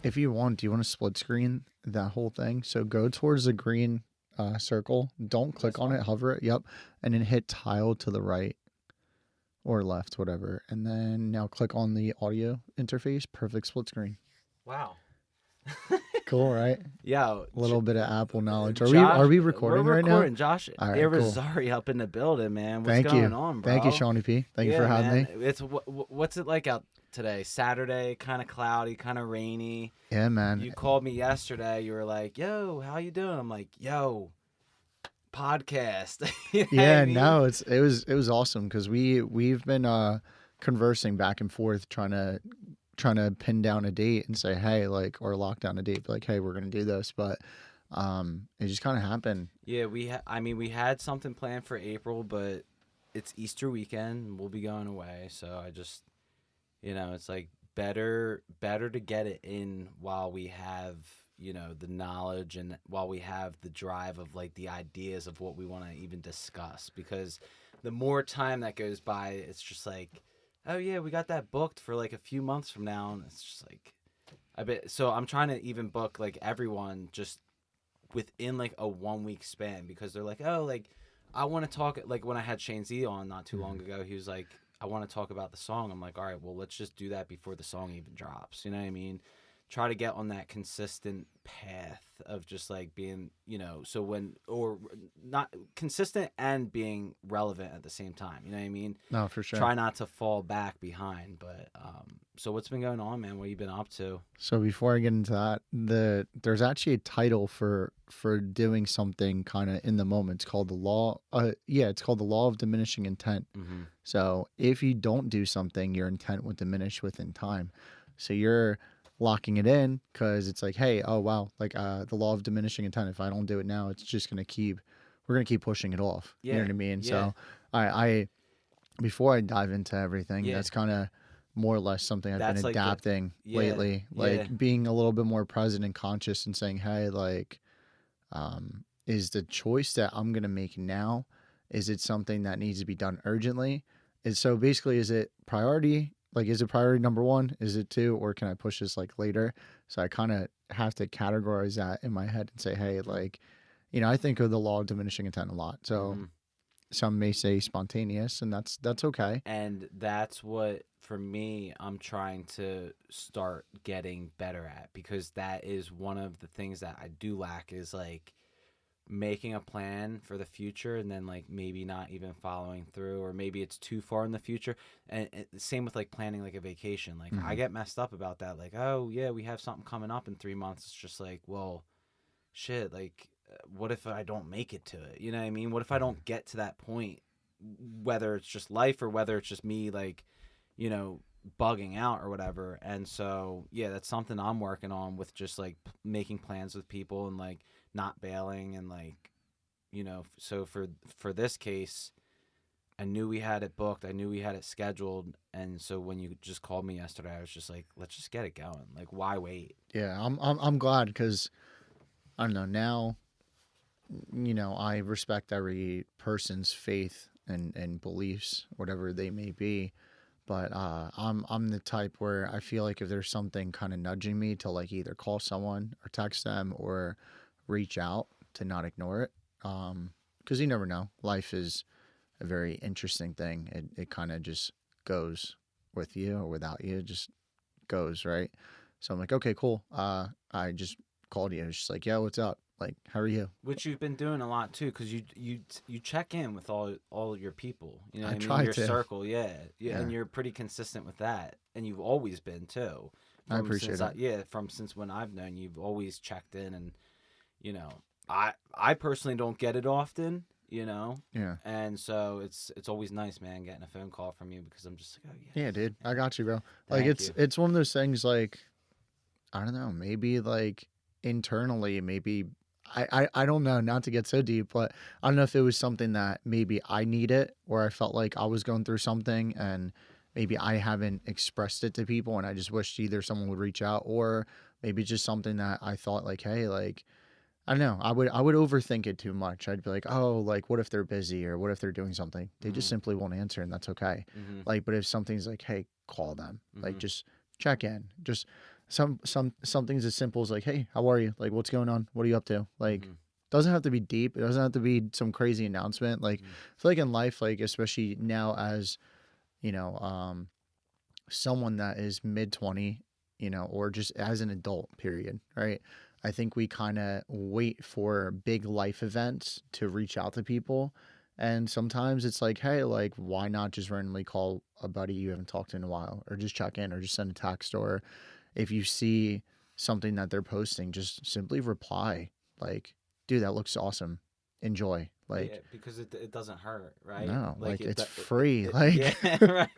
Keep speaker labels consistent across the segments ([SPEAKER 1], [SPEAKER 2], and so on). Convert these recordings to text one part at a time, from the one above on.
[SPEAKER 1] If you want, do you want to split screen that whole thing? So go towards the green circle. Don't
[SPEAKER 2] This
[SPEAKER 1] click on
[SPEAKER 2] one?
[SPEAKER 1] it. Hover it. Yep. And then hit tile to the right or left, whatever. And then now click on the audio interface. Perfect split screen.
[SPEAKER 2] Wow.
[SPEAKER 1] Cool, right?
[SPEAKER 2] Yo,
[SPEAKER 1] A little bit of Apple knowledge. Are
[SPEAKER 2] Josh,
[SPEAKER 1] we
[SPEAKER 2] we're
[SPEAKER 1] recording right now?
[SPEAKER 2] recording. Josh
[SPEAKER 1] All right, cool.
[SPEAKER 2] Irizarry up in the building, man. What's
[SPEAKER 1] Thank
[SPEAKER 2] going
[SPEAKER 1] you.
[SPEAKER 2] on,
[SPEAKER 1] Thank you,
[SPEAKER 2] bro?
[SPEAKER 1] Shawnee P. Thank you for
[SPEAKER 2] Yeah,
[SPEAKER 1] having
[SPEAKER 2] man.
[SPEAKER 1] me.
[SPEAKER 2] It's what's it like out today? Saturday, kind of cloudy, kind of rainy.
[SPEAKER 1] Yeah, man.
[SPEAKER 2] You called me yesterday. You were like, "Yo, how you doing?" I'm like, "Yo, podcast." You know what I
[SPEAKER 1] Yeah,
[SPEAKER 2] mean?
[SPEAKER 1] no, it was awesome because we've been conversing back and forth trying to pin down a date and say hey like or lock down a date be like hey we're gonna do this but it just kind of happened.
[SPEAKER 2] Yeah, I mean, we had something planned for April, but it's Easter weekend. And we'll be going away, so I just, it's like better to get it in while we have, the knowledge and while we have the drive of like the ideas of what we want to even discuss, because the more time that goes by, it's just like, oh yeah, we got that booked for like a few months from now, and it's just like I bet. So I'm trying to even book like everyone just within like a 1 week span, because they're like, oh, like I want to talk. Like when I had Shane Z on not too long ago, he was like, I want to talk about the song. I'm like, all right, well, let's just do that before the song even drops. You know what I mean? Try to get on that consistent path of just like being, so when, or not consistent and being relevant at the same time. You know what I mean?
[SPEAKER 1] No, for sure.
[SPEAKER 2] Try not to fall back behind. But so what's been going on, man? What you been up to?
[SPEAKER 1] So before I get into that, there's actually a title for doing something kind of in the moment. It's called the law. Yeah, it's called the law of diminishing intent.
[SPEAKER 2] Mm-hmm.
[SPEAKER 1] So if you don't do something, your intent will diminish within time. So you're locking it in because it's like, hey, oh wow, like the law of diminishing intent. If I don't do it now, it's just gonna keep, we're gonna keep pushing it off. You know
[SPEAKER 2] Yeah,
[SPEAKER 1] what I mean?
[SPEAKER 2] yeah,
[SPEAKER 1] So I before I dive into everything,
[SPEAKER 2] yeah.
[SPEAKER 1] that's kind of more or less something I've been
[SPEAKER 2] That's like the
[SPEAKER 1] adapting
[SPEAKER 2] yeah,
[SPEAKER 1] lately,
[SPEAKER 2] yeah.
[SPEAKER 1] like being a little bit more present and conscious and saying, hey, like, is the choice that I'm going to make now, is it something that needs to be done urgently? And so basically, is it priority? Like, is it priority number one? Is it two? Or can I push this like later? So I kind of have to categorize that in my head and say, hey, like, I think of the law of diminishing intent a lot. So
[SPEAKER 2] Hmm.
[SPEAKER 1] some may say spontaneous, and that's okay.
[SPEAKER 2] And that's what for me I'm trying to start getting better at, because that is one of the things that I do lack, is like making a plan for the future and then like maybe not even following through, or maybe it's too far in the future. And same with like planning like a vacation. Like I
[SPEAKER 1] Mm-hmm.
[SPEAKER 2] get messed up about that, like, oh yeah, we have something coming up in 3 months. It's just like, well, shit, like what if I don't make it to it? You know what I mean? What if I don't get to that point, whether it's just life or whether it's just me, like, you know, bugging out or whatever. And so, yeah, that's something I'm working on, with just like making plans with people and like not bailing, and like, so for this case, I knew we had it booked. I knew we had it scheduled. And so when you just called me yesterday, I was just like, let's just get it going. Like, why wait?
[SPEAKER 1] Yeah, I'm glad because I don't know now. I respect every person's faith and beliefs, whatever they may be. But I'm the type where I feel like if there's something kind of nudging me to like either call someone or text them or reach out, to not ignore it. Because you never know. Life is a very interesting thing. It kind of just goes with you or without you. It just goes, right? So I'm like, okay, cool. I just called you. It's just like, yeah, what's up? Like, how are you?
[SPEAKER 2] Which you've been doing a lot too, because you check in with all your people. You know what
[SPEAKER 1] I
[SPEAKER 2] I mean?
[SPEAKER 1] try
[SPEAKER 2] Your
[SPEAKER 1] to.
[SPEAKER 2] circle, yeah, yeah,
[SPEAKER 1] Yeah,
[SPEAKER 2] and you're pretty consistent with that, and you've always been too.
[SPEAKER 1] I
[SPEAKER 2] From
[SPEAKER 1] appreciate
[SPEAKER 2] since
[SPEAKER 1] it.
[SPEAKER 2] from since when I've known you, you've always checked in, and you know, I personally don't get it often,
[SPEAKER 1] Yeah.
[SPEAKER 2] and so it's always nice, man, getting a phone call from you, because I'm just like, oh yeah,
[SPEAKER 1] Yeah, dude. I got you, bro. Like
[SPEAKER 2] thank you.
[SPEAKER 1] it's one of those things like I don't know, maybe like internally, maybe I don't know, not to get so deep, but I don't know if it was something that maybe I needed or I felt like I was going through something and maybe I haven't expressed it to people and I just wished either someone would reach out or maybe just something that I thought like, hey, like I don't know, I would overthink it too much. I'd be like, oh, like what if they're busy or what if they're doing something? They just
[SPEAKER 2] Mhm,
[SPEAKER 1] simply won't answer and that's okay.
[SPEAKER 2] mhm,
[SPEAKER 1] Like, but if something's like, hey, call them. Like
[SPEAKER 2] mhm.
[SPEAKER 1] just check in. Just some things as simple as like, hey, how are you? Like, what's going on? What are you up to? Like,
[SPEAKER 2] Mm-hmm.
[SPEAKER 1] doesn't have to be deep. It doesn't have to be some crazy announcement. Like,
[SPEAKER 2] Mm-hmm.
[SPEAKER 1] I feel like in life, like especially now as you know, someone that is mid 20, or just as an adult, period, right? I think we kind of wait for big life events to reach out to people. And sometimes it's like, hey, like, why not just randomly call a buddy you haven't talked to in a while, or just check in, or just send a text, or if you see something that they're posting, just simply reply, like, dude, that looks awesome. Enjoy.
[SPEAKER 2] Yeah,
[SPEAKER 1] Like,
[SPEAKER 2] because it doesn't hurt, right?
[SPEAKER 1] no,
[SPEAKER 2] Like
[SPEAKER 1] like,
[SPEAKER 2] it,
[SPEAKER 1] it's
[SPEAKER 2] it,
[SPEAKER 1] free.
[SPEAKER 2] it
[SPEAKER 1] Like,
[SPEAKER 2] yeah, right.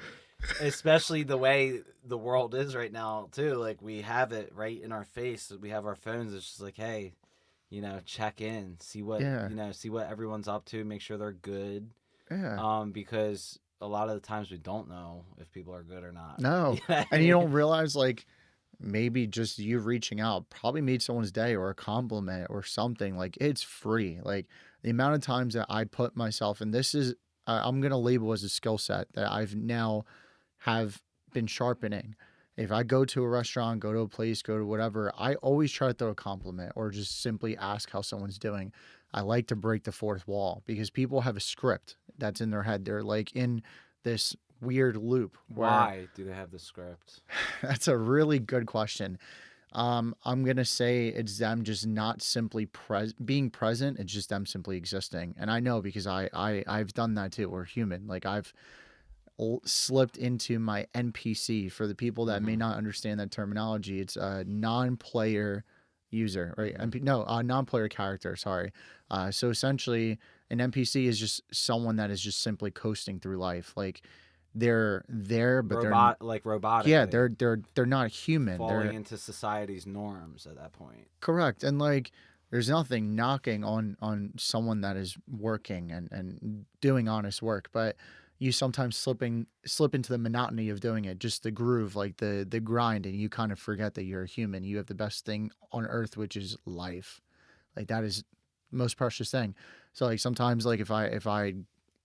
[SPEAKER 2] Especially the way the world is right now, too. Like we have it right in our face. We have our phones. It's just like, hey, check in, see what
[SPEAKER 1] yeah,
[SPEAKER 2] see what everyone's up to, make sure they're good.
[SPEAKER 1] yeah.
[SPEAKER 2] Because a lot of the times we don't know if people are good or not. You
[SPEAKER 1] No.
[SPEAKER 2] know what I
[SPEAKER 1] And you
[SPEAKER 2] mean?
[SPEAKER 1] don't realize, like, maybe just you reaching out probably made someone's day, or a compliment or something. Like, it's free. Like, the amount of times that I put myself, and this is, I'm going to label as a skill set that I've now have been sharpening. If I go to a restaurant, go to a place, go to whatever, I always try to throw a compliment or just simply ask how someone's doing. I like to break the fourth wall because people have a script that's in their head. They're like in this weird loop where
[SPEAKER 2] Why do they have the script?
[SPEAKER 1] that's a really good question. I'm gonna say it's them just not simply being present. It's just them simply existing. And I know because I've done that too. We're human. Like, I've slipped into my NPC. For the people that may
[SPEAKER 2] Mm-hmm.
[SPEAKER 1] not understand that terminology, it's a non-player user, right?
[SPEAKER 2] Mm-hmm.
[SPEAKER 1] No, a non-player character. Sorry. So essentially, an NPC is just someone that is just simply coasting through life. Like, they're there, but
[SPEAKER 2] Like
[SPEAKER 1] yeah,
[SPEAKER 2] robotically
[SPEAKER 1] they're not human.
[SPEAKER 2] falling
[SPEAKER 1] They're
[SPEAKER 2] into society's norms at that point.
[SPEAKER 1] correct. And like, there's nothing knocking on someone that is working and doing honest work, but you sometimes slip into the monotony of doing it, just the groove, like the grind, and you kind of forget that you're a human. You have the best thing on earth, which is life. Like, that is the most precious thing. So like, sometimes, like, if I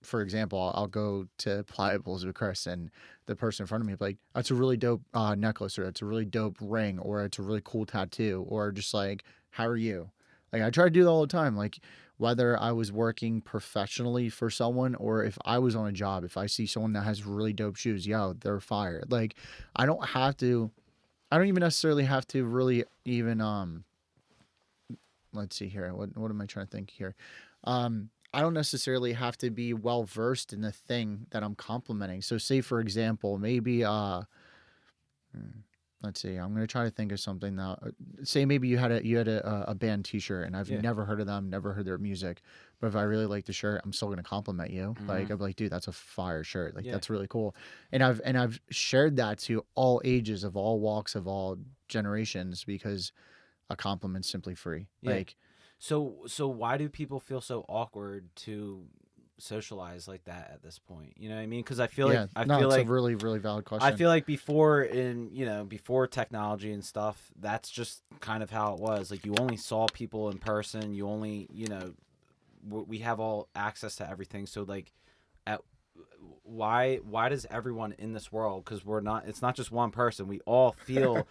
[SPEAKER 1] for example, I'll go to Pliables with Chris, and the person in front of me will be like, that's a really dope necklace, or that's a really dope ring, or it's a really cool tattoo, or just like, how are you? Like, I try to do that all the time. Like, whether I was working professionally for someone, or if I was on a job, if I see someone that has really dope shoes, yo, they're fire. Like, I don't have to, I don't even necessarily have to really even let's see here. What am I trying to think here? I don't necessarily have to be well versed in the thing that I'm complimenting. So, say for example, maybe hmm, let's see. I'm gonna try to think of something that. Say maybe you had a band T-shirt, and I've
[SPEAKER 2] Yeah.
[SPEAKER 1] never heard of them, never heard their music, but if I really like the shirt, I'm still gonna compliment you.
[SPEAKER 2] Mm-hmm.
[SPEAKER 1] Like, I'm like, dude, that's a fire shirt. Like,
[SPEAKER 2] Yeah.
[SPEAKER 1] that's really cool. And I've shared that to all ages, of all walks, of all generations, because a compliment's simply free.
[SPEAKER 2] Yeah.
[SPEAKER 1] Like,
[SPEAKER 2] So why do people feel so awkward to socialize like that at this point? You know what I mean? Because
[SPEAKER 1] yeah, no, it's a really, really valid
[SPEAKER 2] I
[SPEAKER 1] question.
[SPEAKER 2] feel like before technology and stuff, that's just kind of how it was. Like you only saw people in person. You only we have all access to everything. So like, at why does everyone in this world? Because it's not just one person. We all feel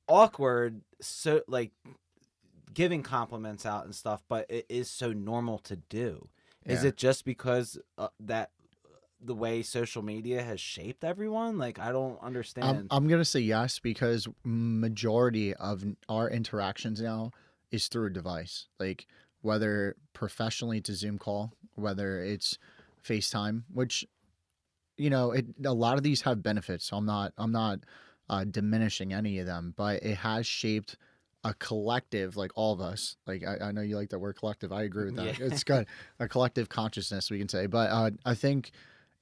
[SPEAKER 2] awkward. So like giving compliments out and stuff, but it is so normal to do. Is
[SPEAKER 1] Yeah.
[SPEAKER 2] it just because that the way social media has shaped everyone? Like I don't understand.
[SPEAKER 1] I'm gonna say yes, because majority of our interactions now is through a device. Like, whether professionally it's a Zoom call, whether it's FaceTime, which, a lot of these have benefits. So I'm not diminishing any of them, but it has shaped a collective, like all of us. Like, I know you like that word collective. I agree with
[SPEAKER 2] Yeah.
[SPEAKER 1] that. It's good. A collective consciousness, we can say. But I think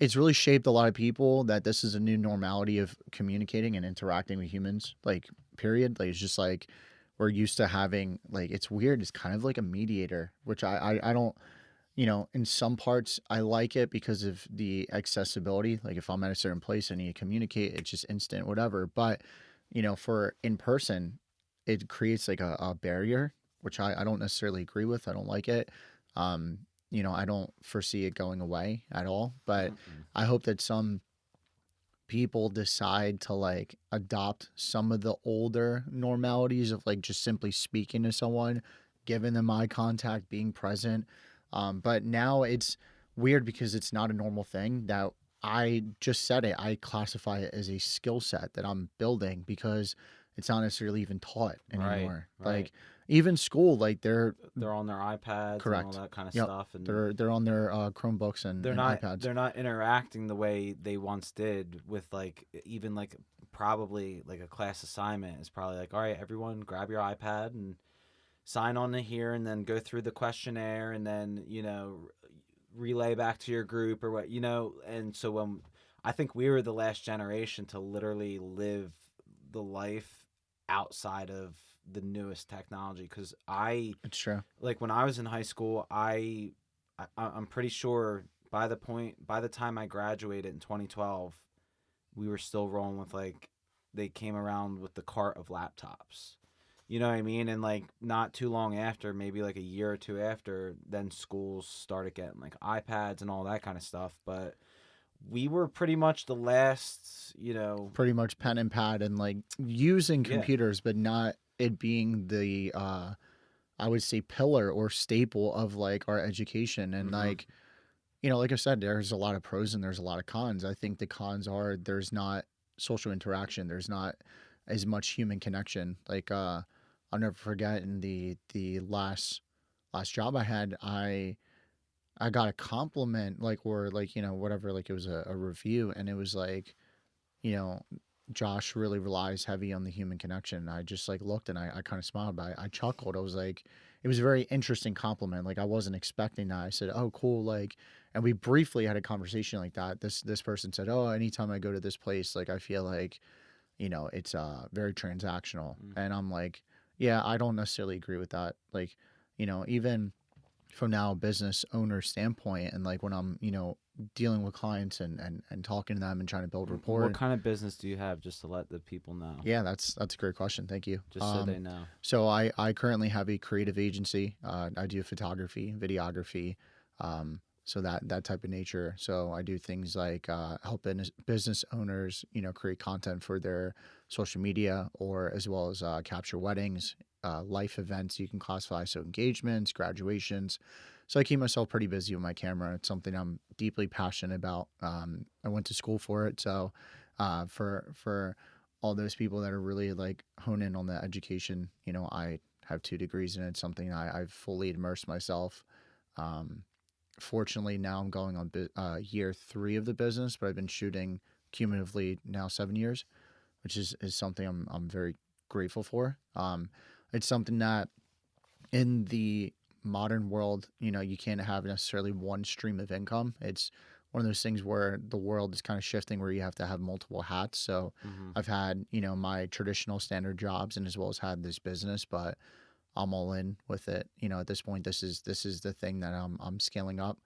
[SPEAKER 1] it's really shaped a lot of people that this is a new normality of communicating and interacting with humans. Like, period. Like, it's just like we're used to having, like, it's weird. It's kind of like a mediator, which I don't, in some parts I like it because of the accessibility. Like, if I'm at a certain place and you communicate, it's just instant, whatever. But, for in person, it creates like a barrier, which I don't necessarily agree with. I don't like it. Um, I don't foresee it going away at all. But
[SPEAKER 2] Mm-mm.
[SPEAKER 1] I hope that some people decide to like adopt some of the older normalities of like just simply speaking to someone, giving them eye contact, being present. But now it's weird because it's not a normal thing that I just said it. I classify it as a skill set that I'm building because it's not necessarily even taught
[SPEAKER 2] Right,
[SPEAKER 1] anymore.
[SPEAKER 2] right.
[SPEAKER 1] Like even school, like they're
[SPEAKER 2] They're on their iPads and all
[SPEAKER 1] correct.
[SPEAKER 2] that kind of
[SPEAKER 1] Yep.
[SPEAKER 2] stuff, and
[SPEAKER 1] They're on their Chromebooks and iPads.
[SPEAKER 2] they're not interacting the way they once did with like even like probably like a class assignment is probably like, all right, everyone grab your iPad and sign on to here and then go through the questionnaire and then relay back to your group or what and so when I think we were the last generation to literally live the life outside of the newest technology because I
[SPEAKER 1] It's true.
[SPEAKER 2] like when I was in high school, I'm pretty sure by the time I graduated in 2012, we were still rolling with like they came around with the cart of laptops. You know what I mean? And like not too long after, maybe like a year or two after, then schools started getting like iPads and all that kind of stuff. But we were pretty much the last.
[SPEAKER 1] Pretty much pen and pad and like using
[SPEAKER 2] Yeah.
[SPEAKER 1] computers, but not it being the I would say pillar or staple of like our education. And
[SPEAKER 2] Mm-hmm.
[SPEAKER 1] like, like I said, there's a lot of pros and there's a lot of cons. I think the cons are there's not social interaction, there's not as much human connection. Like I'll never forget in the last job I had, I got a compliment like or like, whatever, like it was a review and it was like, you know, Josh really relies heavy on the human connection. And I just like looked and I kind of smiled, but I chuckled. I was like, it was a very interesting compliment. Like I wasn't expecting that. I said, "Oh, cool." Like, and we briefly had a conversation like that. This person said, "Oh, anytime I go to this place, like I feel like, it's very transactional."
[SPEAKER 2] Mm-hmm.
[SPEAKER 1] And I'm like, yeah, I don't necessarily agree with that. Like, even from now a business owner standpoint and like when I'm, dealing with clients and talking to them and trying to build
[SPEAKER 2] What
[SPEAKER 1] rapport.
[SPEAKER 2] kind of business do you have, just to let the people know,
[SPEAKER 1] Yeah, that's a great question. Thank you.
[SPEAKER 2] just so they know?
[SPEAKER 1] So I currently have a creative agency. I do photography, videography, so that type of nature. So I do things like help business owners, create content for their social media, or as well as capture weddings, life events. You can classify so engagements, graduations. So I keep myself pretty busy with my camera. It's something I'm deeply passionate about. I went to school for it, so for all those people that are really like hone in on the education, I have 2 degrees and it's something I've fully immersed myself. Um, Fortunately, now I'm going on year 3 of the business, but I've been shooting cumulatively now 7 years, which is something I'm very grateful for. It's something that in the modern world, you can't have necessarily one stream of income. It's one of those things where the world is kind of shifting where you have to have multiple hats. So
[SPEAKER 2] Mm-hmm.
[SPEAKER 1] I've had, my traditional standard jobs and as well as had this business, but I'm all in with it. At this point, this is the thing that I'm scaling up.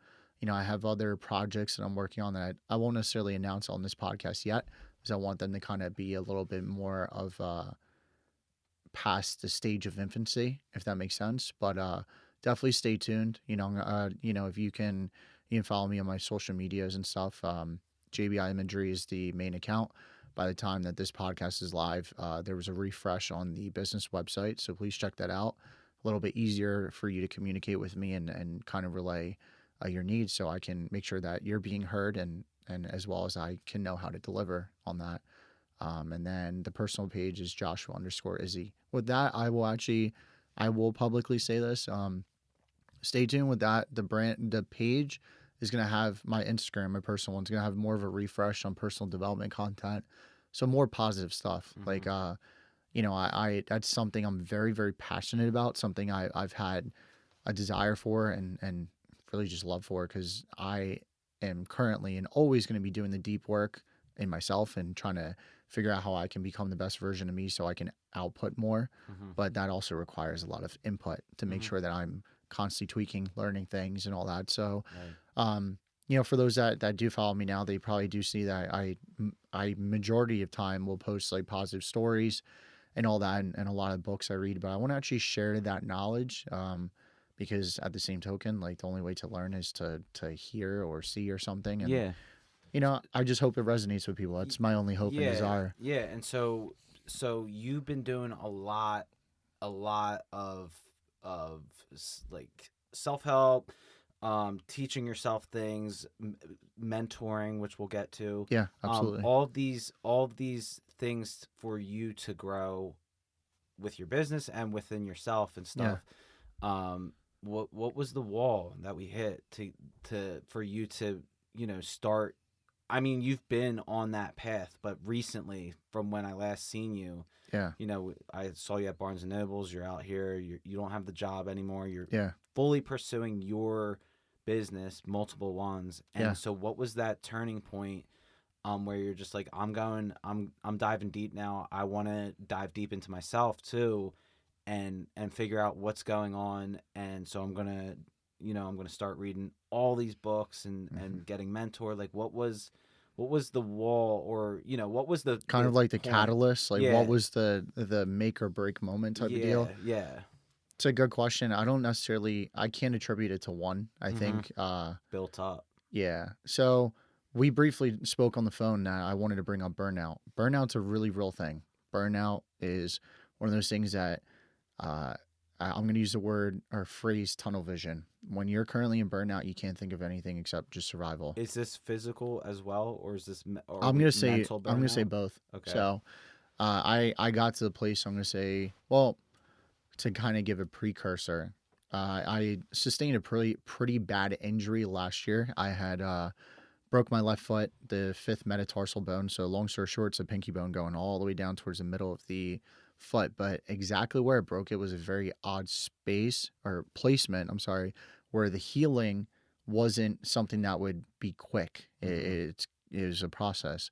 [SPEAKER 1] I have other projects that I'm working on that I won't necessarily announce on this podcast yet, because I want them to kind of be a little bit more of past the stage of infancy, if that makes sense. But definitely stay tuned. If you can follow me on my social medias and stuff. JBI Imagery is the main account. By the time that this podcast is live, there was a refresh on the business website, so please check that out. A little bit easier for you to communicate with me and kind of relay your needs, so I can make sure that you're being heard and as well as I can know how to deliver on that. And then the personal page is Joshua underscore Izzy. With that, I will publicly say this. Stay tuned with that. The page is going to have my Instagram, my personal one's going to have more of a refresh on personal development content. So more positive stuff.
[SPEAKER 2] Mm-hmm.
[SPEAKER 1] Like, I that's something I'm very, very passionate about, something I've had a desire for and really just love for, because I am currently and always going to be doing the deep work in myself and trying to figure out how I can become the best version of me so I can output more.
[SPEAKER 2] Mm-hmm.
[SPEAKER 1] But that also requires a lot of input to make
[SPEAKER 2] Mm-hmm.
[SPEAKER 1] sure that I'm constantly tweaking, learning things and all that. So,
[SPEAKER 2] Right.
[SPEAKER 1] for those that do follow me now, they probably do see that I majority of time will post like positive stories and all that, and a lot of books I read. But I want to actually share that knowledge, because at the same token, like the only way to learn is to hear or see or something. And
[SPEAKER 2] Yeah.
[SPEAKER 1] I just hope it resonates with people. That's my only hope and
[SPEAKER 2] Yeah,
[SPEAKER 1] desire.
[SPEAKER 2] yeah, and so you've been doing a lot of like self help, teaching yourself things, mentoring, which we'll get to,
[SPEAKER 1] Yeah, absolutely.
[SPEAKER 2] all of these things for you to grow with your business and within yourself and
[SPEAKER 1] Yeah.
[SPEAKER 2] stuff. What was the wall that we hit to for you to start? I mean, you've been on that path, but recently, from when I last seen you,
[SPEAKER 1] Yeah.
[SPEAKER 2] I saw you at Barnes and Nobles. You're out here. You don't have the job anymore. You're
[SPEAKER 1] Yeah.
[SPEAKER 2] fully pursuing your business, multiple ones. And
[SPEAKER 1] Yeah.
[SPEAKER 2] so, what was that turning point? Where you're just like, I'm diving deep now. I want to dive deep into myself too, and figure out what's going on. And so I'm gonna start reading all these books and
[SPEAKER 1] hmm
[SPEAKER 2] getting mentored. Like, what was the wall, or what was the
[SPEAKER 1] Kind of
[SPEAKER 2] the
[SPEAKER 1] like the
[SPEAKER 2] point?
[SPEAKER 1] catalyst, like what
[SPEAKER 2] Yeah,
[SPEAKER 1] was the make or break moment type of deal.
[SPEAKER 2] yeah, yeah.
[SPEAKER 1] It's a good question. I can't attribute it to one. I
[SPEAKER 2] Mm-hmm.
[SPEAKER 1] think
[SPEAKER 2] Built up.
[SPEAKER 1] yeah. So we briefly spoke on the phone that I wanted to bring up burnout. Burnout's a really real thing. Burnout is one of those things that uh, I'm going to use the word or phrase tunnel vision. When you're currently in burnout, you can't think of anything except just survival.
[SPEAKER 2] Is this physical as well, or is this or are
[SPEAKER 1] I'm
[SPEAKER 2] we
[SPEAKER 1] gonna say
[SPEAKER 2] mental
[SPEAKER 1] I'm gonna say
[SPEAKER 2] burnout?
[SPEAKER 1] both.
[SPEAKER 2] Okay.
[SPEAKER 1] So I got to the place. I'm gonna say, well, to kind of give a precursor, I sustained a pretty bad injury last year. I had broke my left foot, the fifth metatarsal bone. So long story short, it's a pinky bone going all the way down towards the middle of the foot. But exactly where it broke, it was a very odd space or placement. I'm sorry, where the healing wasn't something that would be quick.
[SPEAKER 2] Mm-hmm.
[SPEAKER 1] It was a process.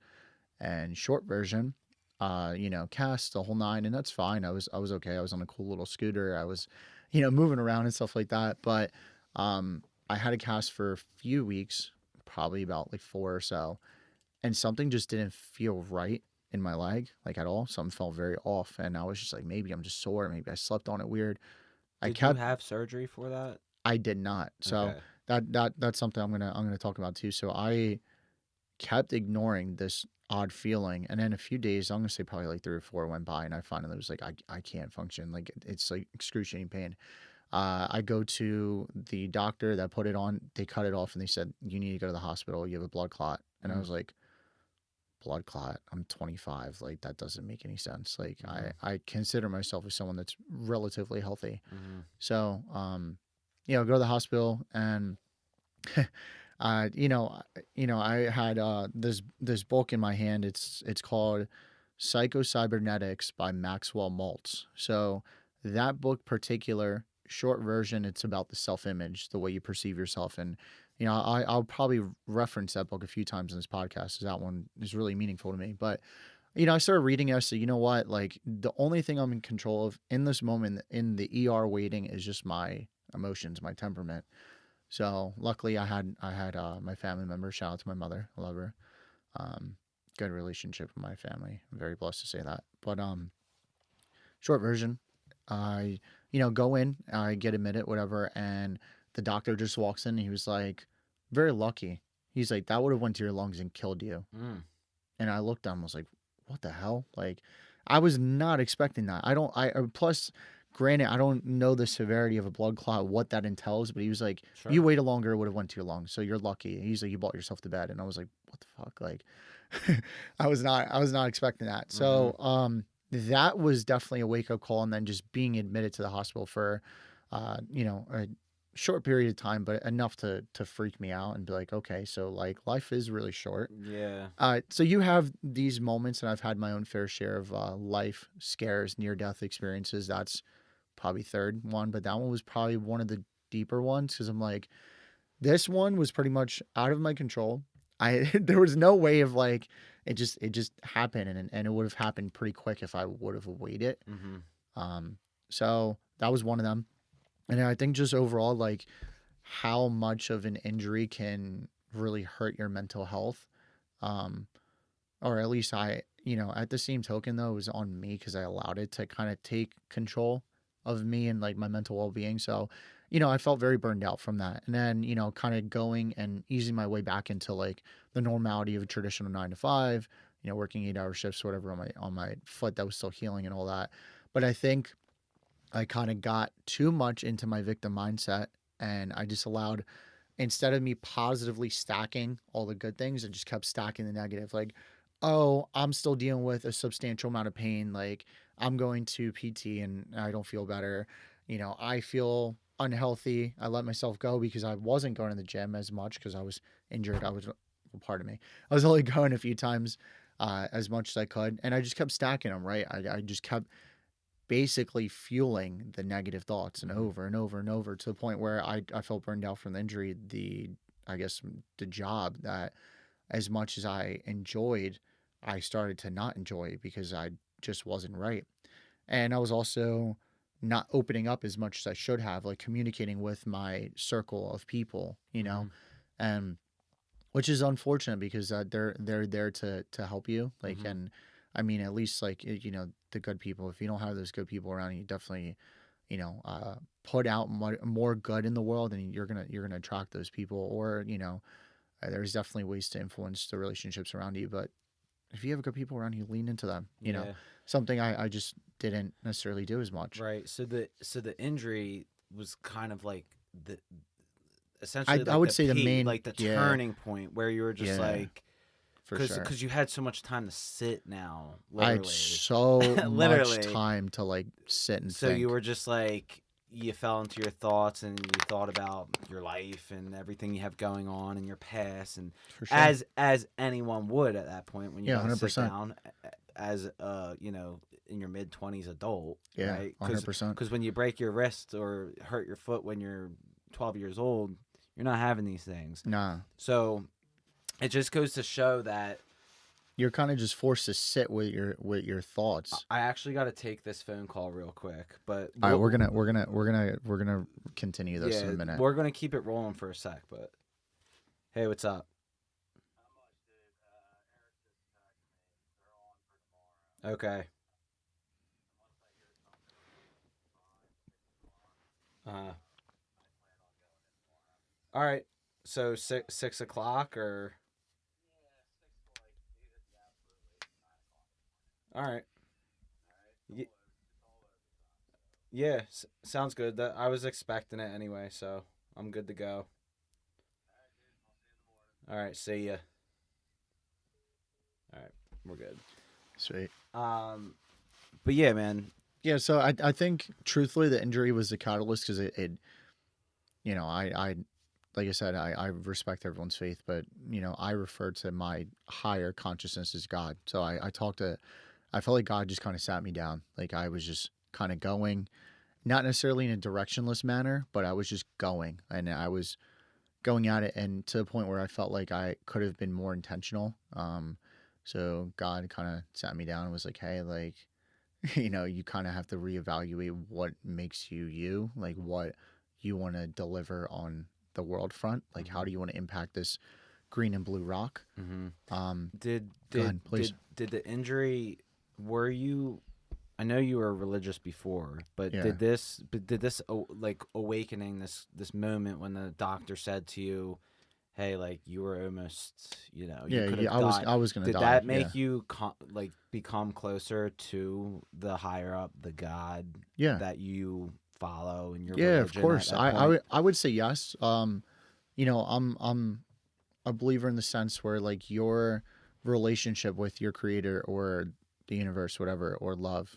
[SPEAKER 1] And short version, cast the whole nine, and that's fine. I was okay. I was on a cool little scooter. I was, moving around and stuff like that. But I had a cast for a few weeks, probably about like four or so, and something just didn't feel right in my leg, like at all. Something felt very off, and I was just like, maybe I'm just sore. Maybe I slept on it weird. I
[SPEAKER 2] Did you
[SPEAKER 1] kept.
[SPEAKER 2] have surgery for that?
[SPEAKER 1] I did not. So
[SPEAKER 2] Okay.
[SPEAKER 1] that's something I'm gonna talk about too. So I kept ignoring this odd feeling, and then a few days, I'm gonna say probably like 3 or 4 went by, and I finally was like, I can't function. Like it's like excruciating pain. I go to the doctor that put it on. They cut it off, and they said you need to go to the hospital. You have a blood clot, and I
[SPEAKER 2] Mm-hmm.
[SPEAKER 1] was like, blood clot? I'm 25. Like that doesn't make any sense. Like
[SPEAKER 2] Mm-hmm.
[SPEAKER 1] I consider myself as someone that's relatively healthy.
[SPEAKER 2] Mm-hmm.
[SPEAKER 1] So go to the hospital and uh, you know, I had this book in my hand. It's called Psycho-Cybernetics by Maxwell Maltz. So that book particular short version, it's about the self-image, the way you perceive yourself, and I'll probably reference that book a few times in this podcast because that one is really meaningful to me. But I started reading it. I said, you know what? Like the only thing I'm in control of in this moment in the ER waiting is just my emotions, my temperament. So luckily, I had my family member. Shout out to my mother. I love her. Um, Good relationship with my family. I'm very blessed to say that. But short version, I go in, I get admitted, whatever, and the doctor just walks in. And he was like, very lucky. He's like, that would have went to your lungs and killed you.
[SPEAKER 2] Mm.
[SPEAKER 1] And I looked at him, was like, what the hell? Like, I was not expecting that. I don't, I, plus, granted, I don't know the severity of a blood clot, what that entails, but he was like, you
[SPEAKER 2] Sure.
[SPEAKER 1] waited longer, it would have went to your lungs. So you're lucky. He's like, you bought yourself to bed. And I was like, what the fuck? Like, I was not expecting that.
[SPEAKER 2] Mm-hmm.
[SPEAKER 1] So, that was definitely a wake up call. And then just being admitted to the hospital for, a short period of time, but enough to freak me out and be like, okay, so like life is really short.
[SPEAKER 2] Yeah.
[SPEAKER 1] So you have these moments, and I've had my own fair share of life scares, near death experiences. That's probably third one, but that one was probably one of the deeper ones because I'm like, this one was pretty much out of my control. I there was no way of like it just happened, and it would have happened pretty quick if I would have waited.
[SPEAKER 2] Mm-hmm.
[SPEAKER 1] Um, so that was one of them, and I think just overall like how much of an injury can really hurt your mental health. Um, or at least at the same token though, it was on me because I allowed it to kind of take control of me and like my mental well-being. So I felt very burned out from that. And then, kind of going and easing my way back into like the normality of a traditional 9 to 5, working 8 hour shifts, whatever on my foot that was still healing and all that. But I think I kind of got too much into my victim mindset, and I just allowed, instead of me positively stacking all the good things, I just kept stacking the negative. Like, oh, I'm still dealing with a substantial amount of pain. Like, I'm going to PT and I don't feel better. I feel unhealthy. I let myself go because I wasn't going to the gym as much because I was injured. Well, pardon me. I was only going a few times as much as I could. And I just kept stacking them, right? I just kept basically fueling the negative thoughts and
[SPEAKER 2] Mhm.
[SPEAKER 1] over and over and over to the point where I felt burned out from the injury. I guess the job that, as much as I enjoyed, I started to not enjoy because I just wasn't right. And I was also not opening up as much as I should have, like communicating with my circle of people,
[SPEAKER 2] Mhm.
[SPEAKER 1] and which is unfortunate because they're there to help you, like.
[SPEAKER 2] Mhm.
[SPEAKER 1] And I mean, at least like the good people. If you don't have those good people around you, definitely put out more good in the world, and you're gonna attract those people. Or there's definitely ways to influence the relationships around you, but if you have good people around you, lean into them.
[SPEAKER 2] Yeah.
[SPEAKER 1] Something I just didn't necessarily do as much.
[SPEAKER 2] Right. So the injury was kind of like the
[SPEAKER 1] I
[SPEAKER 2] essentially
[SPEAKER 1] I
[SPEAKER 2] like
[SPEAKER 1] would
[SPEAKER 2] the
[SPEAKER 1] say the
[SPEAKER 2] peak,
[SPEAKER 1] main,
[SPEAKER 2] like the
[SPEAKER 1] yeah,
[SPEAKER 2] turning point where you were just
[SPEAKER 1] yeah,
[SPEAKER 2] like,
[SPEAKER 1] for sure.
[SPEAKER 2] because you had so much time to sit now,
[SPEAKER 1] I had
[SPEAKER 2] literally,
[SPEAKER 1] so much
[SPEAKER 2] literally.
[SPEAKER 1] time to like sit and
[SPEAKER 2] So you
[SPEAKER 1] think.
[SPEAKER 2] were just like you fell into your thoughts and you thought about your life and everything you have going on in your past, and
[SPEAKER 1] For sure.
[SPEAKER 2] as anyone would at that point when you
[SPEAKER 1] Yeah,
[SPEAKER 2] got to sit
[SPEAKER 1] 100%.
[SPEAKER 2] down as in your mid 20s adult,
[SPEAKER 1] Yeah,
[SPEAKER 2] right?
[SPEAKER 1] 100%.
[SPEAKER 2] Because when you break your wrist or hurt your foot when you're 12 years old, you're not having these things.
[SPEAKER 1] Nah,
[SPEAKER 2] So it just goes to show that
[SPEAKER 1] you're kind of just forced to sit with your thoughts.
[SPEAKER 2] I actually got to take this phone call real quick, but
[SPEAKER 1] All right, we're gonna continue this in
[SPEAKER 2] yeah,
[SPEAKER 1] a minute.
[SPEAKER 2] we're gonna keep it rolling for a sec. But hey, what's up? Okay. Uh, all right. So 6 o'clock or all right. Y- yeah, sounds good. That I was expecting it anyway, so I'm good to go. All right, see ya. All right, we're good.
[SPEAKER 1] Sweet.
[SPEAKER 2] Um, but yeah, man.
[SPEAKER 1] Yeah, so I think truthfully the injury was the catalyst because it I like I said, I respect everyone's faith, but I refer to my higher consciousness as God. So I felt like God just kind of sat me down. Like I was just kind of going, not necessarily in a directionless manner, but I was just going, and I was going at it, and to the point where I felt like I could have been more intentional. So God kind of sat me down and was like, hey, like, you kind of have to reevaluate what makes you you, like what you want to deliver on the world front. Like, how
[SPEAKER 2] Mm-hmm.
[SPEAKER 1] do you want to impact this green and blue rock?
[SPEAKER 2] Mm-hmm.
[SPEAKER 1] Um,
[SPEAKER 2] Did
[SPEAKER 1] Go
[SPEAKER 2] did
[SPEAKER 1] ahead, please.
[SPEAKER 2] did did the injury? Were you? I know you were religious before, but
[SPEAKER 1] Yeah.
[SPEAKER 2] did this like awakening this moment when the doctor said to you, "Hey, like you were almost, you
[SPEAKER 1] Yeah.
[SPEAKER 2] could
[SPEAKER 1] Yeah.
[SPEAKER 2] have
[SPEAKER 1] I was,
[SPEAKER 2] died."
[SPEAKER 1] I was going to
[SPEAKER 2] Did
[SPEAKER 1] die.
[SPEAKER 2] that
[SPEAKER 1] Yeah.
[SPEAKER 2] make you like become closer to the higher up, the God
[SPEAKER 1] Yeah.
[SPEAKER 2] that you follow in your
[SPEAKER 1] Yeah, of
[SPEAKER 2] religion at
[SPEAKER 1] course.
[SPEAKER 2] that
[SPEAKER 1] I
[SPEAKER 2] point?
[SPEAKER 1] would I would say yes. I'm a believer in the sense where like your relationship with your creator or the universe, whatever, or love,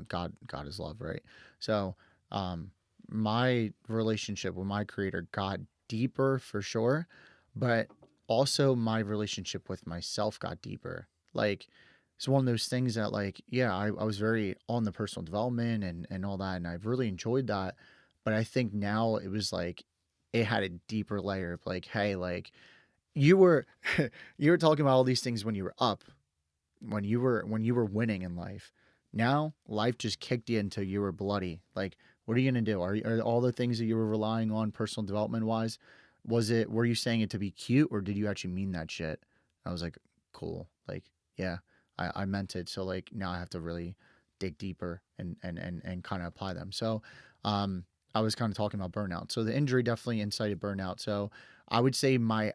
[SPEAKER 1] God is love, right? So, um, my relationship with my creator got deeper for sure, but also my relationship with myself got deeper. Like, it's one of those things that like, yeah, I was very on the personal development and all that, and I've really enjoyed that. But I think now it was like it had a deeper layer of like, hey, like you were you were talking about all these things when you were up, when you were winning in life. Now life just kicked you until you were bloody. Like, what are you gonna do? Are all the things that you were relying on personal development wise, were you saying it to be cute, or did you actually mean that shit? I was like, cool. Like, yeah, I meant it. So like now I have to really dig deeper and kind of apply them. So I was kind of talking about burnout. So the injury definitely incited burnout. So I would say my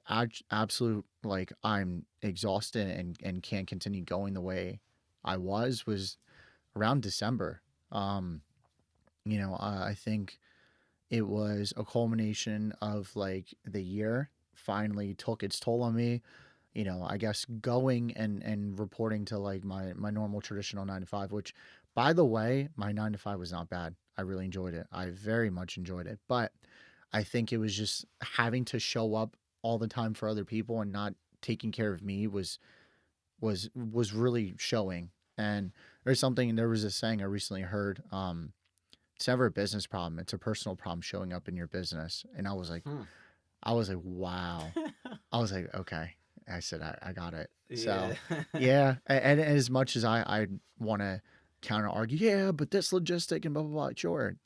[SPEAKER 1] absolute, like, I'm exhausted and can't continue going the way I was around December. Um, I think it was a culmination of like the year finally took its toll on me. I guess going and reporting to like my normal traditional 9 to 5, which, by the way, my 9 to 5 was not bad. I really enjoyed it. I very much enjoyed it. But I think it was just having to show up all the time for other people and not taking care of me was really showing. And there was a saying I recently heard. It's never a business problem. It's a personal problem showing up in your business. And
[SPEAKER 2] Hmm.
[SPEAKER 1] I was like, wow. I was like, okay. I said, I got it.
[SPEAKER 2] Yeah.
[SPEAKER 1] So, yeah. And as much as I want to counter argue, yeah, but this logistic and blah, blah, blah. Sure.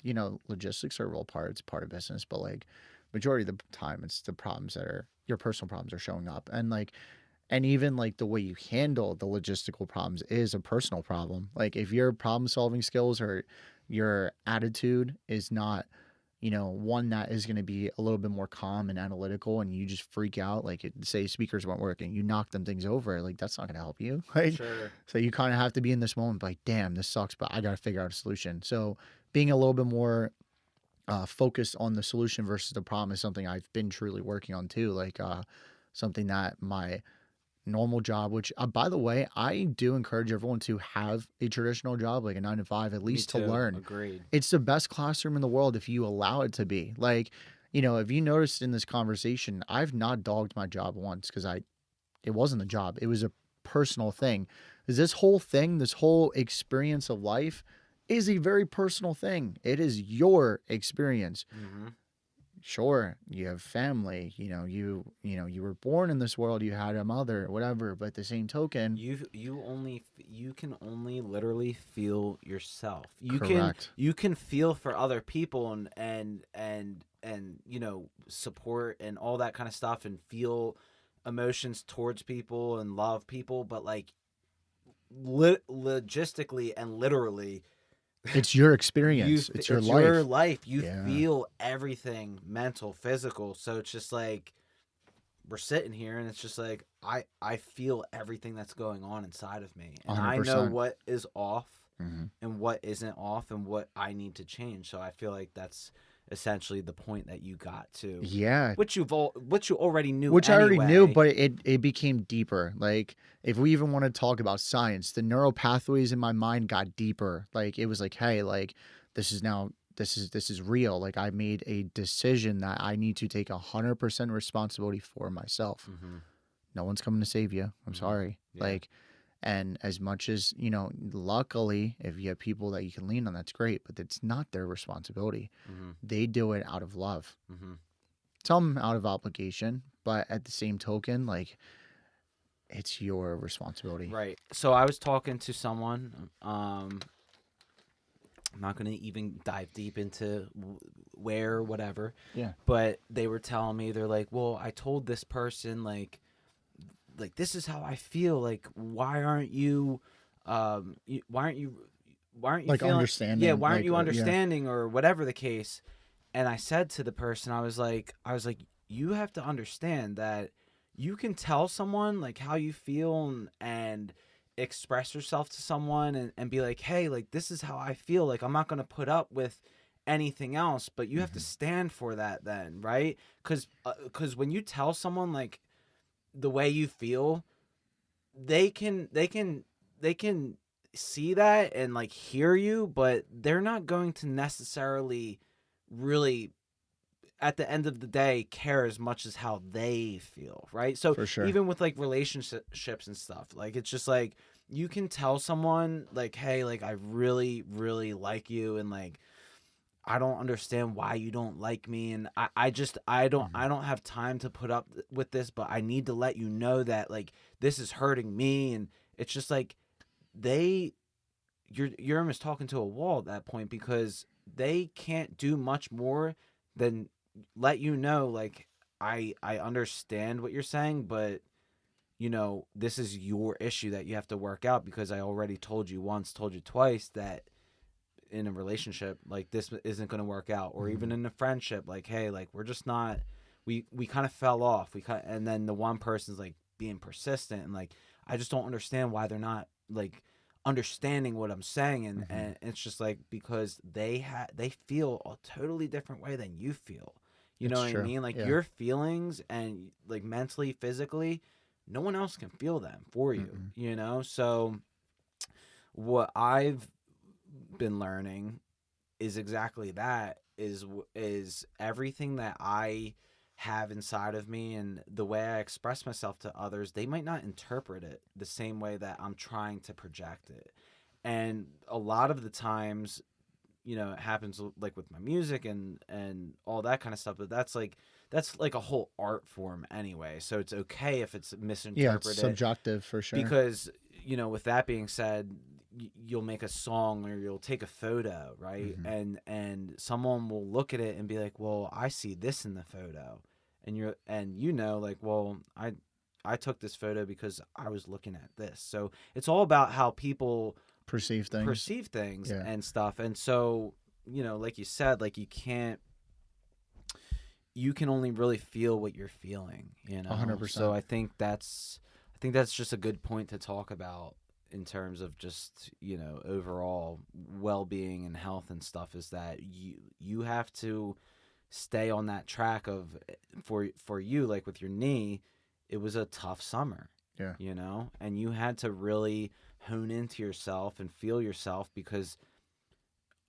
[SPEAKER 1] Logistics are a real part. It's part of business. But like, majority of the time, it's the problems that are your personal problems are showing up. And like, and even like the way you handle the logistical problems is a personal problem. Like, if your problem solving skills or your attitude is not, one that is going to be a little bit more calm and analytical, and you just freak out, like, say speakers weren't working, you knock them things over, like, that's not going to help you. Like,
[SPEAKER 2] Sure.
[SPEAKER 1] so you kind of have to be in this moment, like, damn, this sucks, but I got to figure out a solution. So being a little bit more focused on the solution versus the problem is something I've been truly working on too. Like, something that my normal job, which, by the way, I do encourage everyone to have a traditional job, like a 9 to 5, at
[SPEAKER 2] Me
[SPEAKER 1] least to
[SPEAKER 2] too.
[SPEAKER 1] learn.
[SPEAKER 2] Agreed.
[SPEAKER 1] It's the best classroom in the world if you allow it to be. Like, if you noticed in this conversation, I've not dogged my job once because it wasn't a job. It was a personal thing. Is this whole thing, this whole experience of life is a very personal thing. It is your experience.
[SPEAKER 2] Mm-hmm.
[SPEAKER 1] Sure, you have family, you were born in this world, you had a mother, whatever, but at the same token,
[SPEAKER 2] You can only literally feel yourself.
[SPEAKER 1] correct.
[SPEAKER 2] You can feel for other people and support and all that kind of stuff, and feel emotions towards people and love people, but like logistically and literally,
[SPEAKER 1] It's your experience. It's your
[SPEAKER 2] it's your
[SPEAKER 1] life.
[SPEAKER 2] life. You
[SPEAKER 1] Yeah,
[SPEAKER 2] feel everything, mental, physical. So it's just like we're sitting here, and it's just like I feel everything that's going on inside of me, and I know
[SPEAKER 1] 100%.
[SPEAKER 2] what is off
[SPEAKER 1] Hmm.
[SPEAKER 2] and what isn't off and what I need to change. So I feel like that's essentially the point that you got to,
[SPEAKER 1] Yeah,
[SPEAKER 2] which you already knew
[SPEAKER 1] which I already knew,
[SPEAKER 2] anyway.
[SPEAKER 1] but it became deeper. Like, if we even want to talk about science, the neural pathways in my mind got deeper. Like, it was like, hey, like, this is real. Like, I made a decision that I need to take 100% responsibility for myself.
[SPEAKER 2] Mm-hmm.
[SPEAKER 1] No one's coming to save you. I'm
[SPEAKER 2] Mm-hmm.
[SPEAKER 1] sorry.
[SPEAKER 2] Yeah.
[SPEAKER 1] Like, and as much as, luckily, if you have people that you can lean on, that's great, but it's not their responsibility.
[SPEAKER 2] Mm-hmm.
[SPEAKER 1] They do it out of love,
[SPEAKER 2] Mm-hmm.
[SPEAKER 1] some out of obligation, but at the same token, like, it's your responsibility.
[SPEAKER 2] Right. So I was talking to someone. I'm not going to even dive deep into where or whatever,
[SPEAKER 1] Yeah.
[SPEAKER 2] but they were telling me, they're like, well, I told this person like this is how I feel. Like, why aren't you, why aren't you
[SPEAKER 1] Like,
[SPEAKER 2] feeling? Yeah,
[SPEAKER 1] understanding,
[SPEAKER 2] why aren't
[SPEAKER 1] like,
[SPEAKER 2] you
[SPEAKER 1] yeah.
[SPEAKER 2] understanding or whatever the case? And I said to the person, I was like, you have to understand that you can tell someone like how you feel and express yourself to someone and be like, hey, like this is how I feel. Like I'm not gonna put up with anything else, but you have to
[SPEAKER 1] Hmm.
[SPEAKER 2] stand for that then, right? Because when you tell someone like the way you feel, they can see that and like hear you, but they're not going to necessarily really at the end of the day care as much as how they feel, right? So
[SPEAKER 1] For sure.
[SPEAKER 2] even with like relationships and stuff, like it's just like you can tell someone like, hey, like I really really like you, and like I don't understand why you don't like me, and I just
[SPEAKER 1] Hmm.
[SPEAKER 2] I don't have time to put up with this, but I need to let you know that like this is hurting me. And it's just like they you're almost talking to a wall at that point, because they can't do much more than let you know like I understand what you're saying, but this is your issue that you have to work out, because I already told you once, told you twice that in a relationship, like this isn't going to work out, or even
[SPEAKER 1] Mhm.
[SPEAKER 2] in a friendship, like, hey, like we're just not, we kind of fell off. And then the one person's like being persistent, and like, I just don't understand why they're not like understanding what I'm saying. And
[SPEAKER 1] Mhm.
[SPEAKER 2] it's just like, because they feel a totally different way than you feel. You know
[SPEAKER 1] It's
[SPEAKER 2] what I
[SPEAKER 1] true.
[SPEAKER 2] mean? Like
[SPEAKER 1] Yeah.
[SPEAKER 2] your feelings and like mentally, physically, no one else can feel them for you,
[SPEAKER 1] Mm-mm.
[SPEAKER 2] you know? So what I've been learning is exactly that, is everything that I have inside of me and the way I express myself to others, they might not interpret it the same way that I'm trying to project it. And a lot of the times, it happens like with my music and all that kind of stuff, but that's like a whole art form anyway, so it's okay if it's
[SPEAKER 1] Yeah, it's
[SPEAKER 2] misinterpreted.
[SPEAKER 1] subjective for sure.
[SPEAKER 2] Because with that being said, you'll make a song or you'll take a photo, right?
[SPEAKER 1] Hmm.
[SPEAKER 2] And someone will look at it and be like, well, I see this in the photo. And like, well, I took this photo because I was looking at this. So it's all about how people
[SPEAKER 1] Perceive things.
[SPEAKER 2] perceive things
[SPEAKER 1] Yeah.
[SPEAKER 2] and stuff. And so, like you said, like you can only really feel what you're feeling,
[SPEAKER 1] A hundred
[SPEAKER 2] So
[SPEAKER 1] percent.
[SPEAKER 2] I think that's just a good point to talk about in terms of just, overall well-being and health and stuff, is that you have to stay on that track of, for you, like with your knee, it was a tough summer,
[SPEAKER 1] Yeah.
[SPEAKER 2] and you had to really hone into yourself and feel yourself, because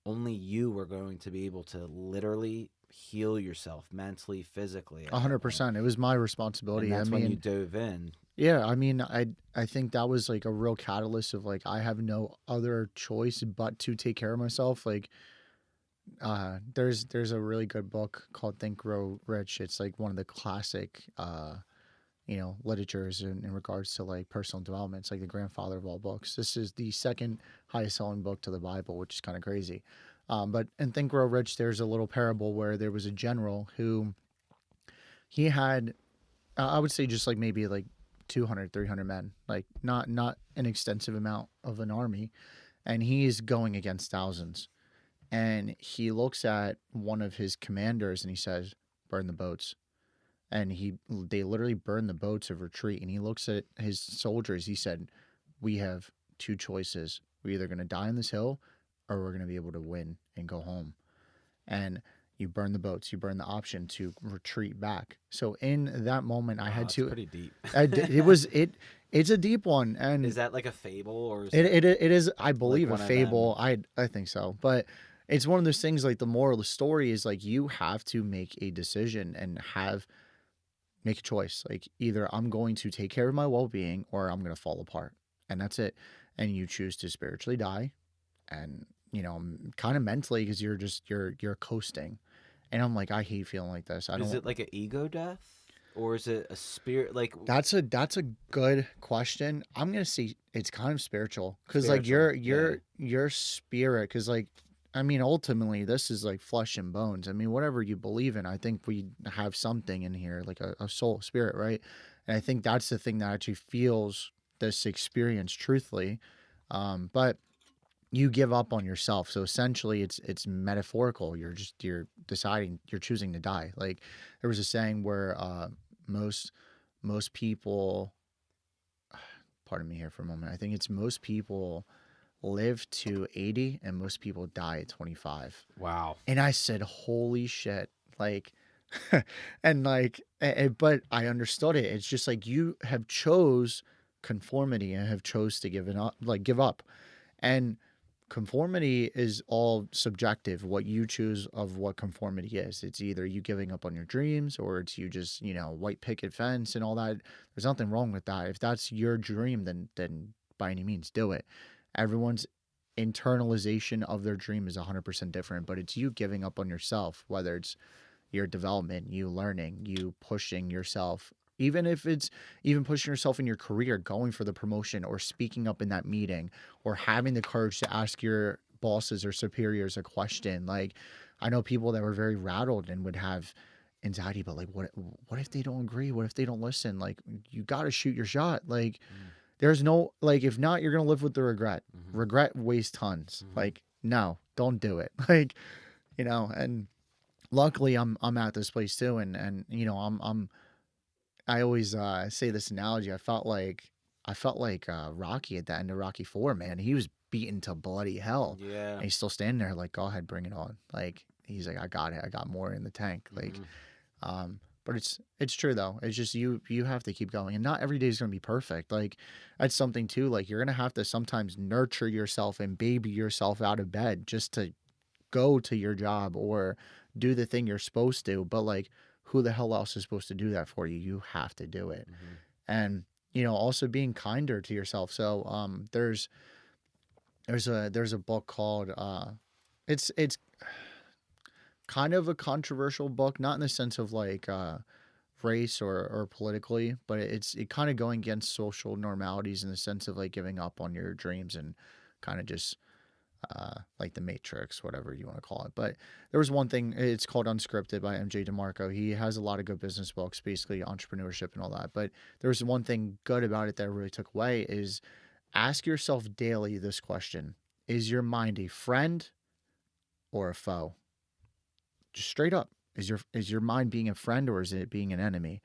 [SPEAKER 2] only you were going to be able to literally heal yourself mentally, physically
[SPEAKER 1] A
[SPEAKER 2] at that
[SPEAKER 1] hundred
[SPEAKER 2] point.
[SPEAKER 1] percent. It was my
[SPEAKER 2] And
[SPEAKER 1] responsibility. I
[SPEAKER 2] that's when you
[SPEAKER 1] mean,
[SPEAKER 2] dove in.
[SPEAKER 1] yeah, I mean, I think that was like a real catalyst of like I have no other choice but to take care of myself. Like, there's a really good book called Think Grow Rich. It's like one of the classic literatures in regards to like personal development. It's like the grandfather of all books. This is the second highest selling book to the Bible, which is kind of crazy. But in Think Grow Rich, there's a little parable where there was a general who he had, I would say just like maybe like 200, 300 men, like not an extensive amount of an army. And he's going against thousands. And he looks at one of his commanders and he says, burn the boats. And they literally burned the boats of retreat. And he looks at his soldiers. He said, we have two choices. We're either going to die on this hill or we're going to be able to win and go home. And you burn the boats. You burn the option to retreat back. So in that moment, I
[SPEAKER 2] Wow,
[SPEAKER 1] had
[SPEAKER 2] that's
[SPEAKER 1] to.
[SPEAKER 2] pretty deep.
[SPEAKER 1] It was it. It's a deep one,
[SPEAKER 2] Is
[SPEAKER 1] and
[SPEAKER 2] that like a fable, or is
[SPEAKER 1] it is. I
[SPEAKER 2] like
[SPEAKER 1] believe a
[SPEAKER 2] one of them?
[SPEAKER 1] fable. I think so, but it's one of those things. Like the moral of the story is like you have to make a decision and make a choice. Like either I'm going to take care of my well being or I'm going to fall apart, and that's it. And you choose to spiritually die, and kind of mentally because you're coasting. And I'm like, I hate feeling like this. I
[SPEAKER 2] Is
[SPEAKER 1] don't.
[SPEAKER 2] it like an ego death, or is it a spirit, like
[SPEAKER 1] That's a good question. I'm gonna say it's kind of spiritual because like
[SPEAKER 2] spiritual? Yeah.
[SPEAKER 1] your spirit, because like I mean ultimately this is like flesh and bones. I mean whatever you believe in, I think we have something in here like a soul, spirit, right? And I think that's the thing that actually feels this experience truthfully. But you give up on yourself, so essentially it's metaphorical. You're deciding, you're choosing to die. Like there was a saying where most most people, pardon me here for a moment, I think it's most people live to 80 and most people die at 25.
[SPEAKER 2] Wow.
[SPEAKER 1] And I said holy shit, like and like but I understood it. It's just like you have chose conformity and have chose to give up. And conformity is all subjective. What you choose of what conformity is, it's either you giving up on your dreams or it's you just white picket fence and all that. There's nothing wrong with that. If that's your dream, then by any means do it. Everyone's internalization of their dream is 100% different, but it's you giving up on yourself, whether it's your development, you learning, you pushing yourself, even if it's even pushing yourself in your career, going for the promotion or speaking up in that meeting or having the courage to ask your bosses or superiors a question. Like I know people that were very rattled and would have anxiety, but like what if they don't agree? What if they don't listen? Like you got to shoot your shot. Like there's no, like if not, you're going to live with the regret.
[SPEAKER 2] Mm-hmm.
[SPEAKER 1] Regret weighs tons.
[SPEAKER 2] Mm-hmm.
[SPEAKER 1] Like no, don't do it. Like, and luckily I'm at this place too. And, I always say this analogy. I felt like Rocky at the end of Rocky 4, man. He was beaten to bloody hell.
[SPEAKER 2] Yeah.
[SPEAKER 1] And he's still standing there like, go ahead, bring it on. Like, he's like, I got it. I got more in the tank. Like,
[SPEAKER 2] Mm-hmm.
[SPEAKER 1] but it's true though. It's just you have to keep going, and not every day is gonna be perfect. Like, that's something too. Like, you're gonna have to sometimes nurture yourself and baby yourself out of bed just to go to your job or do the thing you're supposed to. But like, who the hell else is supposed to do that for you? You have to do it.
[SPEAKER 2] Mm-hmm.
[SPEAKER 1] And also being kinder to yourself. So there's a book called it's kind of a controversial book, not in the sense of like race or politically, but it kind of going against social normalities in the sense of like giving up on your dreams and kind of just like the Matrix, whatever you want to call it. But there was one thing, it's called Unscripted by MJ DeMarco. He has a lot of good business books, basically entrepreneurship and all that. But there was one thing good about it that I really took away is ask yourself daily this question: is your mind a friend or a foe? Just straight up. Is your mind being a friend or is it being an enemy?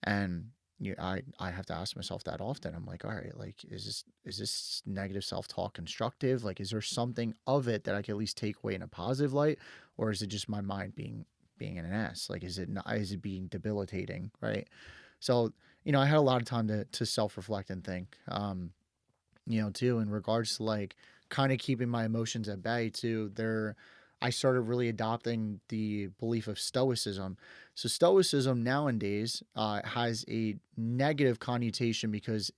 [SPEAKER 1] And I have to ask myself that often. I'm like, all right, like, is this negative self talk constructive? Like, is there something of it that I can at least take away in a positive light, or is it just my mind being an ass? Like, is it not, is it being debilitating, right? So I had a lot of time to self reflect and think, too, in regards to like kind of keeping my emotions at bay too. I started really adopting the belief of stoicism. So stoicism nowadays has a negative connotation because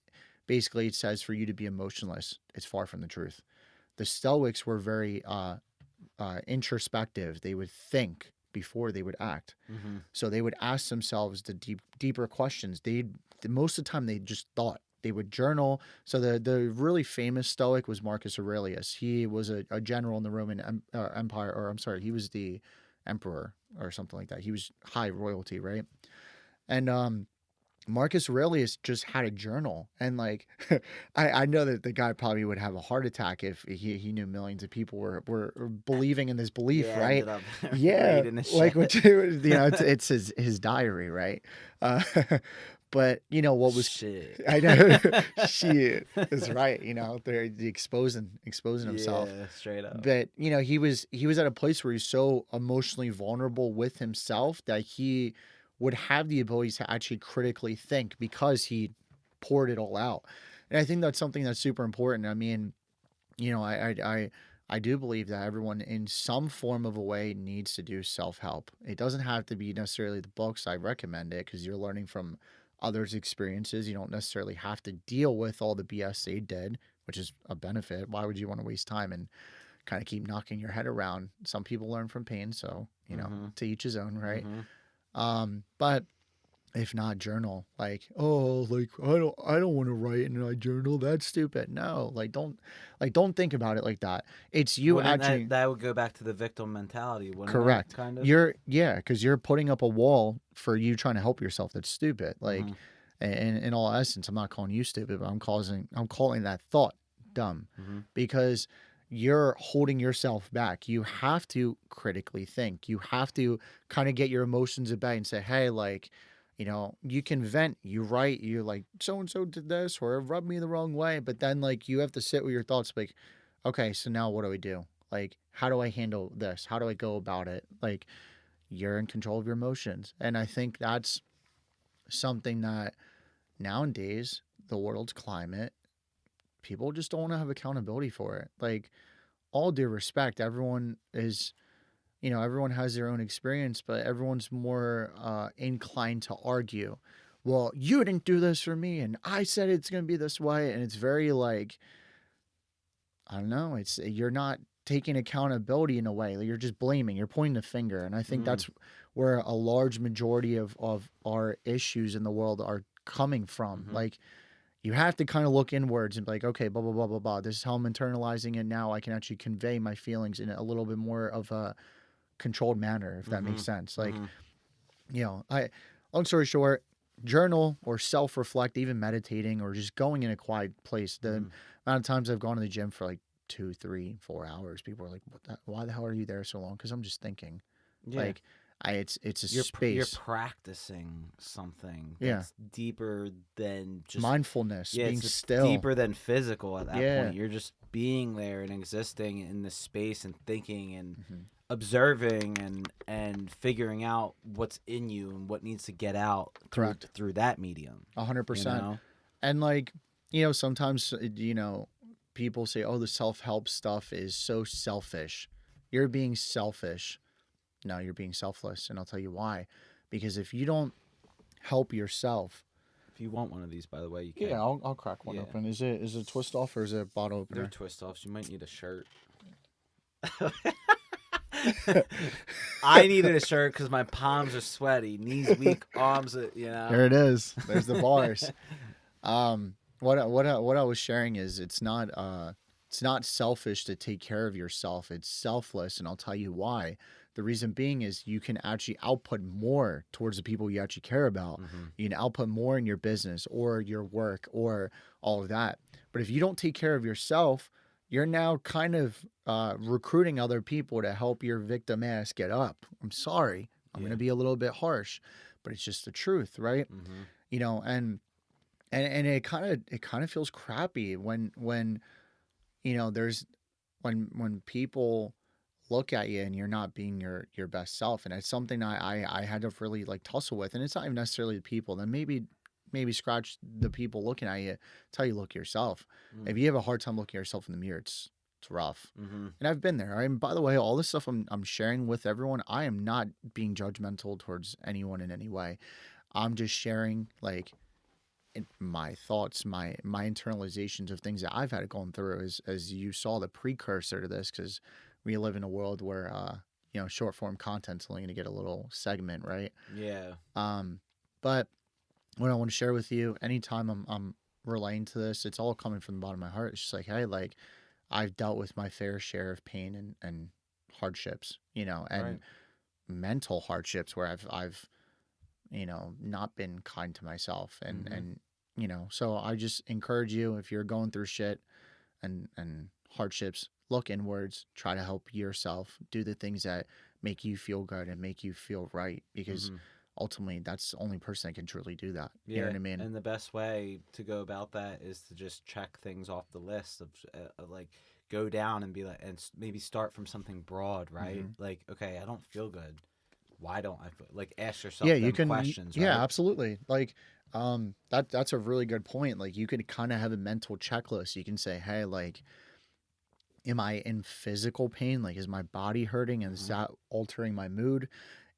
[SPEAKER 1] basically it says for you to be emotionless. It's far from the truth. The Stoics were very introspective. They would think before they would act.
[SPEAKER 2] Mm-hmm.
[SPEAKER 1] So they would ask themselves the deeper questions. Most of the time they just thought. They would journal. So the really famous Stoic was Marcus Aurelius. He was a general in the Roman Empire, or I'm sorry, he was the emperor or something like that. He was high royalty, right? And Marcus Aurelius just had a journal, and like, I know that the guy probably would have a heart attack if he knew millions of people were believing in this belief,
[SPEAKER 2] Yeah,
[SPEAKER 1] right?
[SPEAKER 2] ended up
[SPEAKER 1] Yeah,
[SPEAKER 2] reading the
[SPEAKER 1] like
[SPEAKER 2] shit.
[SPEAKER 1] what it's his diary, right? Uh, but what was
[SPEAKER 2] Shit.
[SPEAKER 1] I know she is right. They're exposing himself,
[SPEAKER 2] Yeah, straight up.
[SPEAKER 1] but he was at a place where he's so emotionally vulnerable with himself that he would have the ability to actually critically think because he poured it all out. And I think that's something that's super important. I mean, I do believe that everyone in some form of a way needs to do self-help. It doesn't have to be necessarily the books. I recommend it because you're learning from others' experiences. You don't necessarily have to deal with all the BS they did, which is a benefit. Why would you want to waste time and kind of keep knocking your head around? Some people learn from pain, so
[SPEAKER 2] Mm-hmm.
[SPEAKER 1] to each his own, right?
[SPEAKER 2] Mm-hmm.
[SPEAKER 1] But if not, journal. Like, oh, like I don't want to write and I journal. That's stupid. No, don't think about it like that. It's you
[SPEAKER 2] Wouldn't
[SPEAKER 1] actually
[SPEAKER 2] that would go back to the victim mentality, wouldn't it?
[SPEAKER 1] correct.
[SPEAKER 2] Kind of.
[SPEAKER 1] Because you're putting up a wall for you trying to help yourself. That's stupid.
[SPEAKER 2] Mm-hmm.
[SPEAKER 1] Like, in all essence, I'm not calling you stupid, but I'm calling that thought dumb,
[SPEAKER 2] Mm-hmm.
[SPEAKER 1] because you're holding yourself back. You have to critically think. You have to kind of get your emotions at bay and say, hey, like, you can vent, you write, you're like, so and so did this or it rubbed me the wrong way. But then, like, you have to sit with your thoughts, like, okay, so now what do we do? Like, how do I handle this? How do I go about it? Like, you're in control of your emotions. And I think that's something that nowadays, the world's climate, people just don't want to have accountability for it. Like, all due respect, everyone has their own experience, but everyone's more inclined to argue. Well, you didn't do this for me, and I said it's going to be this way, and it's very like, I don't know. It's you're not taking accountability in a way. Like, you're just blaming. You're pointing the finger, and I think
[SPEAKER 2] Mm-hmm.
[SPEAKER 1] that's where a large majority of our issues in the world are coming from.
[SPEAKER 2] Mm-hmm.
[SPEAKER 1] Like, you have to kind of look inwards and be like, okay, blah blah blah blah blah. This is how I'm internalizing it now. I can actually convey my feelings in a little bit more of a controlled manner, if that
[SPEAKER 2] Mm-hmm.
[SPEAKER 1] makes sense. Like,
[SPEAKER 2] Mm-hmm.
[SPEAKER 1] I, long story short, journal or self reflect, even meditating or just going in a quiet place. The
[SPEAKER 2] Mm-hmm.
[SPEAKER 1] amount of times I've gone to the gym for like 2, 3, 4 hours. People are like, why the hell are you there so long? Because I'm just thinking.
[SPEAKER 2] Yeah.
[SPEAKER 1] Like, it's a
[SPEAKER 2] You're
[SPEAKER 1] space.
[SPEAKER 2] practicing something
[SPEAKER 1] Yeah.
[SPEAKER 2] that's deeper than just
[SPEAKER 1] Mindfulness,
[SPEAKER 2] yeah,
[SPEAKER 1] being
[SPEAKER 2] it's
[SPEAKER 1] still.
[SPEAKER 2] deeper than physical at that
[SPEAKER 1] Yeah.
[SPEAKER 2] point. You're just being there and existing in this space and thinking and
[SPEAKER 1] Hmm.
[SPEAKER 2] observing and figuring out what's in you and what needs to get out
[SPEAKER 1] Correct.
[SPEAKER 2] through that medium. You
[SPEAKER 1] 100%.
[SPEAKER 2] know?
[SPEAKER 1] And like, sometimes, people say, oh, the self-help stuff is so selfish. You're being selfish. No, you're being selfless. And I'll tell you why. Because if you don't help yourself.
[SPEAKER 2] If you want one of these, by the way, you can.
[SPEAKER 1] Yeah, I'll crack one
[SPEAKER 2] Yeah.
[SPEAKER 1] open. Is it a twist off or is it a bottle
[SPEAKER 2] They're
[SPEAKER 1] opener?
[SPEAKER 2] twist offs. You might need a shirt. I needed a shirt because my palms are sweaty, knees weak, arms,
[SPEAKER 1] There it is. There's the bars. What I was sharing is it's not selfish to take care of yourself. It's selfless, and I'll tell you why. The reason being is you can actually output more towards the people you actually care about.
[SPEAKER 2] Mm-hmm.
[SPEAKER 1] You can output more in your business or your work or all of that. But if you don't take care of yourself, you're now kind of recruiting other people to help your victim ass get up. I'm sorry. I'm going to be a little bit harsh, but it's just the truth, right?
[SPEAKER 2] Mm-hmm.
[SPEAKER 1] And it kind of feels crappy when there's when people look at you and you're not being your best self. And it's something I had to really like tussle with. And it's not even necessarily the people. Then maybe scratch the people looking at you. It's how you look at yourself. If you have a hard time looking at yourself in the mirror, it's rough.
[SPEAKER 2] Mm-hmm.
[SPEAKER 1] And I've been there. By the way, all this stuff I'm sharing with everyone, I am not being judgmental towards anyone in any way. I'm just sharing like my thoughts, my internalizations of things that I've had going through. As you saw, the precursor to this, because we live in a world where short form content's only going to get a little segment, right?
[SPEAKER 2] Yeah.
[SPEAKER 1] But what I want to share with you, anytime I'm relating to this, it's all coming from the bottom of my heart. It's just like, hey, like I've dealt with my fair share of pain and hardships, and
[SPEAKER 2] Right.
[SPEAKER 1] mental hardships where I've not been kind to myself. And so I just encourage you, if you're going through shit and hardships, look inwards, try to help yourself, do the things that make you feel good and make you feel right, because ultimately that's the only person that can truly do that.
[SPEAKER 2] Yeah.
[SPEAKER 1] You know what I mean?
[SPEAKER 2] And the best way to go about that is to just check things off the list of like go down and be like, and maybe start from something broad, right? Like, okay, I don't feel good. Why don't I feel like ask yourself
[SPEAKER 1] You can
[SPEAKER 2] questions,
[SPEAKER 1] yeah,
[SPEAKER 2] right?
[SPEAKER 1] absolutely. Like that's a really good point. Like you could kind of have a mental checklist. You can say, hey, like, am I in physical pain? Like, is my body hurting and is that altering my mood?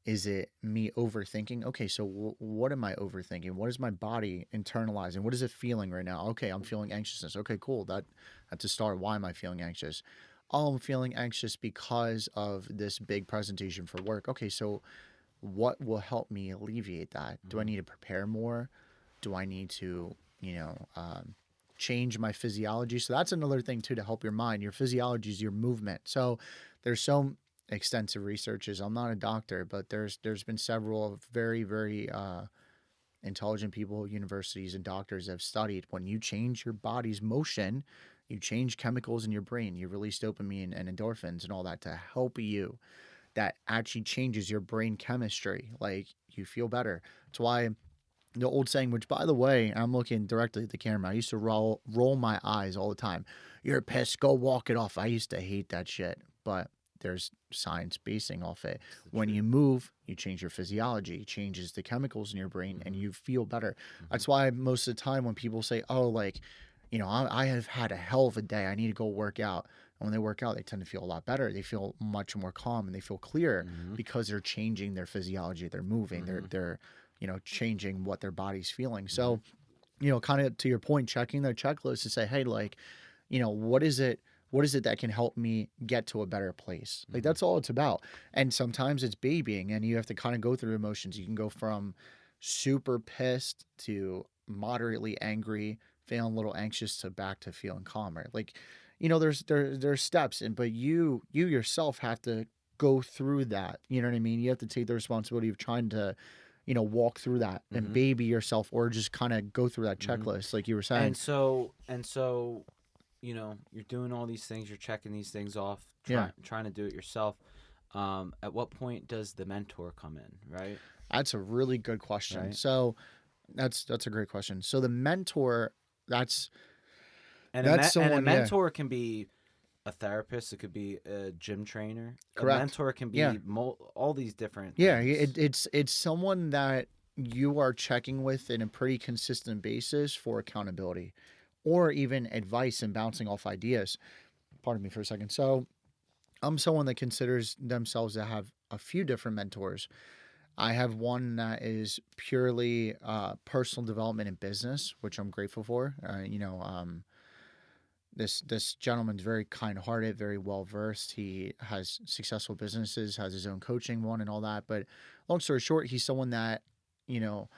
[SPEAKER 1] Is it me overthinking? Okay, so what am I overthinking? What is my body internalizing? What is it feeling right now? Okay, I'm feeling anxiousness. Okay, cool. That's a start. Why am I feeling anxious? Oh, I'm feeling anxious because of this big presentation for work. Okay, so what will help me alleviate that? Do I need to prepare more? Do I need to, change my physiology? So that's another thing too to help your mind. Your physiology is your movement. So there's so extensive researches. I'm not a doctor, but there's been several very very intelligent people, universities and doctors have studied when you change your body's motion, you change chemicals in your brain, you release dopamine and endorphins and all that to help you. That actually changes your brain chemistry. Like you feel better. That's why the old saying, which by the way, I'm looking directly at the camera. I used to roll my eyes all the time. You're pissed, go walk it off. I used to hate that shit, but there's science basing off it. When you move, you change your physiology, it changes the chemicals in your brain, and you feel better. That's why most of the time when people say, "Oh, like, I have had a hell of a day. I need to go work out." And when they work out, they tend to feel a lot better. They feel much more calm and they feel clear because they're changing their physiology. They're moving. They're changing what their body's feeling. So, kind of to your point, checking their checklist to say, hey, like, what is it that can help me get to a better place? Like, that's all it's about. And sometimes it's babying and you have to kind of go through emotions. You can go from super pissed to moderately angry, feeling a little anxious to back to feeling calmer. Like, there's steps, but you yourself have to go through that. You know what I mean? You have to take the responsibility of trying to walk through that and baby yourself, or just kind of go through that checklist, like you were saying.
[SPEAKER 2] And so you're doing all these things, you're checking these things off,
[SPEAKER 1] Yeah.
[SPEAKER 2] trying to do it yourself. At what point does the mentor come in, right?
[SPEAKER 1] That's a really good question.
[SPEAKER 2] Right.
[SPEAKER 1] So that's a great question. So the mentor, that's
[SPEAKER 2] And
[SPEAKER 1] that's
[SPEAKER 2] a
[SPEAKER 1] someone, yeah,
[SPEAKER 2] mentor can be a therapist. It could be a gym trainer. A
[SPEAKER 1] correct.
[SPEAKER 2] mentor can
[SPEAKER 1] Yeah.
[SPEAKER 2] be all these different
[SPEAKER 1] Yeah,
[SPEAKER 2] things.
[SPEAKER 1] it's someone that you are checking with in a pretty consistent basis for accountability or even advice and bouncing off ideas. Pardon me for a second. So, I'm someone that considers themselves to have a few different mentors. I have one that is purely personal development and business, which I'm grateful for. This gentleman's very kind-hearted, very well versed. He has successful businesses, has his own coaching one, and all that. But long story short, he's someone that you know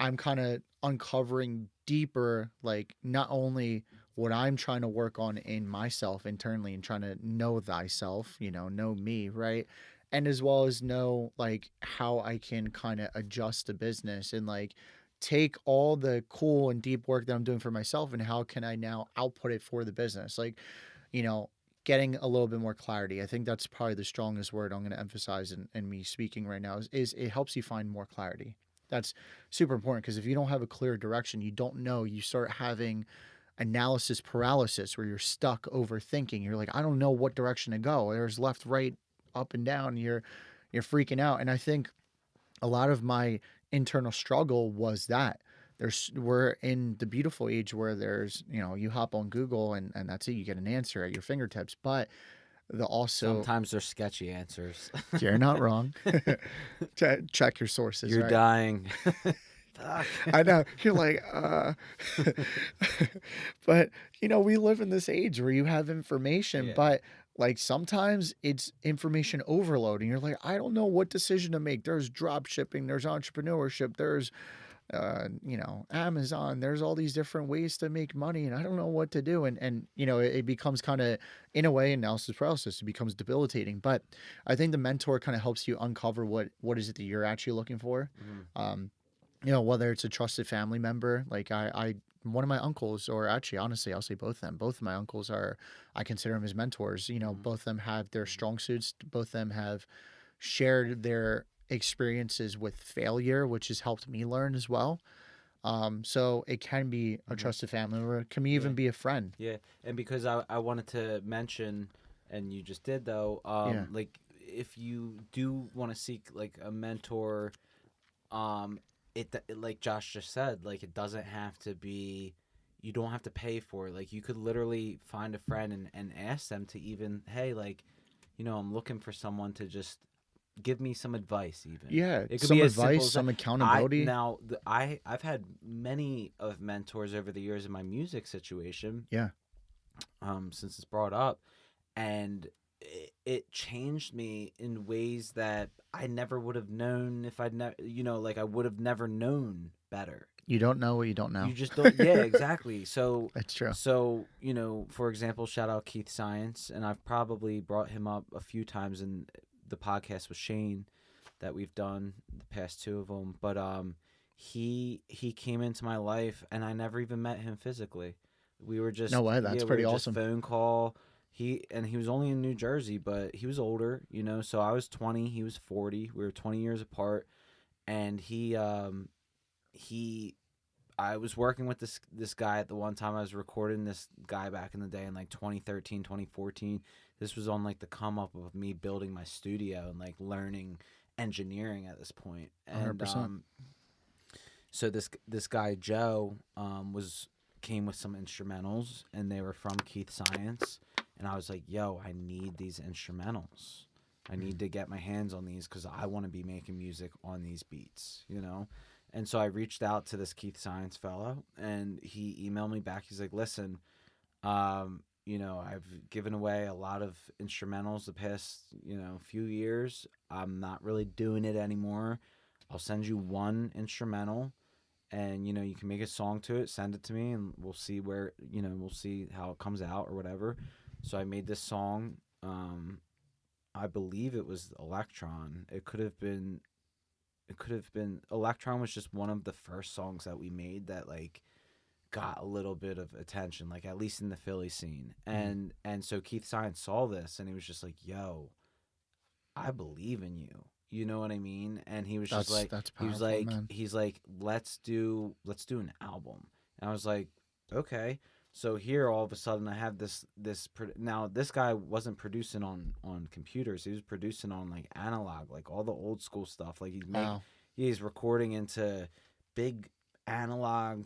[SPEAKER 1] I'm kind of uncovering deeper, like not only what I'm trying to work on in myself internally and trying to know thyself, know me, right? And as well as know like how I can kind of adjust the business and like take all the cool and deep work that I'm doing for myself and how can I now output it for the business. Like, you know, getting a little bit more clarity. I think that's probably the strongest word I'm going to emphasize in me speaking right now is it helps you find more clarity. That's super important because if you don't have a clear direction, you don't know, you start having analysis paralysis where you're stuck overthinking. You're like, I don't know what direction to go. There's left, right, up and down. You're freaking out. And I think a lot of my internal struggle was that we're in the beautiful age where there's, you hop on Google and that's it. You get an answer at your fingertips. But the also,
[SPEAKER 2] Sometimes they're sketchy answers.
[SPEAKER 1] you're not wrong. Check your sources,
[SPEAKER 2] You're
[SPEAKER 1] right?
[SPEAKER 2] dying. Fuck.
[SPEAKER 1] I know. You're like, but we live in this age where you have information,
[SPEAKER 2] Yeah.
[SPEAKER 1] but like sometimes it's information overload and you're like, I don't know what decision to make. There's drop shipping, there's entrepreneurship, there's Amazon, there's all these different ways to make money and I don't know what to do. And it becomes kind of in a way analysis paralysis. It becomes debilitating. But I think the mentor kind of helps you uncover what is it that you're actually looking for.
[SPEAKER 2] Mhm.
[SPEAKER 1] Whether it's a trusted family member, like I one of my uncles, or actually honestly I'll say both of them, both of my uncles I consider them as mentors.
[SPEAKER 2] Mhm.
[SPEAKER 1] Both of them have their strong suits, both of them have shared their experiences with failure, which has helped me learn as well. So it can be a
[SPEAKER 2] Mhm.
[SPEAKER 1] trusted family member, it can
[SPEAKER 2] Yeah.
[SPEAKER 1] even be a friend.
[SPEAKER 2] Yeah. And because I wanted to mention, and you just did though,
[SPEAKER 1] Yeah.
[SPEAKER 2] like if you do want to seek like a mentor, um, like Josh just said, like it doesn't have to be. You don't have to pay for it. Like you could literally find a friend and ask them to even, hey, like, I'm looking for someone to just give me some advice. Even
[SPEAKER 1] Yeah.
[SPEAKER 2] it could
[SPEAKER 1] Some
[SPEAKER 2] be as simple
[SPEAKER 1] advice,
[SPEAKER 2] as that.
[SPEAKER 1] some accountability.
[SPEAKER 2] I've had many of mentors over the years in my music situation.
[SPEAKER 1] Yeah.
[SPEAKER 2] Since it's brought up, and it changed me in ways that I never would have known if I'd never, like I would have never known better.
[SPEAKER 1] You don't know what you don't
[SPEAKER 2] You
[SPEAKER 1] know.
[SPEAKER 2] just don't. Yeah, exactly. So,
[SPEAKER 1] It's true.
[SPEAKER 2] for example, shout out Keith Science, and I've probably brought him up a few times in the podcast with Shane that we've done, the past two of them. But he came into my life, and I never even met him physically. We were just
[SPEAKER 1] No way.
[SPEAKER 2] yeah,
[SPEAKER 1] That's
[SPEAKER 2] we
[SPEAKER 1] pretty
[SPEAKER 2] were just
[SPEAKER 1] awesome.
[SPEAKER 2] phone call. He was only in New Jersey, but he was older, So I was 20, he was 40. We were 20 years apart, and he I was working with this guy at the one time. I was recording this guy back in the day in like 2013, 2014. This was on like the come up of me building my studio and like learning engineering at this point. And
[SPEAKER 1] 100%.
[SPEAKER 2] so this guy Joe was came with some instrumentals and they were from Keith Science, and I was like, "Yo, I need these instrumentals. I need to get my hands on these because I want to be making music on these beats." And so I reached out to this Keith Science fellow, and he emailed me back. He's like, "Listen, I've given away a lot of instrumentals the past, few years. I'm not really doing it anymore. I'll send you one instrumental, and you can make a song to it. Send it to me, and we'll see we'll see how it comes out or whatever." So I made this song. I believe it was Electron. It could have been Electron was just one of the first songs that we made that like got a little bit of attention, like at least in the Philly scene.
[SPEAKER 1] Mhm.
[SPEAKER 2] And so Keith Science saw this and he was just like, "Yo, I believe in you." You know what I mean? And he was just like,
[SPEAKER 1] That's powerful, man.
[SPEAKER 2] he's like, let's do an album. And I was like, okay. So here, all of a sudden, I have now this guy wasn't producing on computers. He was producing on like analog, like all the old school stuff. Like
[SPEAKER 1] Wow.
[SPEAKER 2] he's recording into big analog,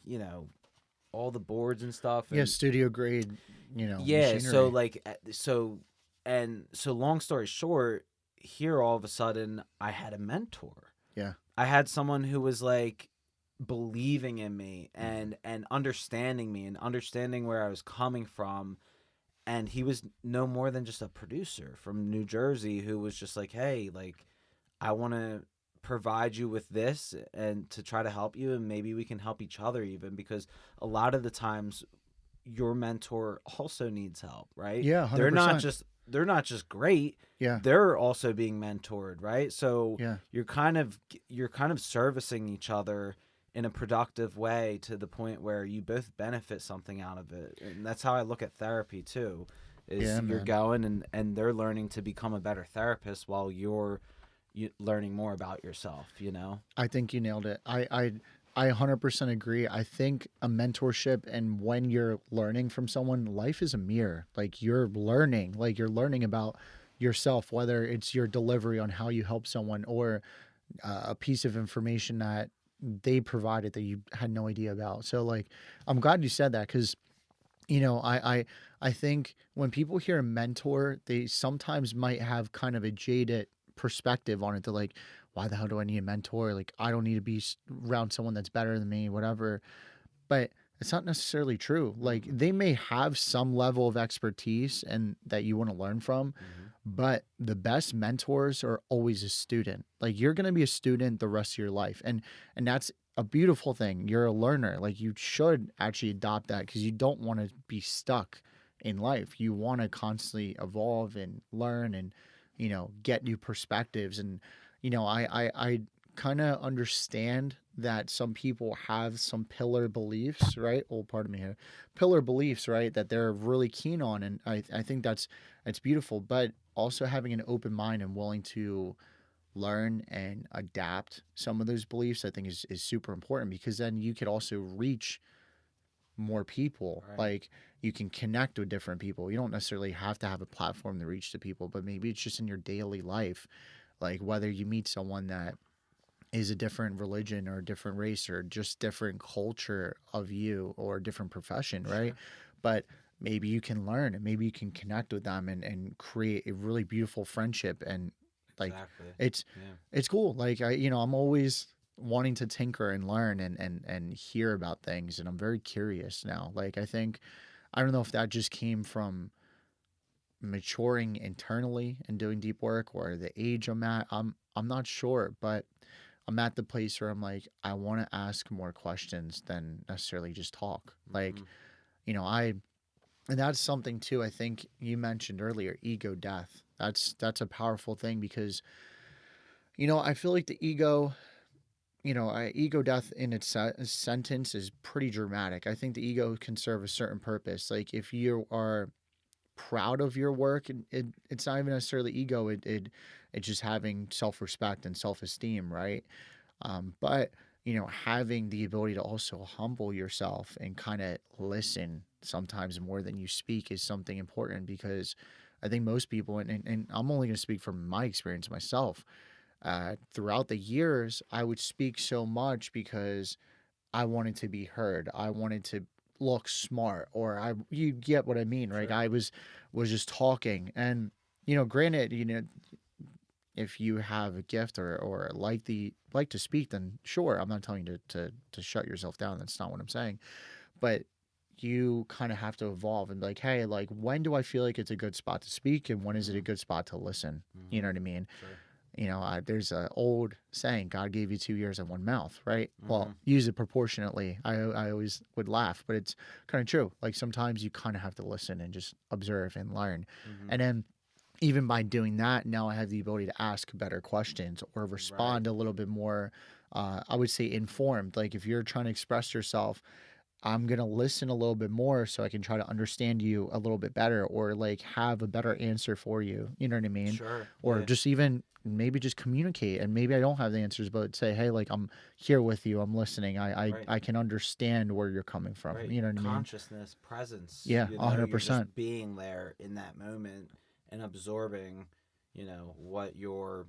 [SPEAKER 2] all the boards and stuff.
[SPEAKER 1] Yeah,
[SPEAKER 2] And
[SPEAKER 1] studio grade,
[SPEAKER 2] yeah, so
[SPEAKER 1] machinery.
[SPEAKER 2] like so long story short, here all of a sudden I had a mentor.
[SPEAKER 1] Yeah.
[SPEAKER 2] I had someone who was like believing in me and understanding me and understanding where I was coming from, and he was no more than just a producer from New Jersey who was just like, "Hey, like I want to provide you with this and to try to help you, and maybe we can help each other even, because a lot of the times your mentor also needs help, right?
[SPEAKER 1] Yeah, 100%.
[SPEAKER 2] They're not just great,
[SPEAKER 1] Yeah.
[SPEAKER 2] they're also being mentored, right? So
[SPEAKER 1] Yeah.
[SPEAKER 2] you're kind of servicing each other in a productive way to the point where you both benefit something out of it. And that's how I look at therapy too. Is
[SPEAKER 1] Yeah,
[SPEAKER 2] you're
[SPEAKER 1] man.
[SPEAKER 2] going and they're learning to become a better therapist while you learning more about yourself.
[SPEAKER 1] I think you nailed it. I 100% agree. I think a mentorship, and when you're learning from someone, life is a mirror. Like you're learning about yourself, whether it's your delivery on how you help someone or a piece of information that they provided that you had no idea about. So like, I'm glad you said that because I think when people hear a mentor, they sometimes might have kind of a jaded perspective on it. They're like, why the hell do I need a mentor? Like, I don't need to be around someone that's better than me, whatever. But it's not necessarily true. Like,
[SPEAKER 2] Mm-hmm.
[SPEAKER 1] they may have some level of expertise and that you want to learn from,
[SPEAKER 2] Mm-hmm.
[SPEAKER 1] but the best mentors are always a student. Like, you're going to be a student the rest of your life. And that's a beautiful thing. You're a learner. Like, you should actually adopt that because you don't want to be stuck in life. You want to constantly evolve and learn and, get new perspectives. And, I kind of understand that some people have some pillar beliefs, right? Oh, pardon me here. Pillar beliefs, right? That they're really keen on. And I think that's beautiful. But also having an open mind and willing to learn and adapt some of those beliefs, I think is super important because then you could also reach more people.
[SPEAKER 2] Right.
[SPEAKER 1] Like you can connect with different people. You don't necessarily have to have a platform to reach the people, but maybe it's just in your daily life. Like whether you meet someone that is a different religion or a different race or just different culture of you or a different profession, right?
[SPEAKER 2] Sure.
[SPEAKER 1] But maybe you can learn and maybe you can connect with them and create a really beautiful friendship and like
[SPEAKER 2] Exactly.
[SPEAKER 1] it's
[SPEAKER 2] Yeah.
[SPEAKER 1] it's cool. Like I'm always wanting to tinker and learn and hear about things and I'm very curious now. Like I don't know if that just came from maturing internally and doing deep work or the age I'm at. I'm not sure, but I'm at the place where I'm like, I want to ask more questions than necessarily just talk. Like,
[SPEAKER 2] Mm-hmm.
[SPEAKER 1] I and that's something too. I think you mentioned earlier, ego death. That's a powerful thing because I feel like the ego, ego death in its sentence is pretty dramatic. I think the ego can serve a certain purpose. Like if you are proud of your work, it's not even necessarily ego. It's just having self respect and self esteem, right? But having the ability to also humble yourself and kind of listen sometimes more than you speak is something important because I think most people, and I'm only going to speak from my experience myself, throughout the years, I would speak so much because I wanted to be heard. I wanted to look smart, or you get what I mean, right?
[SPEAKER 2] Sure.
[SPEAKER 1] I was just talking, and granted, if you have a gift or like to speak, then sure, I'm not telling you to shut yourself down. That's not what I'm saying. But you kind of have to evolve and be like, hey, like when do I feel like it's a good spot to speak and when is it a
[SPEAKER 2] Mm-hmm.
[SPEAKER 1] good spot to listen? You
[SPEAKER 2] Mm-hmm.
[SPEAKER 1] know what I mean?
[SPEAKER 2] Sure.
[SPEAKER 1] There's an old saying, God gave you 2 ears and one mouth, right?
[SPEAKER 2] Mm-hmm.
[SPEAKER 1] Well, use it proportionately. I always would laugh, but it's kind of true. Like sometimes you kind of have to listen and just observe and learn.
[SPEAKER 2] Mm-hmm.
[SPEAKER 1] And then even by doing that, now I have the ability to ask better questions or
[SPEAKER 2] Right.
[SPEAKER 1] respond a little bit more, I would say informed. Like if you're trying to express yourself, I'm going to listen a little bit more so I can try to understand you a little bit better, or like have a better answer for you. You know what I mean?
[SPEAKER 2] Sure.
[SPEAKER 1] Or
[SPEAKER 2] Yeah.
[SPEAKER 1] just even maybe just communicate, and maybe I don't have the answers, but say, hey, like, I'm here with you. I'm listening.
[SPEAKER 2] Right.
[SPEAKER 1] I can understand where you're coming from.
[SPEAKER 2] Right.
[SPEAKER 1] You know what I mean?
[SPEAKER 2] Consciousness, presence.
[SPEAKER 1] Yeah,
[SPEAKER 2] You know, you're just
[SPEAKER 1] 100%.
[SPEAKER 2] being there in that moment and absorbing, you know, what you're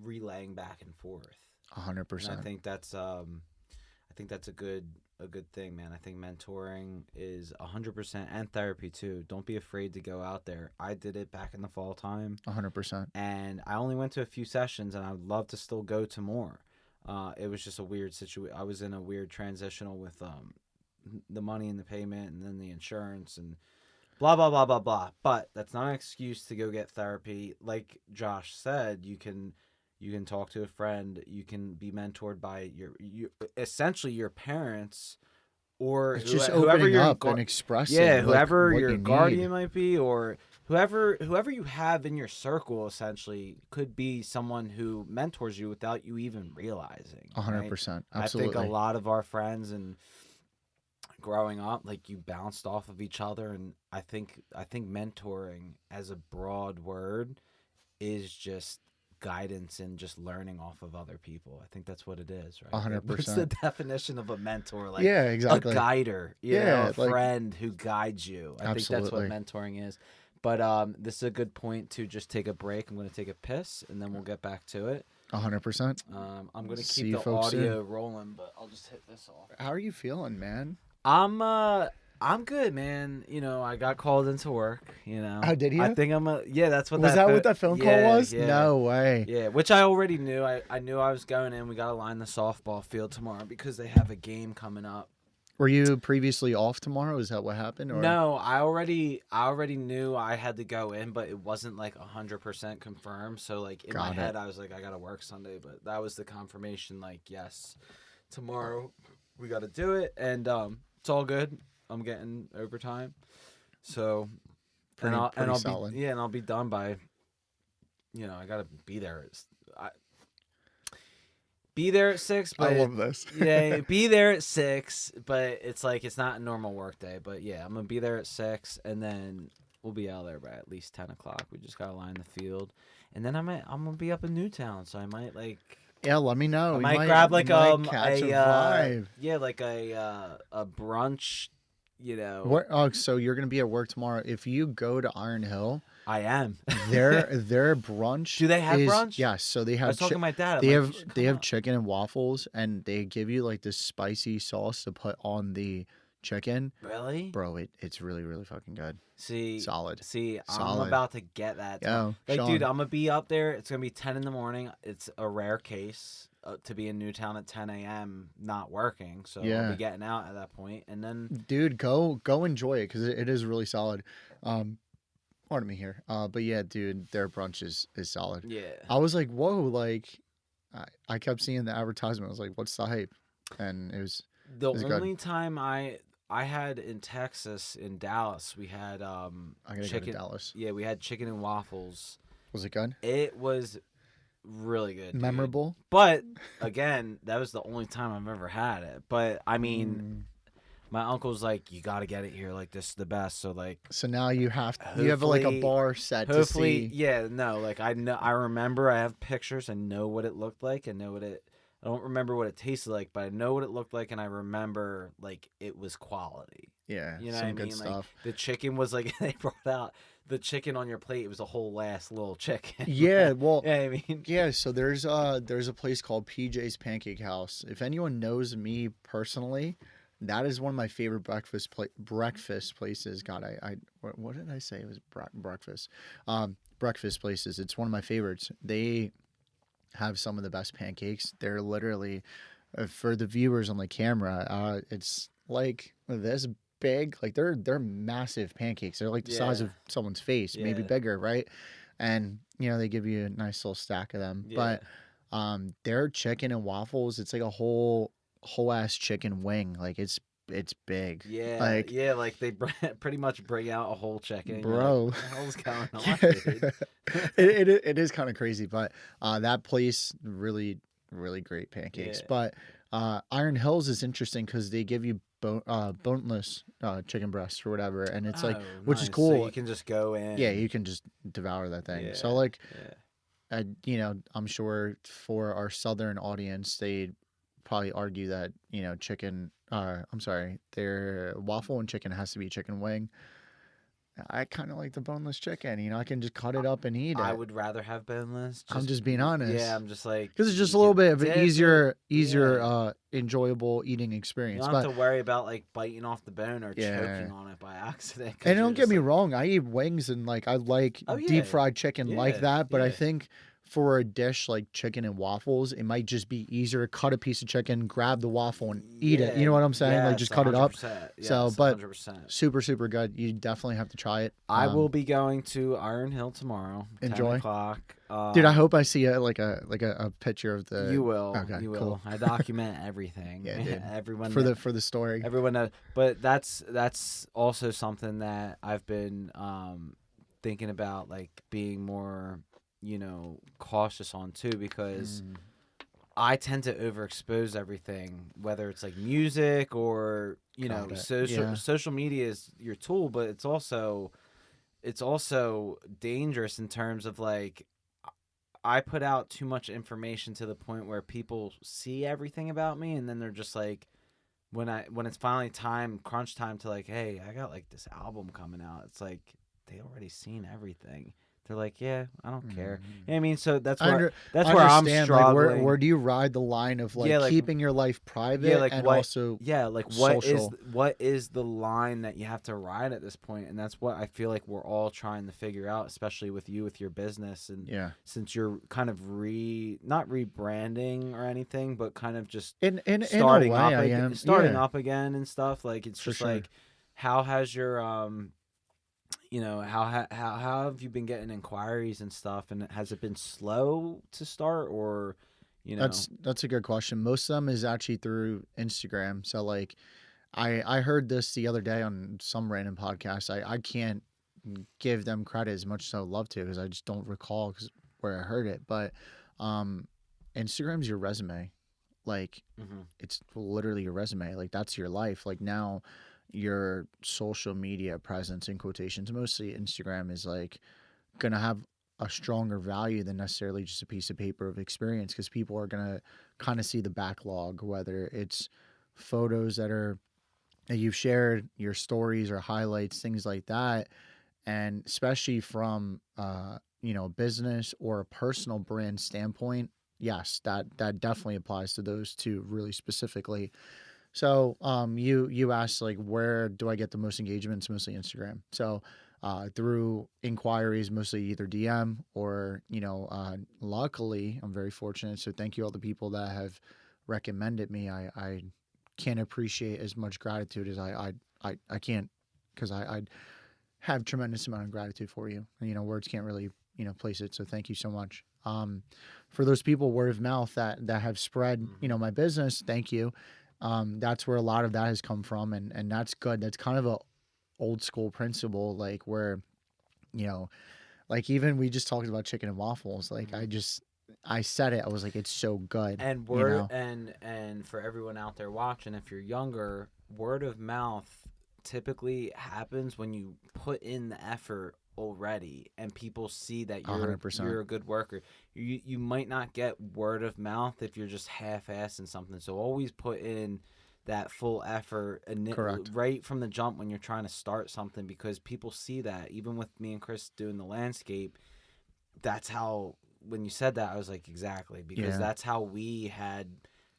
[SPEAKER 2] relaying back and forth. And
[SPEAKER 1] 100%.
[SPEAKER 2] I think that's a good thing, man. I think mentoring is 100%, and therapy too. Don't be afraid to go out there. I did it back in the fall time,
[SPEAKER 1] 100%.
[SPEAKER 2] and I only went to a few sessions, and I would love to still go to more. It was just a weird situation. I was in a weird transitional with the money and the payment, and then the insurance, and blah blah blah blah blah. But that's not an excuse to go get therapy. Like Josh said, you can talk to a friend. You can be mentored by you essentially your parents, or
[SPEAKER 1] It's just
[SPEAKER 2] whoever
[SPEAKER 1] opening
[SPEAKER 2] your
[SPEAKER 1] up and expressing,
[SPEAKER 2] yeah,
[SPEAKER 1] like,
[SPEAKER 2] whoever
[SPEAKER 1] what
[SPEAKER 2] your
[SPEAKER 1] you
[SPEAKER 2] guardian
[SPEAKER 1] need.
[SPEAKER 2] might be, or whoever you have in your circle essentially could be someone who mentors you without you even realizing. Right?
[SPEAKER 1] 100%.
[SPEAKER 2] I think a
[SPEAKER 1] Absolutely.
[SPEAKER 2] lot of our friends and growing up, like, you bounced off of each other, and I think mentoring as a broad word is just guidance and just learning off of other people. I think that's what it is, right? Like, what's the
[SPEAKER 1] 100%.
[SPEAKER 2] definition of a mentor? Like
[SPEAKER 1] Yeah,
[SPEAKER 2] a
[SPEAKER 1] exactly.
[SPEAKER 2] guider, you know,
[SPEAKER 1] Yeah,
[SPEAKER 2] a
[SPEAKER 1] like,
[SPEAKER 2] friend who guides you. I think that's what
[SPEAKER 1] absolutely.
[SPEAKER 2] mentoring is. But this is a good point to just take a break. I'm going to take a piss, and then we'll get back to it.
[SPEAKER 1] 100%.
[SPEAKER 2] I'm going to
[SPEAKER 1] See
[SPEAKER 2] keep
[SPEAKER 1] you
[SPEAKER 2] the
[SPEAKER 1] folks
[SPEAKER 2] audio
[SPEAKER 1] soon.
[SPEAKER 2] rolling, but I'll just hit this off.
[SPEAKER 1] How are you feeling, man?
[SPEAKER 2] I'm good, man. You know, I got called into work, you know.
[SPEAKER 1] Oh, did
[SPEAKER 2] I
[SPEAKER 1] you?
[SPEAKER 2] think yeah, that's what
[SPEAKER 1] Was that what that phone call
[SPEAKER 2] yeah,
[SPEAKER 1] was?
[SPEAKER 2] yeah.
[SPEAKER 1] No way.
[SPEAKER 2] Yeah, which I already knew. I knew I was going in. We got to line the softball field tomorrow because they have a game coming up.
[SPEAKER 1] Were you previously off tomorrow? Is that what happened? Or
[SPEAKER 2] No, I already knew I had to go in, but it wasn't like 100% confirmed. So like in my
[SPEAKER 1] got
[SPEAKER 2] head,
[SPEAKER 1] it.
[SPEAKER 2] I was like, I got to work Sunday, but that was the confirmation. Like, yes, tomorrow we got to do it, and it's all good. I'm getting overtime, so
[SPEAKER 1] Pretty
[SPEAKER 2] I'll be,
[SPEAKER 1] solid.
[SPEAKER 2] yeah, and I'll be done by, you know, I gotta be there. I be there at 6,
[SPEAKER 1] I
[SPEAKER 2] but
[SPEAKER 1] love this.
[SPEAKER 2] yeah, be there at 6, but it's like it's not a normal work day. But yeah, I'm gonna be there at 6, and then we'll be out there by at least 10 o'clock. We just gotta line the field, and then I'm gonna be up in Newtown, so I might like.
[SPEAKER 1] Yeah, let me know.
[SPEAKER 2] I
[SPEAKER 1] We
[SPEAKER 2] might grab
[SPEAKER 1] we
[SPEAKER 2] like
[SPEAKER 1] might catch a vibe.
[SPEAKER 2] yeah, like a brunch, you know.
[SPEAKER 1] What? Oh, so you're gonna be at work tomorrow? If you go to Iron Hill,
[SPEAKER 2] I am.
[SPEAKER 1] their brunch
[SPEAKER 2] Do they have
[SPEAKER 1] is,
[SPEAKER 2] brunch?
[SPEAKER 1] yes. So they
[SPEAKER 2] I
[SPEAKER 1] have
[SPEAKER 2] was talking to my dad. I'm
[SPEAKER 1] they
[SPEAKER 2] like,
[SPEAKER 1] have
[SPEAKER 2] you should come up.
[SPEAKER 1] chicken and waffles, and they give you like this spicy sauce to put on the chicken.
[SPEAKER 2] Really?
[SPEAKER 1] Bro, it's really really fucking good.
[SPEAKER 2] See,
[SPEAKER 1] Solid.
[SPEAKER 2] I'm
[SPEAKER 1] Solid.
[SPEAKER 2] about to get that tomorrow.
[SPEAKER 1] Yo,
[SPEAKER 2] Like, dude,
[SPEAKER 1] Sean.
[SPEAKER 2] I'm gonna be up there. It's gonna be 10 in the morning. It's a rare case to be in Newtown at 10 a.m. not working, so I'll
[SPEAKER 1] Yeah.
[SPEAKER 2] be getting out at that point, and then
[SPEAKER 1] Dude, go enjoy it because it is really solid. Um, pardon me here. But yeah, dude, their brunch is solid.
[SPEAKER 2] yeah.
[SPEAKER 1] I was like, whoa, like, I kept seeing the advertisement. I was like, what's the hype? And
[SPEAKER 2] The
[SPEAKER 1] it was good.
[SPEAKER 2] only time I had in Texas, in Dallas, we had
[SPEAKER 1] I gotta go to
[SPEAKER 2] chicken.
[SPEAKER 1] Dallas.
[SPEAKER 2] Yeah, we had chicken and waffles.
[SPEAKER 1] Was it good?
[SPEAKER 2] It was really good, dude.
[SPEAKER 1] Memorable?
[SPEAKER 2] But again, that was the only time I've ever had it. But I mean,
[SPEAKER 1] Mm.
[SPEAKER 2] my uncle's like, you got to get it here. Like, this is the best. So like,
[SPEAKER 1] So now you have like a
[SPEAKER 2] hopefully,
[SPEAKER 1] bar set to
[SPEAKER 2] hopefully,
[SPEAKER 1] see.
[SPEAKER 2] yeah, no, like I know, I remember, I have pictures. I know what it looked like. I don't remember what it tasted like, but I know what it looked like, and I remember like it was quality.
[SPEAKER 1] Yeah,
[SPEAKER 2] You know
[SPEAKER 1] some
[SPEAKER 2] what I
[SPEAKER 1] good
[SPEAKER 2] mean? Like,
[SPEAKER 1] stuff.
[SPEAKER 2] the chicken was like they brought out the chicken on your plate. It was a whole last little chicken.
[SPEAKER 1] Yeah, well,
[SPEAKER 2] Yeah, I mean,
[SPEAKER 1] yeah. So there's a place called PJ's Pancake House. If anyone knows me personally, that is one of my favorite breakfast places. God, what did I say? It was breakfast. Breakfast places. It's one of my favorites. They have some of the best pancakes. They're literally, for the viewers on the camera, it's like this big. Like they're massive pancakes. They're like the size
[SPEAKER 2] yeah,
[SPEAKER 1] of someone's face, maybe
[SPEAKER 2] yeah,
[SPEAKER 1] bigger, right? And they give you a nice little stack of them.
[SPEAKER 2] yeah.
[SPEAKER 1] But their chicken and waffles, it's like a whole ass chicken wing. Like it's big.
[SPEAKER 2] Yeah,
[SPEAKER 1] Like,
[SPEAKER 2] yeah, like they pretty much bring out a whole chicken. You're like,
[SPEAKER 1] bro.
[SPEAKER 2] what the hell's going on,
[SPEAKER 1] it,
[SPEAKER 2] dude?
[SPEAKER 1] it is kind of crazy, but that place really really great pancakes.
[SPEAKER 2] Yeah,
[SPEAKER 1] But Iron Hills is interesting because they give you boneless chicken breast or whatever, and it's like,
[SPEAKER 2] Oh,
[SPEAKER 1] which is
[SPEAKER 2] nice. So
[SPEAKER 1] cool.
[SPEAKER 2] you can just go
[SPEAKER 1] Yeah,
[SPEAKER 2] in.
[SPEAKER 1] you can just devour that thing. So
[SPEAKER 2] Yeah,
[SPEAKER 1] like,
[SPEAKER 2] yeah.
[SPEAKER 1] I'm sure for our southern audience, they'd probably argue that chicken. I'm sorry, their waffle and chicken has to be chicken wing. I kind of like the boneless chicken. I can just cut it up and eat
[SPEAKER 2] I
[SPEAKER 1] it.
[SPEAKER 2] would rather have boneless.
[SPEAKER 1] I'm
[SPEAKER 2] Just
[SPEAKER 1] just being
[SPEAKER 2] yeah,
[SPEAKER 1] honest.
[SPEAKER 2] I'm just like
[SPEAKER 1] Because it's just
[SPEAKER 2] you
[SPEAKER 1] a little
[SPEAKER 2] could
[SPEAKER 1] bit of an
[SPEAKER 2] dip it.
[SPEAKER 1] easier,
[SPEAKER 2] Yeah,
[SPEAKER 1] enjoyable eating
[SPEAKER 2] you
[SPEAKER 1] experience.
[SPEAKER 2] don't have
[SPEAKER 1] But
[SPEAKER 2] to worry about like biting off the bone or choking
[SPEAKER 1] yeah,
[SPEAKER 2] on it by accident
[SPEAKER 1] and
[SPEAKER 2] because you're
[SPEAKER 1] don't get
[SPEAKER 2] just
[SPEAKER 1] me
[SPEAKER 2] like,
[SPEAKER 1] wrong, I eat wings and like I like
[SPEAKER 2] oh
[SPEAKER 1] deep
[SPEAKER 2] yeah,
[SPEAKER 1] fried chicken like
[SPEAKER 2] yeah,
[SPEAKER 1] that. But I
[SPEAKER 2] yeah,
[SPEAKER 1] think for a dish like chicken and waffles, it might just be easier to cut a piece of chicken, grab the waffle, and eat it.
[SPEAKER 2] yeah.
[SPEAKER 1] You know what I'm saying? Like
[SPEAKER 2] Yes,
[SPEAKER 1] just
[SPEAKER 2] a
[SPEAKER 1] cut it
[SPEAKER 2] hundred
[SPEAKER 1] up.
[SPEAKER 2] percent.
[SPEAKER 1] So,
[SPEAKER 2] Yes, a
[SPEAKER 1] but
[SPEAKER 2] 100%.
[SPEAKER 1] super super good. You definitely have to try it.
[SPEAKER 2] I will be going to Iron Hill tomorrow, ten
[SPEAKER 1] Enjoy,
[SPEAKER 2] o'clock.
[SPEAKER 1] dude. I hope I see a picture of the.
[SPEAKER 2] You will,
[SPEAKER 1] Okay,
[SPEAKER 2] you
[SPEAKER 1] cool.
[SPEAKER 2] will. I document everything.
[SPEAKER 1] Yeah, dude.
[SPEAKER 2] Everyone,
[SPEAKER 1] For the story.
[SPEAKER 2] everyone knows. But that's also something that I've been thinking about, like being more, cautious on too, because
[SPEAKER 1] Mm,
[SPEAKER 2] I tend to overexpose everything, whether it's like music or
[SPEAKER 1] got it.
[SPEAKER 2] social
[SPEAKER 1] Yeah.
[SPEAKER 2] social media is your tool, but it's also dangerous in terms of like I put out too much information to the point where people see everything about me, and then they're just like, when it's finally crunch time to like, hey, I got like this album coming out. It's like they already seen everything. They're like, yeah, I don't care. You know what I mean? So that's
[SPEAKER 1] I,
[SPEAKER 2] where
[SPEAKER 1] under,
[SPEAKER 2] that's
[SPEAKER 1] I
[SPEAKER 2] where I'm
[SPEAKER 1] understand. Like, where
[SPEAKER 2] struggling.
[SPEAKER 1] do you ride the line of
[SPEAKER 2] Yeah,
[SPEAKER 1] like
[SPEAKER 2] like
[SPEAKER 1] keeping your life
[SPEAKER 2] yeah,
[SPEAKER 1] private
[SPEAKER 2] like
[SPEAKER 1] and
[SPEAKER 2] what?
[SPEAKER 1] also
[SPEAKER 2] Yeah, like
[SPEAKER 1] social?
[SPEAKER 2] what is the line that you have to ride at this point? And that's what I feel like we're all trying to figure out, especially with you with your business, and
[SPEAKER 1] Yeah.
[SPEAKER 2] since you're kind of not rebranding or anything, but kind of just
[SPEAKER 1] In a way, I am.
[SPEAKER 2] starting
[SPEAKER 1] Yeah,
[SPEAKER 2] up again and stuff. Like it's
[SPEAKER 1] for
[SPEAKER 2] just
[SPEAKER 1] sure.
[SPEAKER 2] like, how has your how have you been getting inquiries and stuff? And has it been slow to start, or you know?
[SPEAKER 1] That's a good question. Most of them is actually through Instagram. So like, I heard this the other day on some random podcast. I can't give them credit as much as I would love to because I just don't recall where I heard it. But um, Instagram's your resume. Like
[SPEAKER 2] Hmm.
[SPEAKER 1] it's literally your resume. Like that's your life. Like now your social media presence in quotations, mostly Instagram, is like gonna have a stronger value than necessarily just a piece of paper of experience because people are gonna kind of see the backlog, whether it's photos that you've shared, your stories or highlights, things like that, and especially from business or a personal brand standpoint. Yes, that definitely applies to those two really specifically. So, you asked like where do I get the most engagements? Mostly Instagram. So, through inquiries, mostly either DM or luckily I'm very fortunate. So thank you all the people that have recommended me. I can't appreciate as much gratitude as I can't because I have tremendous amount of gratitude for you. And, words can't really place it. So thank you so much. For those people word of mouth that have spread
[SPEAKER 2] Hmm.
[SPEAKER 1] my business, thank you. That's where a lot of that has come from, and that's good. That's kind of a old school principle, like where you know, like even we just talked about chicken and waffles. Like
[SPEAKER 2] Hmm.
[SPEAKER 1] I said it. I was like, it's so good.
[SPEAKER 2] And
[SPEAKER 1] You
[SPEAKER 2] word
[SPEAKER 1] know,
[SPEAKER 2] and for everyone out there watching, if you're younger, word of mouth typically happens when you put in the effort already and people see that
[SPEAKER 1] a
[SPEAKER 2] you're
[SPEAKER 1] hundred percent.
[SPEAKER 2] you're a good worker. You might not get word of mouth if you're just half-assing something. So always put in that full effort and
[SPEAKER 1] Correct.
[SPEAKER 2] right from the jump when you're trying to start something, because people see that. Even with me and Chris doing the landscape, that's how, when you said that, I was like, exactly, because
[SPEAKER 1] Yeah.
[SPEAKER 2] that's how we had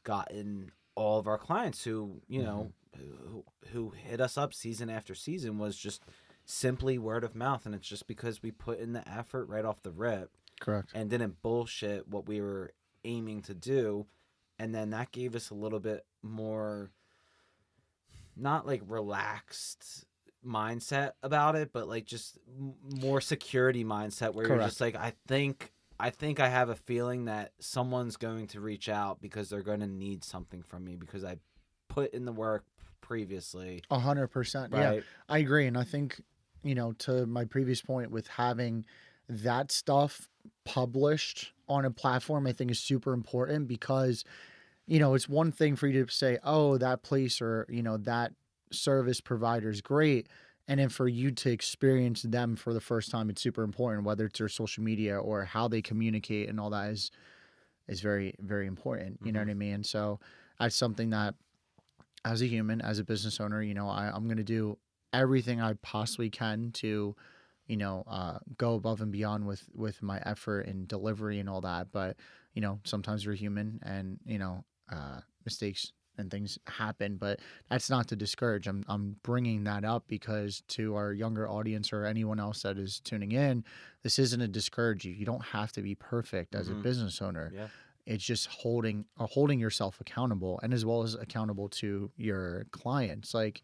[SPEAKER 2] gotten all of our clients who
[SPEAKER 1] Hmm.
[SPEAKER 2] who hit us up season after season, was just simply word of mouth. And it's just because we put in the effort right off the rip
[SPEAKER 1] Correct.
[SPEAKER 2] and didn't bullshit what we were aiming to do. And then that gave us a little bit more, not like relaxed mindset about it, but like just more security mindset, where you're just
[SPEAKER 1] Correct.
[SPEAKER 2] like, I think I have a feeling that someone's going to reach out because they're going to need something from me because I put in the work previously,
[SPEAKER 1] 100%. Yeah,
[SPEAKER 2] right?
[SPEAKER 1] I agree, and I think to my previous point with having that stuff published on a platform, I think is super important because it's one thing for you to say, oh, that place or, that service provider is great. And then for you to experience them for the first time, it's super important, whether it's their social media or how they communicate and all that is very, very important. You know what I mean? So that's something that as a human, as a business owner, I'm going to do everything I possibly can to, go above and beyond with my effort and delivery and all that. But, sometimes we're human and, mistakes and things happen, but that's not to discourage. I'm bringing that up because to our younger audience or anyone else that is tuning in, this isn't to discourage you. You don't have to be perfect as a business owner.
[SPEAKER 2] Yeah.
[SPEAKER 1] It's just holding yourself accountable, and as well as accountable to your clients. Like,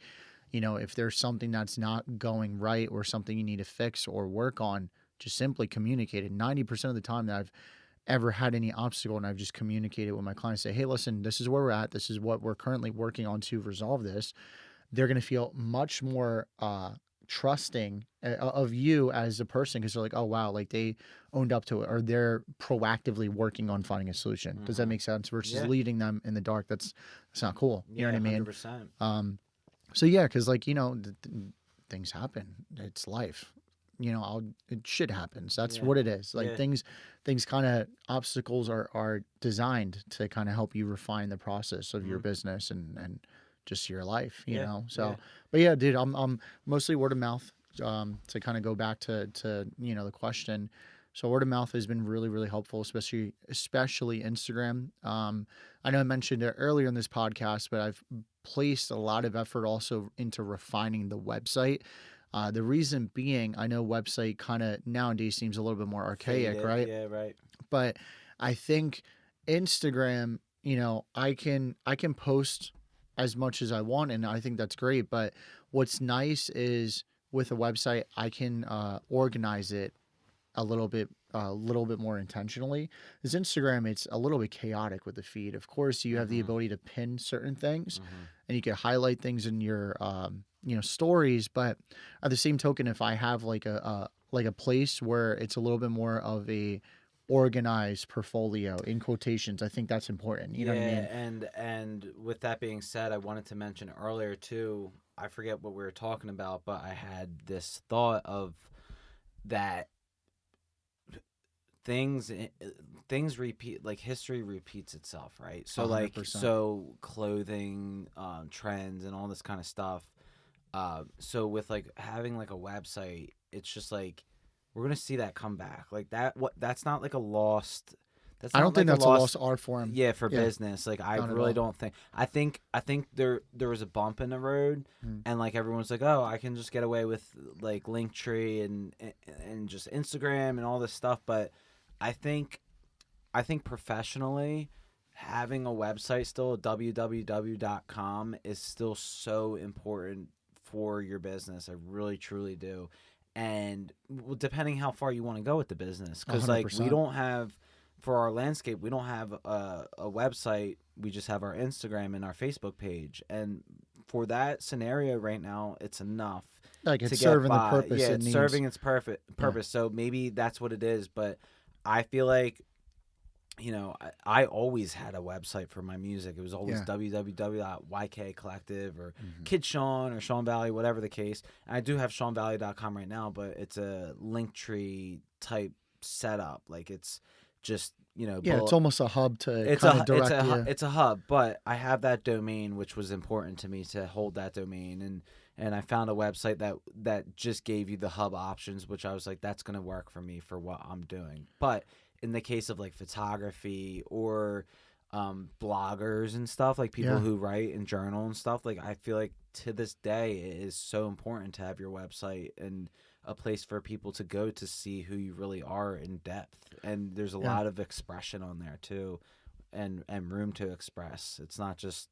[SPEAKER 1] if there's something that's not going right or something you need to fix or work on, just simply communicate it. 90% of the time that I've ever had any obstacle and I've just communicated with my clients, say, hey, listen, this is where we're at. This is what we're currently working on to resolve this. They're going to feel much more trusting of you as a person, because they're like, oh, wow, like they owned up to it, or they're proactively working on finding a solution. Does that make sense? Versus leaving them in the dark. That's not cool. You know what I mean?
[SPEAKER 2] 100%.
[SPEAKER 1] So yeah, because like, things happen. It's life. Shit happens. That's what it is. Like things kind of, obstacles are designed to kind of help you refine the process of your business and just your life, you know? So, but yeah, dude, I'm mostly word of mouth, to kind of go back to, the question. So word of mouth has been really, really helpful, especially Instagram. I know I mentioned it earlier in this podcast, but I've placed a lot of effort also into refining the website. The reason being, I know website kind of nowadays seems a little bit more archaic, right?
[SPEAKER 2] Yeah, right.
[SPEAKER 1] But I think Instagram, I can post as much as I want, and I think that's great. But what's nice is with a website, I can organize it a little bit more intentionally. Because Instagram, it's a little bit chaotic with the feed. Of course, you have the ability to pin certain things, and you can highlight things in your stories. But at the same token, if I have like a place where it's a little bit more of a organized portfolio in quotations, I think that's important. You know what I mean?
[SPEAKER 2] And with that being said, I wanted to mention earlier too, I forget what we were talking about, but I had this thought of that things repeat, like history repeats itself, right? So
[SPEAKER 1] 100%.
[SPEAKER 2] so clothing trends and all this kind of stuff. So with like having like a website, it's just like we're gonna see that come back. Like that's not like a lost.
[SPEAKER 1] I don't think that's a lost art form.
[SPEAKER 2] Yeah, for business. Like I really don't think. I think there was a bump in the road, and like everyone's like, oh, I can just get away with like Linktree and just Instagram and all this stuff. But I think professionally, having a website still, www.com, is still so important for your business. I really truly do. And depending how far you want to go with the business, because like we don't have, for our landscape, we don't have a website. We just have our Instagram and our Facebook page. And for that scenario right now, it's enough.
[SPEAKER 1] Like it's serving the purpose.
[SPEAKER 2] Yeah,
[SPEAKER 1] it
[SPEAKER 2] it's
[SPEAKER 1] needs.
[SPEAKER 2] serving its purpose. Yeah. So maybe that's what it is. But I feel like, I always had a website for my music. It was always www.ykcollective or Kid Sean or Sean Valy, whatever the case. And I do have SeanValy.com right now, but it's a Linktree type setup. Like it's just,
[SPEAKER 1] it's almost a hub to
[SPEAKER 2] it's a hub, but I have that domain, which was important to me to hold that domain. And I found a website that just gave you the hub options, which I was like, that's going to work for me for what I'm doing. But in the case of like photography or bloggers and stuff, like people who write and journal and stuff, like I feel like to this day it is so important to have your website and a place for people to go to see who you really are in depth. And there's a lot of expression on there too, and room to express. It's not just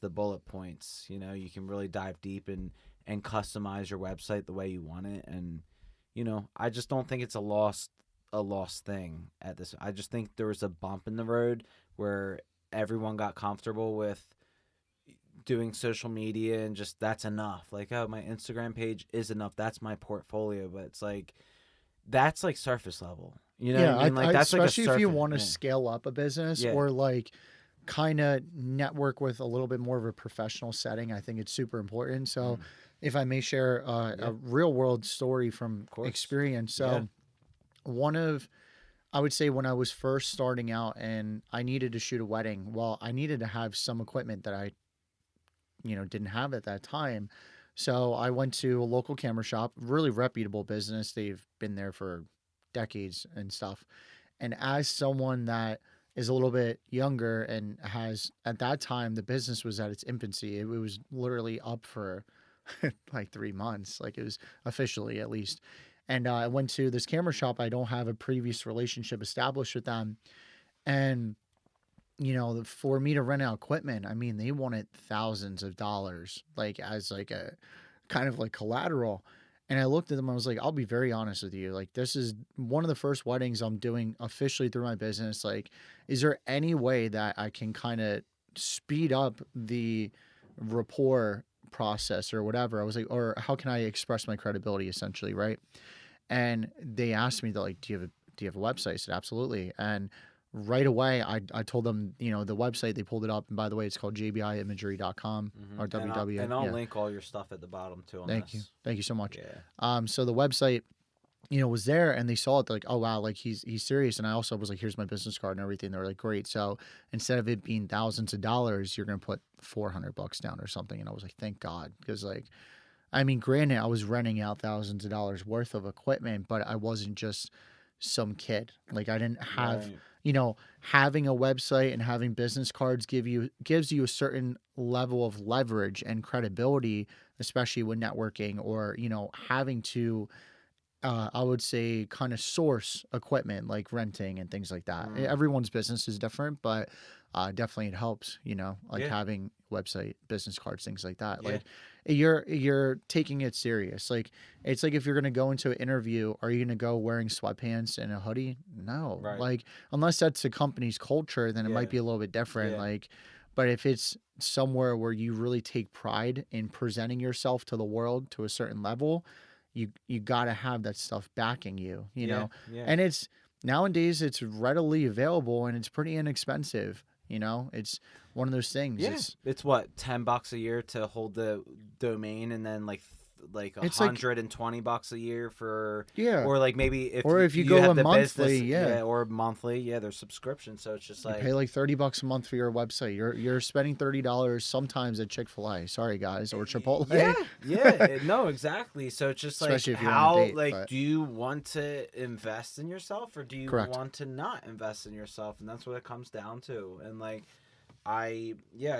[SPEAKER 2] the bullet points. You can really dive deep and customize your website the way you want it. And I just don't think it's a lost thing at this. I just think there was a bump in the road where everyone got comfortable with doing social media and just that's enough. Like, oh, my Instagram page is enough. That's my portfolio. But it's like, that's like surface level. You know what I mean? Like, that's
[SPEAKER 1] especially
[SPEAKER 2] like
[SPEAKER 1] if you want to scale up a business or like kind of network with a little bit more of a professional setting. I think it's super important. So,
[SPEAKER 2] Mm.
[SPEAKER 1] if I may share
[SPEAKER 2] Yeah,
[SPEAKER 1] a real world story from
[SPEAKER 2] of course.
[SPEAKER 1] experience.
[SPEAKER 2] Yeah.
[SPEAKER 1] So, one of I would say when I was first starting out and I needed to shoot a wedding, well, I needed to have some equipment that I, didn't have at that time. So I went to a local camera shop, really reputable business. They've been there for decades and stuff. And as someone that is a little bit younger and has at that time the business was at its infancy. It was literally up for like 3 months, like it was officially at least. And I went to this camera shop. I don't have a previous relationship established with them, and for me to rent out equipment, I mean, they wanted thousands of dollars, like as like a kind of like collateral. And I looked at them. I was like, I'll be very honest with you. Like, this is one of the first weddings I'm doing officially through my business. Like, is there any way that I can kind of speed up the rapport process or whatever? I was like, or how can I express my credibility essentially, right? And they asked me, they're like, do you have a website? I said, absolutely. And right away, I told them, the website, they pulled it up. And by the way, it's called jbiimagery.com or www.
[SPEAKER 2] And I'll
[SPEAKER 1] Yeah.
[SPEAKER 2] link all your stuff at the bottom too on
[SPEAKER 1] Thank you.
[SPEAKER 2] this.
[SPEAKER 1] Thank you so much.
[SPEAKER 2] Yeah.
[SPEAKER 1] So the website, was there and they saw it. They're like, oh, wow, like he's serious. And I also was like, here's my business card and everything. They were like, great. So instead of it being thousands of dollars, you're going to put $400 down or something. And I was like, thank God. Because like, I mean, granted, I was renting out thousands of dollars worth of equipment, but I wasn't just some kid. Like I didn't have,
[SPEAKER 2] Right.
[SPEAKER 1] having a website and having business cards gives you a certain level of leverage and credibility, especially when networking or, having to I would say kind of source equipment like renting and things like that.
[SPEAKER 2] Mm.
[SPEAKER 1] Everyone's business is different, but definitely it helps, like
[SPEAKER 2] Yeah.
[SPEAKER 1] having website, business cards, things like that.
[SPEAKER 2] Yeah.
[SPEAKER 1] Like you're taking it serious. Like it's like if you're gonna go into an interview, are you gonna go wearing sweatpants and a hoodie? No.
[SPEAKER 2] Right.
[SPEAKER 1] Like unless that's a company's culture, then it might
[SPEAKER 2] Yeah.
[SPEAKER 1] be a little bit different.
[SPEAKER 2] Yeah.
[SPEAKER 1] Like, but if it's somewhere where you really take pride in presenting yourself to the world to a certain level, you got to have that stuff backing you,
[SPEAKER 2] Yeah. Yeah.
[SPEAKER 1] and it's nowadays it's readily available and it's pretty inexpensive. It's one of those things.
[SPEAKER 2] Yeah. It's what, $10 a year to hold the domain, and then like
[SPEAKER 1] It's like
[SPEAKER 2] $120 a year for,
[SPEAKER 1] yeah,
[SPEAKER 2] or like maybe if
[SPEAKER 1] or if you
[SPEAKER 2] you
[SPEAKER 1] go
[SPEAKER 2] have
[SPEAKER 1] a
[SPEAKER 2] the
[SPEAKER 1] monthly,
[SPEAKER 2] business,
[SPEAKER 1] yeah,
[SPEAKER 2] or monthly, yeah, there's subscription. So it's just
[SPEAKER 1] you
[SPEAKER 2] like,
[SPEAKER 1] pay like $30 a month for your website. You're spending $30 sometimes at Chick-fil-A. Sorry guys, or
[SPEAKER 2] yeah,
[SPEAKER 1] Chipotle.
[SPEAKER 2] yeah, no, exactly. So it's just like,
[SPEAKER 1] Especially if you're on a
[SPEAKER 2] how,
[SPEAKER 1] date,
[SPEAKER 2] like,
[SPEAKER 1] but
[SPEAKER 2] do you want to invest in yourself, or do you
[SPEAKER 1] correct.
[SPEAKER 2] want to not invest in yourself? And that's what it comes down to. And like, I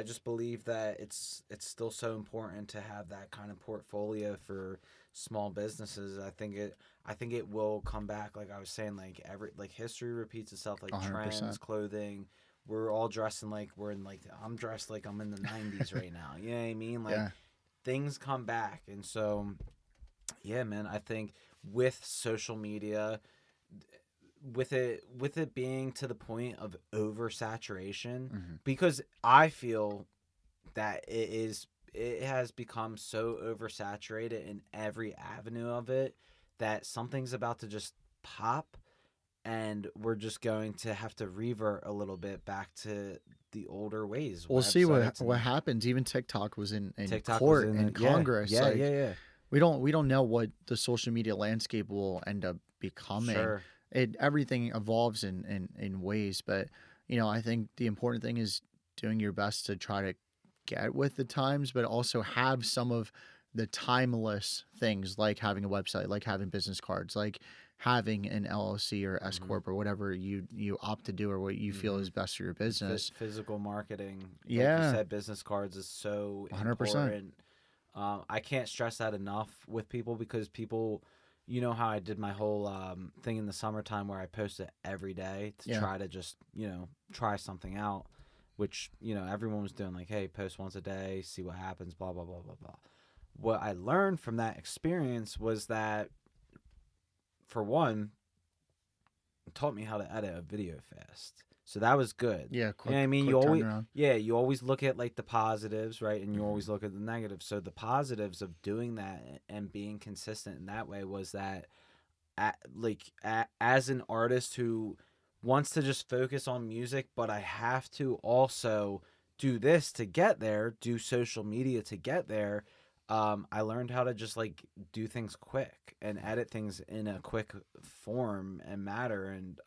[SPEAKER 2] just believe that it's still so important to have that kind of portfolio for small businesses. I think it will come back. Like I was saying, like history repeats itself. Like trends,
[SPEAKER 1] 100%.
[SPEAKER 2] clothing. We're all dressing like we're in, like, I'm dressed like I'm in the 90s right now. You know what I mean? Like
[SPEAKER 1] Yeah.
[SPEAKER 2] things come back, and so yeah, man. I think with social media, with it being to the point of oversaturation,
[SPEAKER 1] Hmm.
[SPEAKER 2] because I feel that it has become so oversaturated in every avenue of it, that something's about to just pop, and we're just going to have to revert a little bit back to the older ways.
[SPEAKER 1] We'll see
[SPEAKER 2] Websites
[SPEAKER 1] what
[SPEAKER 2] and
[SPEAKER 1] happens. Even TikTok was in
[SPEAKER 2] TikTok was
[SPEAKER 1] court
[SPEAKER 2] in
[SPEAKER 1] in
[SPEAKER 2] it. Yeah,
[SPEAKER 1] Congress.
[SPEAKER 2] yeah,
[SPEAKER 1] Like
[SPEAKER 2] yeah, yeah.
[SPEAKER 1] we don't know what the social media landscape will end up becoming.
[SPEAKER 2] Sure.
[SPEAKER 1] Everything evolves in ways, but I think the important thing is doing your best to try to get with the times, but also have some of the timeless things like having a website, like having business cards, like having an LLC or S
[SPEAKER 2] Hmm.
[SPEAKER 1] corp or whatever you opt to do or what you feel
[SPEAKER 2] Hmm.
[SPEAKER 1] is best for your business.
[SPEAKER 2] Physical marketing, like you
[SPEAKER 1] Yeah,
[SPEAKER 2] said, business cards is so
[SPEAKER 1] 100%.
[SPEAKER 2] important. I can't stress that enough with people, because people, you know how I did my whole thing in the summertime where I posted every day to
[SPEAKER 1] Yeah.
[SPEAKER 2] try to just, try something out, which, everyone was doing, like, hey, post once a day, see what happens, blah, blah, blah, blah, blah. What I learned from that experience was that, for one, it taught me how to edit a video fast. So that was good.
[SPEAKER 1] Yeah,
[SPEAKER 2] You know what I mean?
[SPEAKER 1] quick turnaround.
[SPEAKER 2] You always look at, like, the positives, right? And you
[SPEAKER 1] Mhm.
[SPEAKER 2] always look at the negatives. So the positives of doing that and being consistent in that way was that, as an artist who wants to just focus on music, but I have to also do this to get there, do social media to get there. I learned how to just like do things quick and edit things in a quick form and matter, and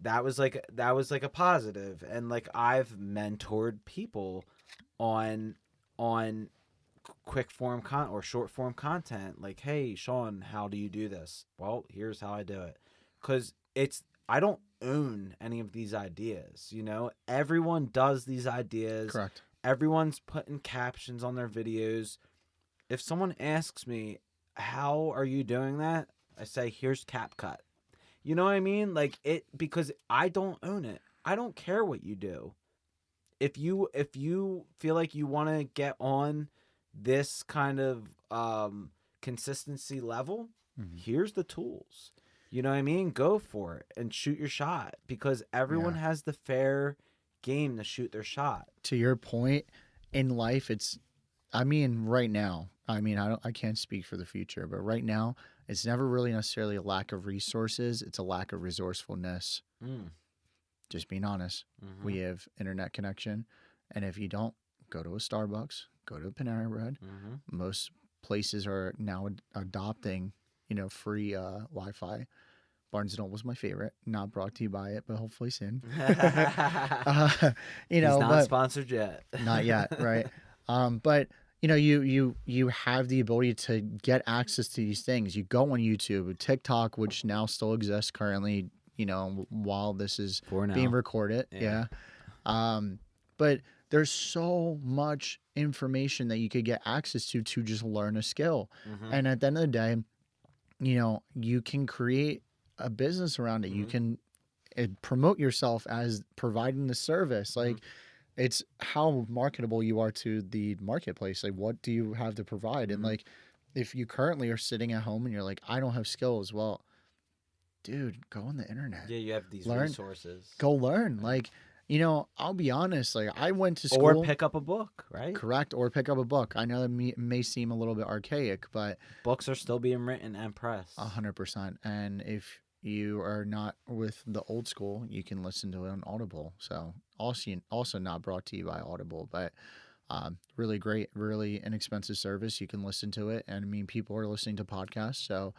[SPEAKER 2] that was like a positive. And like I've mentored people on on quick form or short form content, like, hey Sean, how do you do this? Well, here's how I do it. Because I don't own any of these ideas, everyone does these ideas.
[SPEAKER 1] Correct.
[SPEAKER 2] Everyone's putting captions on their videos. If someone asks me, how are you doing that? I say, here's CapCut. You know what I mean? Like, because I don't own it. I don't care what you do. If you feel like you want to get on this kind of consistency level, here's the tools. You know what I mean? Go for it and shoot your shot, because everyone has the fair game to shoot their shot.
[SPEAKER 1] To your point, in life, right now, I can't speak for the future, but right now, it's never really necessarily a lack of resources. It's a lack of resourcefulness. Just being honest.
[SPEAKER 2] Mm-hmm.
[SPEAKER 1] We have internet connection. And if you don't, go to a Starbucks, go to a Panera Bread.
[SPEAKER 2] Mm-hmm.
[SPEAKER 1] Most places are now adopting, free Wi-Fi. Barnes & Noble was my favorite. Not brought to you by it, but hopefully soon.
[SPEAKER 2] He's not
[SPEAKER 1] but
[SPEAKER 2] sponsored yet.
[SPEAKER 1] not yet, right? But you have the ability to get access to these things. You go on YouTube, TikTok, which now still exists currently, while this is being recorded. Yeah. But there's so much information that you could get access to just learn a skill.
[SPEAKER 2] Mm-hmm.
[SPEAKER 1] And at the end of the day, you can create a business around it.
[SPEAKER 2] Mm-hmm.
[SPEAKER 1] You can promote yourself as providing the service. Like, it's how marketable you are to the marketplace. Like, what do you have to provide? And like, if you currently are sitting at home and you're like, I don't have skills, well, dude, go on the internet.
[SPEAKER 2] Yeah, you have these
[SPEAKER 1] learn,
[SPEAKER 2] resources.
[SPEAKER 1] Go learn. Like, I'll be honest. Like, I went to school.
[SPEAKER 2] Or pick up a book, right?
[SPEAKER 1] Correct. Or pick up a book. I know that may seem a little bit archaic, but
[SPEAKER 2] books are still being written and pressed.
[SPEAKER 1] 100%. And if you are not with the old school, you can listen to it on Audible. So also not brought to you by Audible, but really great, really inexpensive service. You can listen to it. And people are listening to podcasts. So,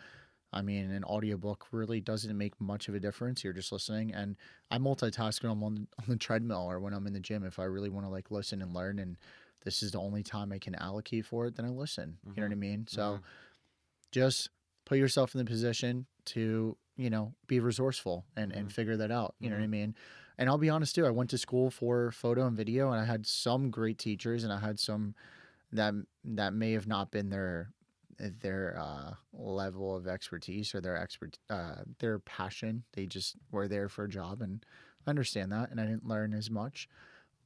[SPEAKER 1] an audiobook really doesn't make much of a difference. You're just listening. And I multitask when I'm on the treadmill or when I'm in the gym. If I really want to like listen and learn, and this is the only time I can allocate for it, then I listen. You know what I mean? So just put yourself in the position to, be resourcul and figure that out. You know what I mean? And I'll be honest too, I went to school for photo and video, and I had some great teachers, and I had some that may have not been their level of expertise or their passion. They just were there for a job, and I understand that, and I didn't learn as much.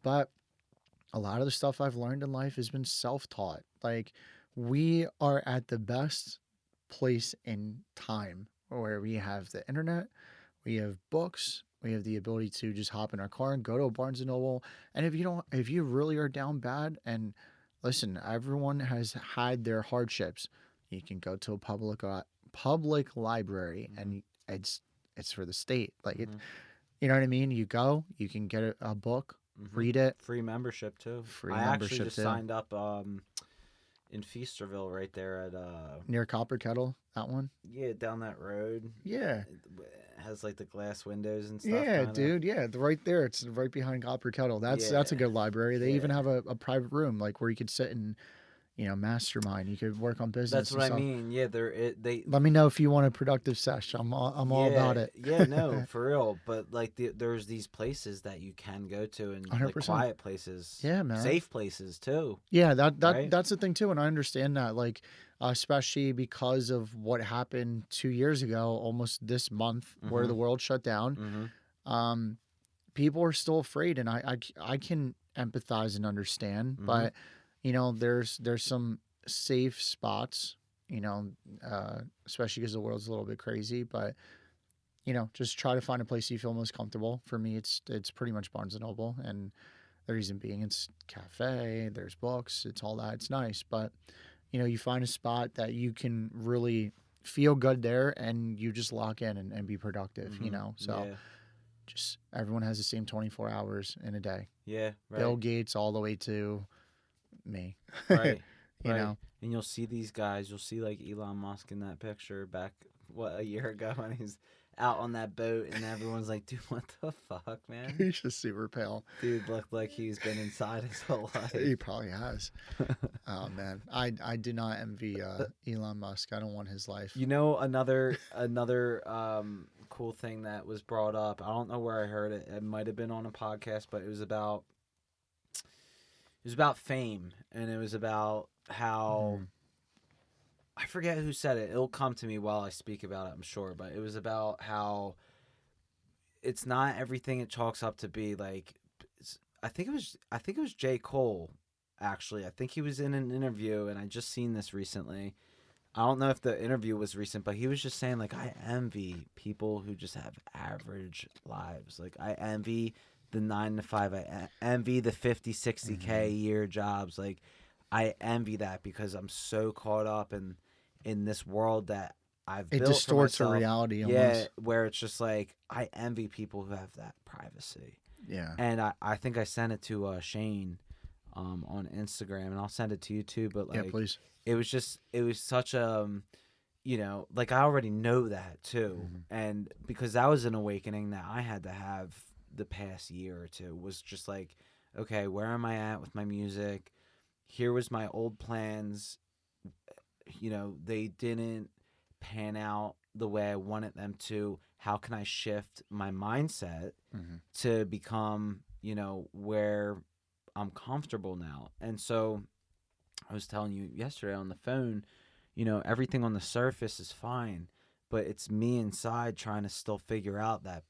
[SPEAKER 1] But a lot of the stuff I've learned in life has been self-taught. Like, we are at the best place in time where we have the internet, we have books, we have the ability to just hop in our car and go to a Barnes & Noble. And if you really are down bad, and listen, everyone has had their hardships, you can go to a public library, and it's for the state. Like, it, you know what I mean? You go, you can get a book, read it.
[SPEAKER 2] Free membership too.
[SPEAKER 1] I
[SPEAKER 2] actually just signed up in Feasterville, right there at
[SPEAKER 1] near Copper Kettle, that one.
[SPEAKER 2] Yeah, down that road.
[SPEAKER 1] Yeah,
[SPEAKER 2] it has like the glass windows and stuff.
[SPEAKER 1] Yeah,
[SPEAKER 2] kinda.
[SPEAKER 1] dude. Yeah, right there. It's right behind Copper Kettle. That's a good library. They even have a private room, like, where you could sit and mastermind. You could work on business.
[SPEAKER 2] That's what I mean. Yeah, they.
[SPEAKER 1] Let me know if you want a productive sesh. I'm all about it.
[SPEAKER 2] Yeah, no, for real. But like, there's these places that you can go to, and like quiet places.
[SPEAKER 1] Yeah, man.
[SPEAKER 2] Safe places too.
[SPEAKER 1] Yeah, that's the thing too, and I understand that. Like, especially because of what happened 2 years ago, almost this month, where the world shut down. People are still afraid, and I can empathize and understand, but. There's some safe spots, especially because the world's a little bit crazy, but, just try to find a place you feel most comfortable. For me, it's pretty much Barnes & Noble, and the reason being, it's cafe, there's books, it's all that. It's nice, but, you find a spot that you can really feel good there, and you just lock in and be productive, you
[SPEAKER 2] Mm-hmm.
[SPEAKER 1] know? So
[SPEAKER 2] Yeah.
[SPEAKER 1] just everyone has the same 24 hours in a day.
[SPEAKER 2] Yeah.
[SPEAKER 1] Bill
[SPEAKER 2] Right.
[SPEAKER 1] Gates all the way to me,
[SPEAKER 2] Right.
[SPEAKER 1] you
[SPEAKER 2] Right.
[SPEAKER 1] know?
[SPEAKER 2] And you'll see these guys. You'll see like Elon Musk in that picture back a year ago when he's out on that boat, and everyone's like, "Dude, what the fuck, man?
[SPEAKER 1] He's just super pale.
[SPEAKER 2] Dude looked like he's been inside his whole life."
[SPEAKER 1] He probably has. Oh man, I do not envy Elon Musk. I don't want his life.
[SPEAKER 2] You know, another cool thing that was brought up. I don't know where I heard it. It might have been on a podcast, but it was about fame, and it was about how
[SPEAKER 1] Mm,
[SPEAKER 2] I forget who said it. It'll come to me while I speak about it, I'm sure. But it was about how it's not everything it chalks up to be. Like, I think it was J. Cole. Actually, I think he was in an interview, and I just seen this recently. I don't know if the interview was recent, but he was just saying like, I envy people who just have average lives. Like, I envy the 9 to 5. I envy the 50, 60K
[SPEAKER 1] mhm.
[SPEAKER 2] year jobs. Like, I envy that because I'm so caught up in this world that I've
[SPEAKER 1] It
[SPEAKER 2] built for
[SPEAKER 1] distorts a
[SPEAKER 2] myself.
[SPEAKER 1] reality
[SPEAKER 2] Yeah,
[SPEAKER 1] almost.
[SPEAKER 2] where it's just like I envy people who have that privacy.
[SPEAKER 1] Yeah.
[SPEAKER 2] And I think I sent it to Shane on Instagram, and I'll send it to you too. But
[SPEAKER 1] Yeah,
[SPEAKER 2] like,
[SPEAKER 1] please.
[SPEAKER 2] it was such a like I already know that too,
[SPEAKER 1] Mhm.
[SPEAKER 2] and because that was an awakening that I had to have the past year or two, was just like, okay, where am I at with my music? Here was my old plans. They didn't pan out the way I wanted them to. How can I shift my mindset
[SPEAKER 1] Mhm.
[SPEAKER 2] to become, where I'm comfortable now? And so I was telling you yesterday on the phone, everything on the surface is fine, but it's me inside trying to still figure out that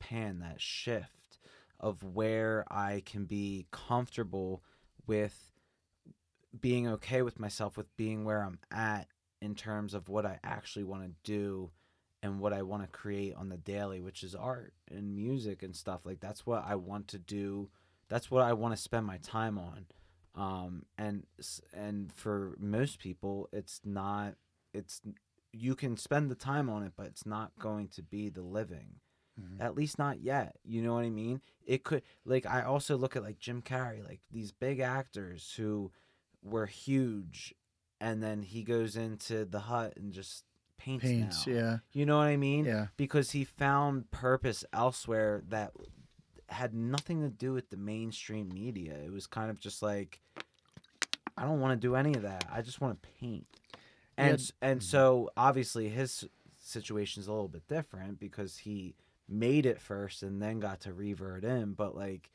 [SPEAKER 2] shift of where I can be comfortable with being okay with myself, with being where I'm at in terms of what I actually want to do and what I want to create on the daily, which is art and music and stuff. Like, that's what I want to do. That's what I want to spend my time on. And for most people, it's not. It's You can spend the time on it, but it's not going to be the living.
[SPEAKER 1] Mhm.
[SPEAKER 2] At least not yet. You know what I mean? It could, like, I also look at like Jim Carrey, like these big actors who were huge, and then he goes into the hut and just paints
[SPEAKER 1] Paints.
[SPEAKER 2] now.
[SPEAKER 1] Yeah.
[SPEAKER 2] You know what I mean?
[SPEAKER 1] Yeah.
[SPEAKER 2] Because he found purpose elsewhere that had nothing to do with the mainstream media. It was kind of just like, I don't want to do any of that. I just want to paint.
[SPEAKER 1] Yeah.
[SPEAKER 2] And
[SPEAKER 1] Mhm.
[SPEAKER 2] so obviously his situation is a little bit different because he made it first and then got to revert in. But like,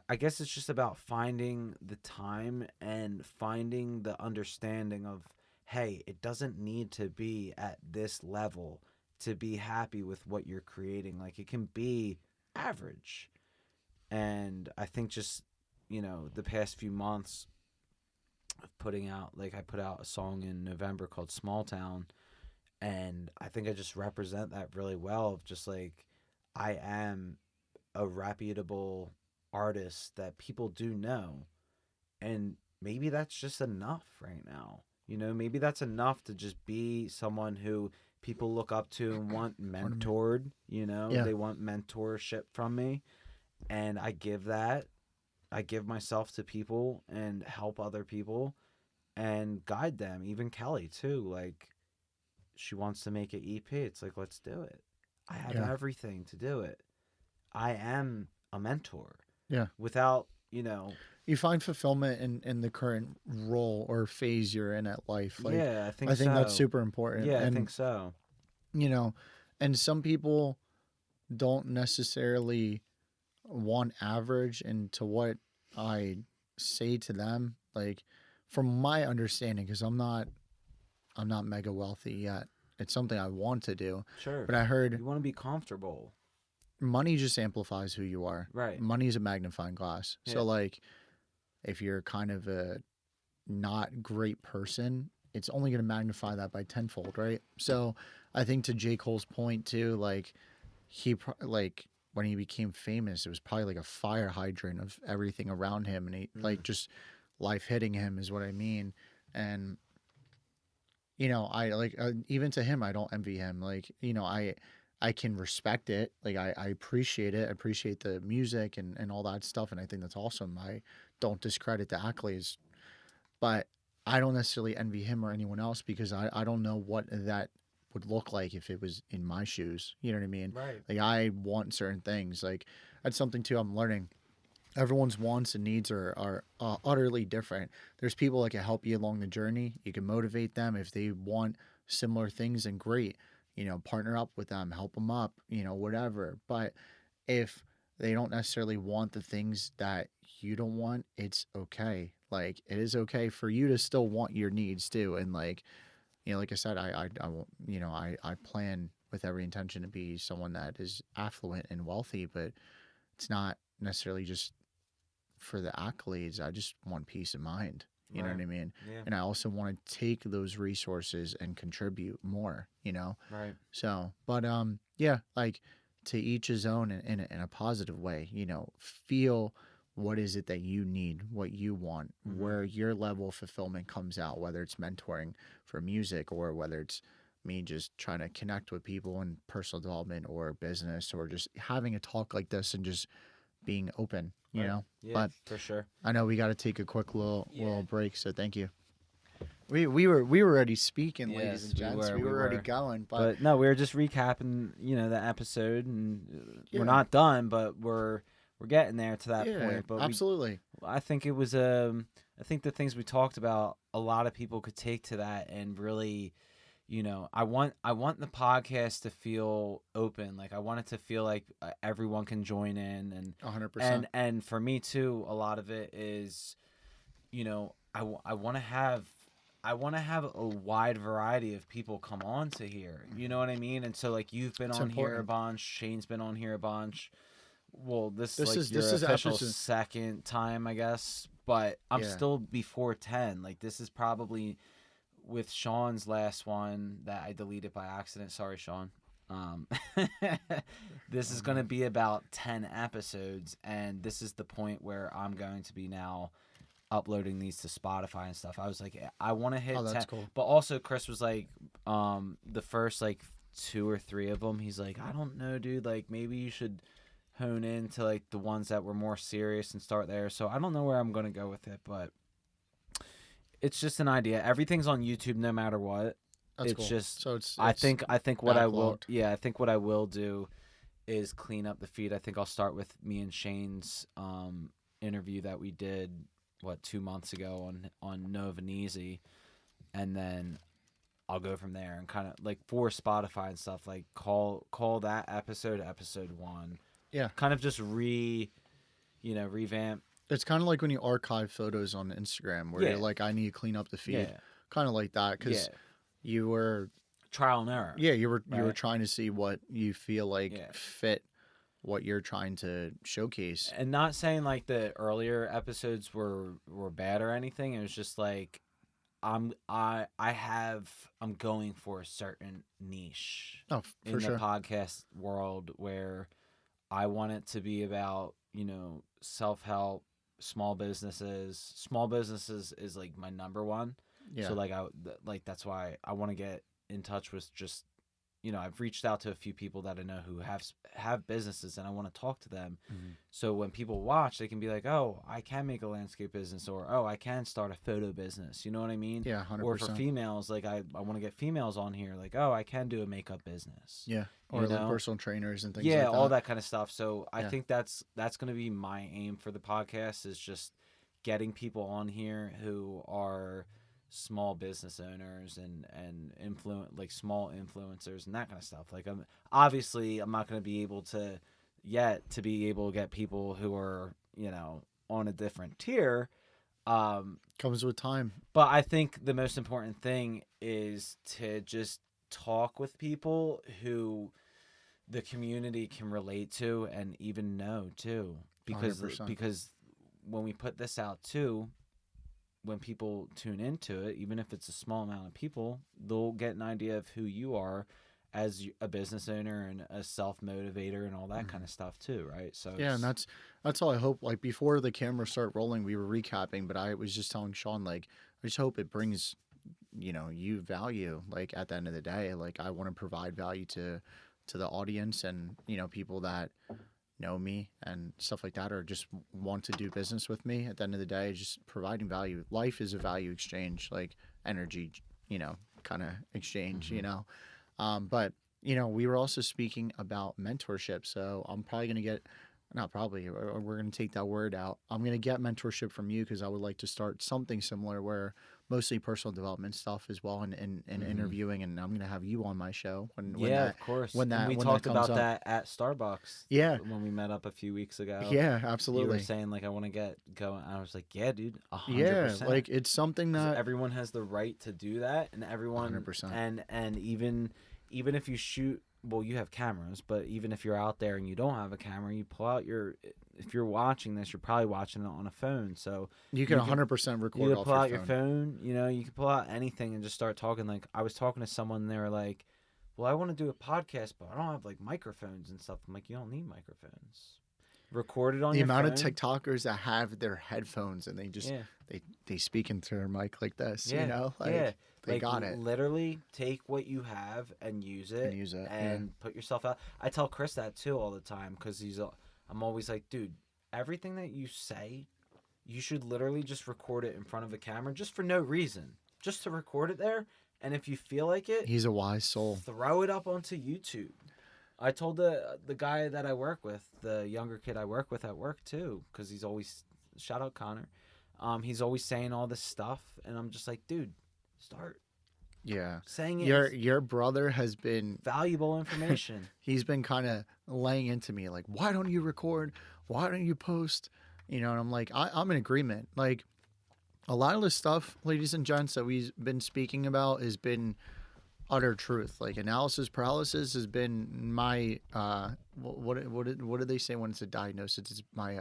[SPEAKER 2] I guess it's just about finding the time and finding the understanding of, hey, it doesn't need to be at this level to be happy with what you're creating. Like, it can be average. And I think just, the past few months of putting out, like, I put out a song in November called Small Town, and I think I just represent that really well, of just like, I am a reputable artist that people do know, and maybe that's just enough right now. Maybe that's enough to just be someone who people look up to and want
[SPEAKER 1] Pardon me.
[SPEAKER 2] mentored.
[SPEAKER 1] Yeah.
[SPEAKER 2] They want mentorship from me, and I give myself to people and help other people and guide them. Even Kelly too, like, she wants to make an EP. It's like, let's do it. I have
[SPEAKER 1] Yeah.
[SPEAKER 2] everything to do it. I am a mentor
[SPEAKER 1] Yeah.
[SPEAKER 2] without,
[SPEAKER 1] You find fulfillment in the current role or phase you're in at life. Like,
[SPEAKER 2] yeah, I think
[SPEAKER 1] I think that's
[SPEAKER 2] so.
[SPEAKER 1] super important.
[SPEAKER 2] Yeah, I
[SPEAKER 1] And
[SPEAKER 2] think so.
[SPEAKER 1] you know, and some people don't necessarily want average. And to what I say to them, like, from my understanding, because I'm not mega wealthy yet. It's something I want to do,
[SPEAKER 2] Sure.
[SPEAKER 1] but I heard
[SPEAKER 2] You want to be comfortable.
[SPEAKER 1] money just amplifies who you are.
[SPEAKER 2] Right.
[SPEAKER 1] Money is a magnifying glass.
[SPEAKER 2] Yeah.
[SPEAKER 1] So like, if you're kind of a not great person, it's only going to magnify that by tenfold, right? So I think to J. Cole's point too, like like when he became famous, it was probably like a fire hydrant of everything around him, and he
[SPEAKER 2] Mm.
[SPEAKER 1] like just life hitting him is what I mean. And I like even to him, I don't envy him. Like, I can respect it. Like, I appreciate it. I appreciate the music and all that stuff. And I think that's awesome. I don't discredit the accolades, but I don't necessarily envy him or anyone else because I don't know what that would look like if it was in my shoes. You know what I mean?
[SPEAKER 2] Right.
[SPEAKER 1] Like, I want certain things. Like, that's something too I'm learning. Everyone's wants and needs are utterly different. There's people that can help you along the journey. You can motivate them if they want similar things, and great. Partner up with them, help them up, whatever. But if they don't necessarily want the things that you don't want, it's okay. Like, it is okay for you to still want your needs too. And like, like I said, I won't, I plan with every intention to be someone that is affluent and wealthy, but it's not necessarily just for the accolades. I just want peace of mind. You know
[SPEAKER 2] Right.
[SPEAKER 1] what I mean?
[SPEAKER 2] Yeah.
[SPEAKER 1] And I also want to take those resources and contribute more.
[SPEAKER 2] Right.
[SPEAKER 1] So, but yeah, like, to each his own in a positive way. Feel what is it that you need, what you want,
[SPEAKER 2] Mm-hmm.
[SPEAKER 1] where your level of fulfillment comes out, whether it's mentoring for music or whether it's me just trying to connect with people in personal development or business or just having a talk like this and just being open,
[SPEAKER 2] Right. Yeah,
[SPEAKER 1] But
[SPEAKER 2] for sure.
[SPEAKER 1] I know we got to take a quick little
[SPEAKER 2] Yeah.
[SPEAKER 1] break, so thank you. We were already speaking, ladies
[SPEAKER 2] Yes,
[SPEAKER 1] and gents. We
[SPEAKER 2] we
[SPEAKER 1] were already
[SPEAKER 2] were.
[SPEAKER 1] going, but
[SPEAKER 2] But no, we were just recapping, the episode, and we're
[SPEAKER 1] yeah,
[SPEAKER 2] not done, but we're getting there to that
[SPEAKER 1] yeah,
[SPEAKER 2] point. But
[SPEAKER 1] absolutely.
[SPEAKER 2] I think it was I think the things we talked about, a lot of people could take to that and really, I want the podcast to feel open. Like, I want it to feel like everyone can join in, and
[SPEAKER 1] 100%.
[SPEAKER 2] and for me too, a lot of it is, I want to have. I want to have a wide variety of people come on to here. You know what I mean? And so, like, you've been
[SPEAKER 1] It's
[SPEAKER 2] on here a
[SPEAKER 1] important.
[SPEAKER 2] bunch. Shane's been on here a bunch. Well, this is
[SPEAKER 1] This
[SPEAKER 2] like
[SPEAKER 1] is
[SPEAKER 2] your
[SPEAKER 1] this is
[SPEAKER 2] official
[SPEAKER 1] episode.
[SPEAKER 2] second time, I guess. But I'm
[SPEAKER 1] Yeah.
[SPEAKER 2] still before 10. Like, this is probably with Sean's last one that I deleted by accident. Sorry, Sean. Um, this is
[SPEAKER 1] Oh,
[SPEAKER 2] going to
[SPEAKER 1] man.
[SPEAKER 2] be about 10 episodes. And this is the point where I'm going to be now uploading these to Spotify and stuff. I was like, I want to hit
[SPEAKER 1] Oh,
[SPEAKER 2] 10.
[SPEAKER 1] that's cool.
[SPEAKER 2] But also, Chris was like, the first like 2 or 3 of them, he's like, I don't know, dude. Like, maybe you should hone in to like the ones that were more serious and start there. So I don't know where I'm gonna go with it, but it's just an idea. Everything's on YouTube, no matter what.
[SPEAKER 1] That's
[SPEAKER 2] It's
[SPEAKER 1] cool.
[SPEAKER 2] just,
[SPEAKER 1] So it's
[SPEAKER 2] I think what I will,
[SPEAKER 1] backlogged.
[SPEAKER 2] yeah, I think what I will do is clean up the feed. I think I'll start with me and Shane's interview that we did 2 months ago on No Venezi, and then I'll go from there and kind of like for Spotify and stuff, like call that episode 1.
[SPEAKER 1] Yeah.
[SPEAKER 2] Kind of just revamp.
[SPEAKER 1] It's kind of like when you archive photos on Instagram where
[SPEAKER 2] Yeah.
[SPEAKER 1] you're like, I need to clean up the feed.
[SPEAKER 2] Yeah.
[SPEAKER 1] Kind of like that, because
[SPEAKER 2] Yeah.
[SPEAKER 1] you were
[SPEAKER 2] Trial and error.
[SPEAKER 1] you were
[SPEAKER 2] Right.
[SPEAKER 1] trying to see what you feel like
[SPEAKER 2] Yeah.
[SPEAKER 1] fit what you're trying to showcase.
[SPEAKER 2] And not saying like the earlier episodes were bad or anything. It was just like I'm going for a certain niche
[SPEAKER 1] Oh,
[SPEAKER 2] in
[SPEAKER 1] for
[SPEAKER 2] the
[SPEAKER 1] sure.
[SPEAKER 2] podcast world where I want it to be about, self-help, small businesses. Small businesses is like my number one.
[SPEAKER 1] Yeah.
[SPEAKER 2] So like that's why I want to get in touch with just, I've reached out to a few people that I know who have businesses, and I want to talk to them.
[SPEAKER 1] Mhm.
[SPEAKER 2] So when people watch, they can be like, "Oh, I can make a landscape business," or "Oh, I can start a photo business." You know what I mean?
[SPEAKER 1] Yeah,
[SPEAKER 2] Or for
[SPEAKER 1] 100%.
[SPEAKER 2] females, like I want to get females on here, like, "Oh, I can do a makeup business."
[SPEAKER 1] Yeah. Or
[SPEAKER 2] You
[SPEAKER 1] like
[SPEAKER 2] know?
[SPEAKER 1] personal trainers and things
[SPEAKER 2] Yeah,
[SPEAKER 1] like that.
[SPEAKER 2] all that kind of stuff. So I
[SPEAKER 1] Yeah.
[SPEAKER 2] think that's going to be my aim for the podcast, is just getting people on here who are small business owners and like small influencers and that kind of stuff. Like, I'm not going to be able to get people who are, on a different tier.
[SPEAKER 1] Comes with time.
[SPEAKER 2] But I think the most important thing is to just talk with people who the community can relate to and even know too, because
[SPEAKER 1] 100%.
[SPEAKER 2] when we put this out too, when people tune into it, even if it's a small amount of people, they'll get an idea of who you are as a business owner and a self-motivator and all that kind of stuff too, right? So
[SPEAKER 1] Yeah, and that's all I hope. Like, before the cameras start rolling, we were recapping, but I was just telling Sean, like, I just hope it brings you value. Like at the end of the day, like I want to provide value to the audience and people that know me and stuff like that, or just want to do business with me. At the end of the day, just providing value. Life is a value exchange, like energy, kind of exchange. But we were also speaking about mentorship, so I'm probably gonna get. Not probably, or we're going to take that word out. I'm going to get mentorship from you because I would like to start something similar where mostly personal development stuff as well, and interviewing, and I'm going to have you on my show when
[SPEAKER 2] Yeah,
[SPEAKER 1] that
[SPEAKER 2] of course.
[SPEAKER 1] when
[SPEAKER 2] And
[SPEAKER 1] that
[SPEAKER 2] we
[SPEAKER 1] when that
[SPEAKER 2] talked
[SPEAKER 1] comes
[SPEAKER 2] about
[SPEAKER 1] up.
[SPEAKER 2] that at Starbucks
[SPEAKER 1] Yeah,
[SPEAKER 2] when we met up a few weeks ago.
[SPEAKER 1] yeah,
[SPEAKER 2] You were
[SPEAKER 1] absolutely.
[SPEAKER 2] saying like I want to get going. I was like, yeah, dude,
[SPEAKER 1] Yeah,
[SPEAKER 2] 100%.
[SPEAKER 1] like it's something
[SPEAKER 2] Because
[SPEAKER 1] that
[SPEAKER 2] everyone has the right to do that, and everyone
[SPEAKER 1] 100%.
[SPEAKER 2] and even if you shoot, well, you have cameras, but even if you're out there and you don't have a camera, you pull out your. If you're watching this, you're probably watching it on a phone, so
[SPEAKER 1] You can 100% record
[SPEAKER 2] you can
[SPEAKER 1] off
[SPEAKER 2] pull
[SPEAKER 1] your
[SPEAKER 2] out
[SPEAKER 1] phone.
[SPEAKER 2] your phone. You can pull out anything and just start talking. Like I was talking to someone, and they were like, "Well, I want to do a podcast, but I don't have like microphones and stuff." I'm like, "You don't need microphones. Record it on
[SPEAKER 1] The
[SPEAKER 2] your
[SPEAKER 1] amount
[SPEAKER 2] phone."
[SPEAKER 1] of TikTokers that have their headphones and they just
[SPEAKER 2] Yeah,
[SPEAKER 1] they speak into their mic like this,
[SPEAKER 2] yeah,
[SPEAKER 1] like
[SPEAKER 2] yeah.
[SPEAKER 1] they
[SPEAKER 2] Like
[SPEAKER 1] got it
[SPEAKER 2] literally take what you have and use
[SPEAKER 1] and
[SPEAKER 2] it
[SPEAKER 1] use it.
[SPEAKER 2] and put yourself out. I tell Chris that too all the time because I'm always like, dude, everything that you say, you should literally just record it in front of a camera just for no reason, just to record it there. And if you feel like it,
[SPEAKER 1] He's a wise soul.
[SPEAKER 2] throw it up onto YouTube. I told the guy that I work with, the younger kid I work with at work too, because he's always shout out Connor. He's always saying all this stuff, and I'm just like, dude, start
[SPEAKER 1] Yeah.
[SPEAKER 2] saying it.
[SPEAKER 1] Your brother has been
[SPEAKER 2] Valuable information.
[SPEAKER 1] he's been kind of laying into me like, why don't you record? Why don't you post? And I'm like, I'm in agreement. Like a lot of the stuff, ladies and gents, that we've been speaking about has been utter truth. Like analysis paralysis has been my what do they say when it's a diagnosis? It's my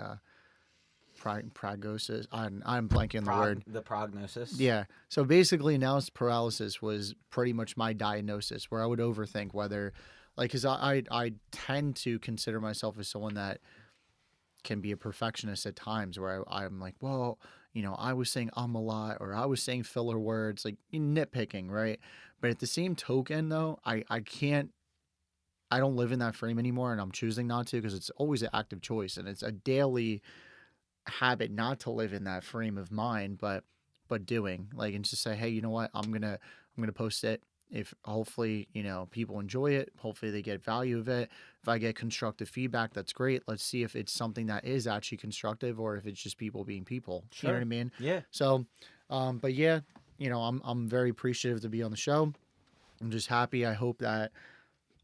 [SPEAKER 1] prognosis. I'm blanking the word.
[SPEAKER 2] The prognosis.
[SPEAKER 1] Yeah. So basically, analysis paralysis was pretty much my diagnosis, where I would overthink whether, like, because I tend to consider myself as someone that can be a perfectionist at times, where I'm like, well, I was saying a lot, or I was saying filler words, like nitpicking, right? But at the same token, though, I can't. I don't live in that frame anymore, and I'm choosing not to because it's always an active choice, and it's a daily habit not to live in that frame of mind, but doing like, and just say, hey, you know what, I'm gonna post it. If hopefully people enjoy it, hopefully they get value of it. If I get constructive feedback, that's great. Let's see if it's something that is actually constructive or if it's just people being people.
[SPEAKER 2] Sure.
[SPEAKER 1] You know what I mean?
[SPEAKER 2] Yeah.
[SPEAKER 1] So but yeah, I'm very appreciative to be on the show. I'm just happy. I hope that,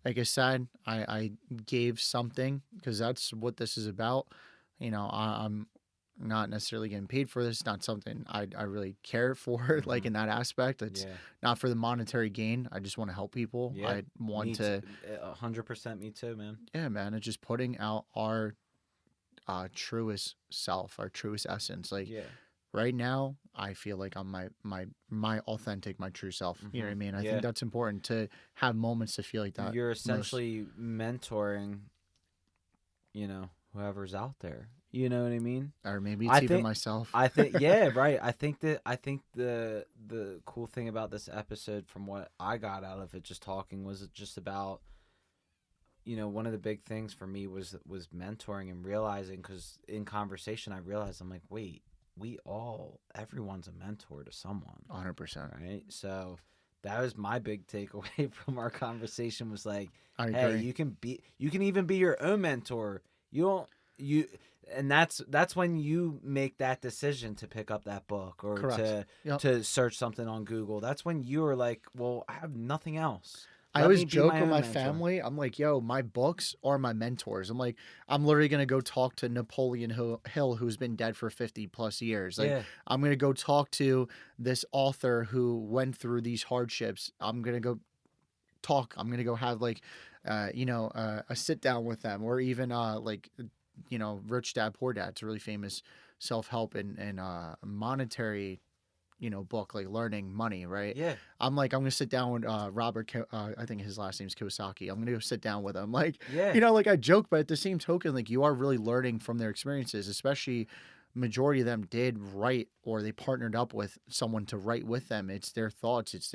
[SPEAKER 1] like I said, I gave something, because that's what this is about. I'm not necessarily getting paid for this. Not something I really care for, like in that aspect. It's not for the monetary gain. I just want to help people.
[SPEAKER 2] Yeah.
[SPEAKER 1] I want to
[SPEAKER 2] 100% me too, man.
[SPEAKER 1] Yeah, man. It's just putting out our truest self, our truest essence. Like right now, I feel like I'm my authentic, my true self. You know what I mean? I think that's important to have moments to feel like that.
[SPEAKER 2] You're essentially mentoring, whoever's out there. You know what I mean?
[SPEAKER 1] Or maybe it's even myself.
[SPEAKER 2] I think right. I think the cool thing about this episode, from what I got out of it just talking, was just about, one of the big things for me was mentoring and realizing, because in conversation I realized, I'm like, wait, everyone's a mentor to someone.
[SPEAKER 1] 100%.
[SPEAKER 2] Right? So that was my big takeaway from our conversation, was like,
[SPEAKER 1] I agree.
[SPEAKER 2] hey, you can even be your own mentor. And that's when you make that decision to pick up that book or to search something on Google. That's when you are like, well, I have nothing else.
[SPEAKER 1] I always joke with my family. I'm like, yo, my books are my mentors. I'm like, I'm literally going to go talk to Napoleon Hill, who's been dead for 50 plus years. Like, I'm going to go talk to this author who went through these hardships. I'm going to go talk. I'm going to go have like, a sit down with them, or even Rich Dad Poor Dad. It's a really famous self-help and monetary book, like learning money, right?
[SPEAKER 2] Yeah.
[SPEAKER 1] I'm gonna sit down with Robert I think his last name's Kiyosaki. I'm gonna go sit down with him, like,
[SPEAKER 2] yeah.
[SPEAKER 1] Like I joke, but at the same token, like, you are really learning from their experiences, especially majority of them did write, or they partnered up with someone to write with them. It's their thoughts. It's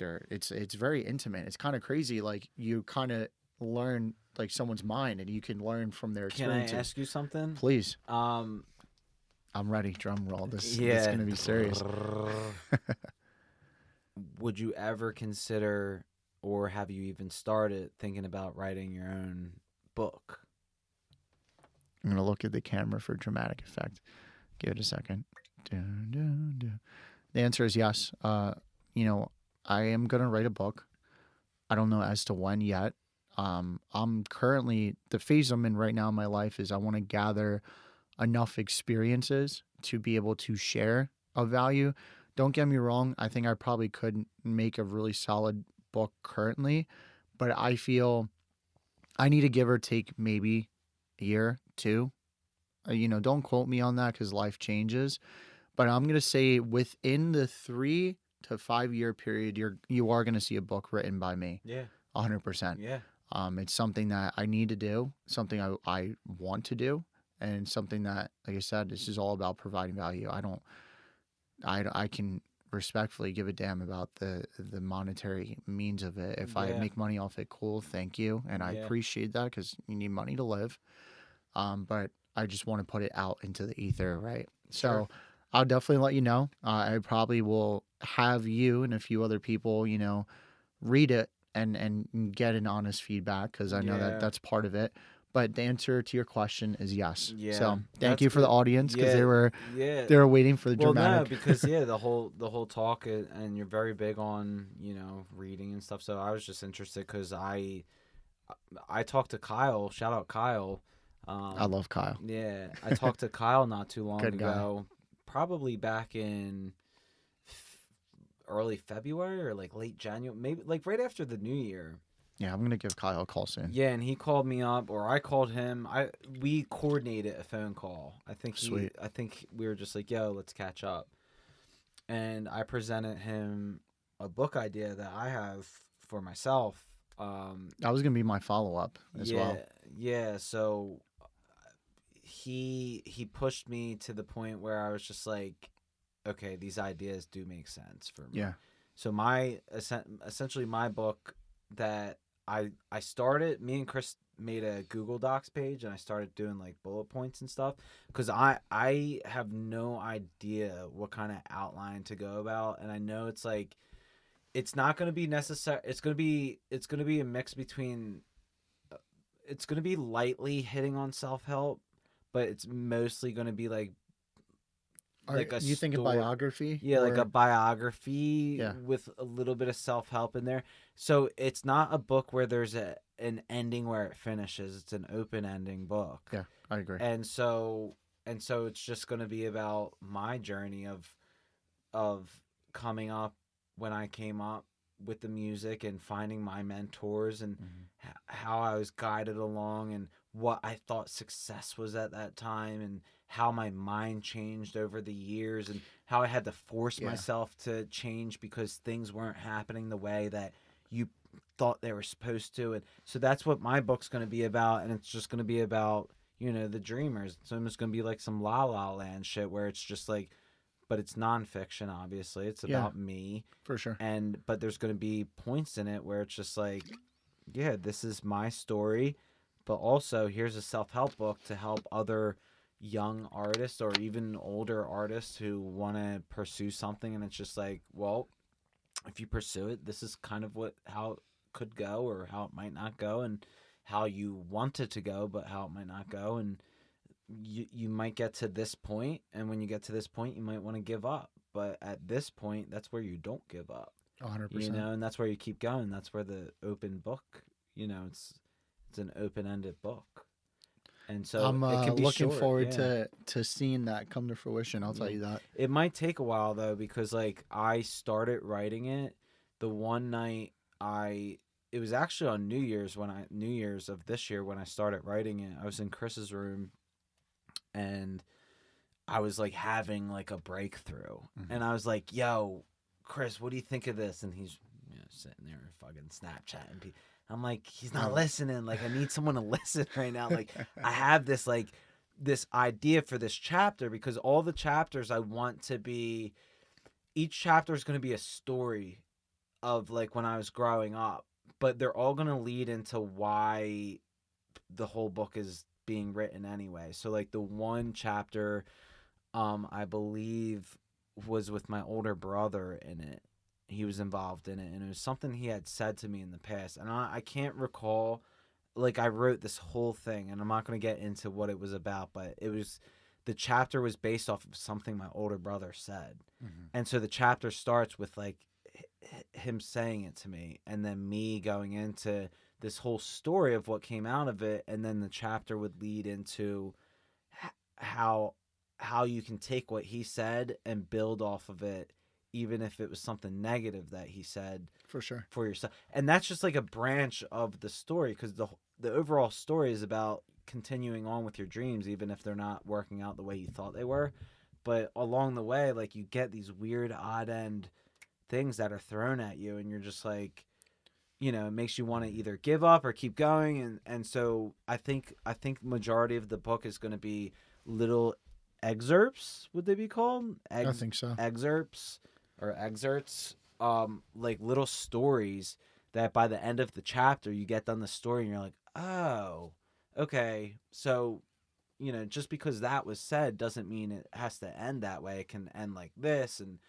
[SPEAKER 1] it's very intimate. It's kind of crazy. Like you kind of learn like someone's mind, and you can learn from their
[SPEAKER 2] Can I
[SPEAKER 1] experiences.
[SPEAKER 2] ask you something?
[SPEAKER 1] Please,
[SPEAKER 2] Um,
[SPEAKER 1] I'm ready. Drum roll. This is
[SPEAKER 2] yeah.
[SPEAKER 1] gonna be serious.
[SPEAKER 2] Would you ever consider, or have you even started thinking about writing your own book?
[SPEAKER 1] I'm gonna look at the camera for dramatic effect. Give it a second. Dun, dun, dun. The answer is yes. You know, I am gonna write a book. I don't know as to when yet. I'm currently the phase I'm in right now in my life is I want to gather enough experiences to be able to share a value. Don't get me wrong, I think I probably could make a really solid book currently, but I feel I need to give or take maybe a year, two. Don't quote me on that because life changes, but I'm gonna say within the 3 to 5 year period, you are gonna see a book written by me,
[SPEAKER 2] Yeah.
[SPEAKER 1] 100%.
[SPEAKER 2] Yeah.
[SPEAKER 1] It's something that I need to do, something I want to do, and something that, like I said, this is all about providing value. I can respectfully give a damn about the monetary means of it. If I
[SPEAKER 2] Yeah.
[SPEAKER 1] make money off it, cool, thank you, and I
[SPEAKER 2] Yeah.
[SPEAKER 1] appreciate that because you need money to live. But I just want to put it out into the ether, right?
[SPEAKER 2] Sure.
[SPEAKER 1] So I'll definitely let you know. I probably will have you and a few other people, read it and get an honest feedback because I know that
[SPEAKER 2] Yeah.
[SPEAKER 1] that's part of it. But the answer to your question is yes.
[SPEAKER 2] Yeah.
[SPEAKER 1] So thank
[SPEAKER 2] That's
[SPEAKER 1] you for the
[SPEAKER 2] good.
[SPEAKER 1] audience because
[SPEAKER 2] Yeah.
[SPEAKER 1] they were
[SPEAKER 2] Yeah.
[SPEAKER 1] they were waiting for the
[SPEAKER 2] Well, no,
[SPEAKER 1] dramatic.
[SPEAKER 2] because yeah, the whole talk, and you're very big on reading and stuff. So I was just interested because I talked to Kyle. Shout out Kyle.
[SPEAKER 1] I love Kyle.
[SPEAKER 2] Yeah, I talked to Kyle not too long
[SPEAKER 1] Good guy.
[SPEAKER 2] ago, probably back in early February or like late January, maybe like right after the New Year.
[SPEAKER 1] Yeah, I'm gonna give Kyle a call soon.
[SPEAKER 2] Yeah, and he called me up, or I called him. We coordinated a phone call.
[SPEAKER 1] Sweet.
[SPEAKER 2] I think we were just like, "Yo, let's catch up." And I presented him a book idea that I have for myself.
[SPEAKER 1] That was gonna be my follow up as
[SPEAKER 2] Yeah,
[SPEAKER 1] well.
[SPEAKER 2] yeah. So he pushed me to the point where I was just like, okay, these ideas do make sense for me.
[SPEAKER 1] Yeah.
[SPEAKER 2] So essentially my book that I started, me and Chris made a Google Docs page, and I started doing like bullet points and stuff because I have no idea what kind of outline to go about, and I know it's like it's not going to be necessary. It's going to be a mix between it's going to be lightly hitting on self-help, but it's mostly going to be like
[SPEAKER 1] Are
[SPEAKER 2] a
[SPEAKER 1] you think a
[SPEAKER 2] story.
[SPEAKER 1] biography?
[SPEAKER 2] Yeah, like a
[SPEAKER 1] Or
[SPEAKER 2] biography
[SPEAKER 1] yeah,
[SPEAKER 2] with a little bit of self-help in there. So it's not a book where there's an ending where it finishes. It's an open-ending book.
[SPEAKER 1] yeah, I agree.
[SPEAKER 2] And so it's just going to be about my journey of coming up when I came up with the music and finding my mentors and how I was guided along and what I thought success was at that time and how my mind changed over the years and how I had to force
[SPEAKER 1] Yeah.
[SPEAKER 2] myself to change because things weren't happening the way that you thought they were supposed to. And so that's what my book's going to be about, and it's just going to be about the dreamers. So it's going to be like some La La Land shit where it's just like, but it's nonfiction, obviously. It's
[SPEAKER 1] Yeah,
[SPEAKER 2] about me.
[SPEAKER 1] for sure.
[SPEAKER 2] But there's going to be points in it where it's just like, yeah, this is my story, but also here's a self-help book to help other young artists or even older artists who want to pursue something, and it's just like, well, if you pursue it, this is kind of how it could go or how it might not go, and how you want it to go, but how it might not go, and you might get to this point, and when you get to this point, you might want to give up. But at this point, that's where you don't give up,
[SPEAKER 1] 100%.
[SPEAKER 2] and that's where you keep going. That's where the open book, it's an open-ended book, and so
[SPEAKER 1] I'm
[SPEAKER 2] it can be
[SPEAKER 1] looking
[SPEAKER 2] short.
[SPEAKER 1] forward
[SPEAKER 2] Yeah.
[SPEAKER 1] to seeing that come to fruition. I'll tell
[SPEAKER 2] Yeah.
[SPEAKER 1] you that.
[SPEAKER 2] It might take a while though because like I started writing it the one night it was actually on New Year's of this year when I started writing it. I was in Chris's room and I was like having like a breakthrough, and I was like, "Yo, Chris, what do you think of this?" And he's sitting there fucking Snapchatting. I'm like, he's not listening. Like, I need someone to listen right now. Like, I have this like this idea for this chapter, because all the chapters I want to be, each chapter is going to be a story of like when I was growing up, but they're all going to lead into why the whole book is being written anyway. So like the one chapter, I believe was with my older brother in it. He was involved in it, and it was something he had said to me in the past, and I can't recall. Like I wrote this whole thing, and I'm not going to get into what it was about, but it was, the chapter was based off of something my older brother said, and so the chapter starts with like him saying it to me, and then me going into this whole story of what came out of it, and then the chapter would lead into how you can take what he said and build off of it, even if it was something negative that he said
[SPEAKER 1] For sure.
[SPEAKER 2] for yourself. And that's just like a branch of the story, because the overall story is about continuing on with your dreams even if they're not working out the way you thought they were. But along the way, like, you get these weird odd end things that are thrown at you, and you're just like, it makes you want to either give up or keep going. And so I think majority of the book is going to be little excerpts. Would they be called
[SPEAKER 1] I think so.
[SPEAKER 2] excerpts or excerpts, like little stories that by the end of the chapter you get done the story and you're like, oh, okay, so just because that was said doesn't mean it has to end that way. It can end like this, and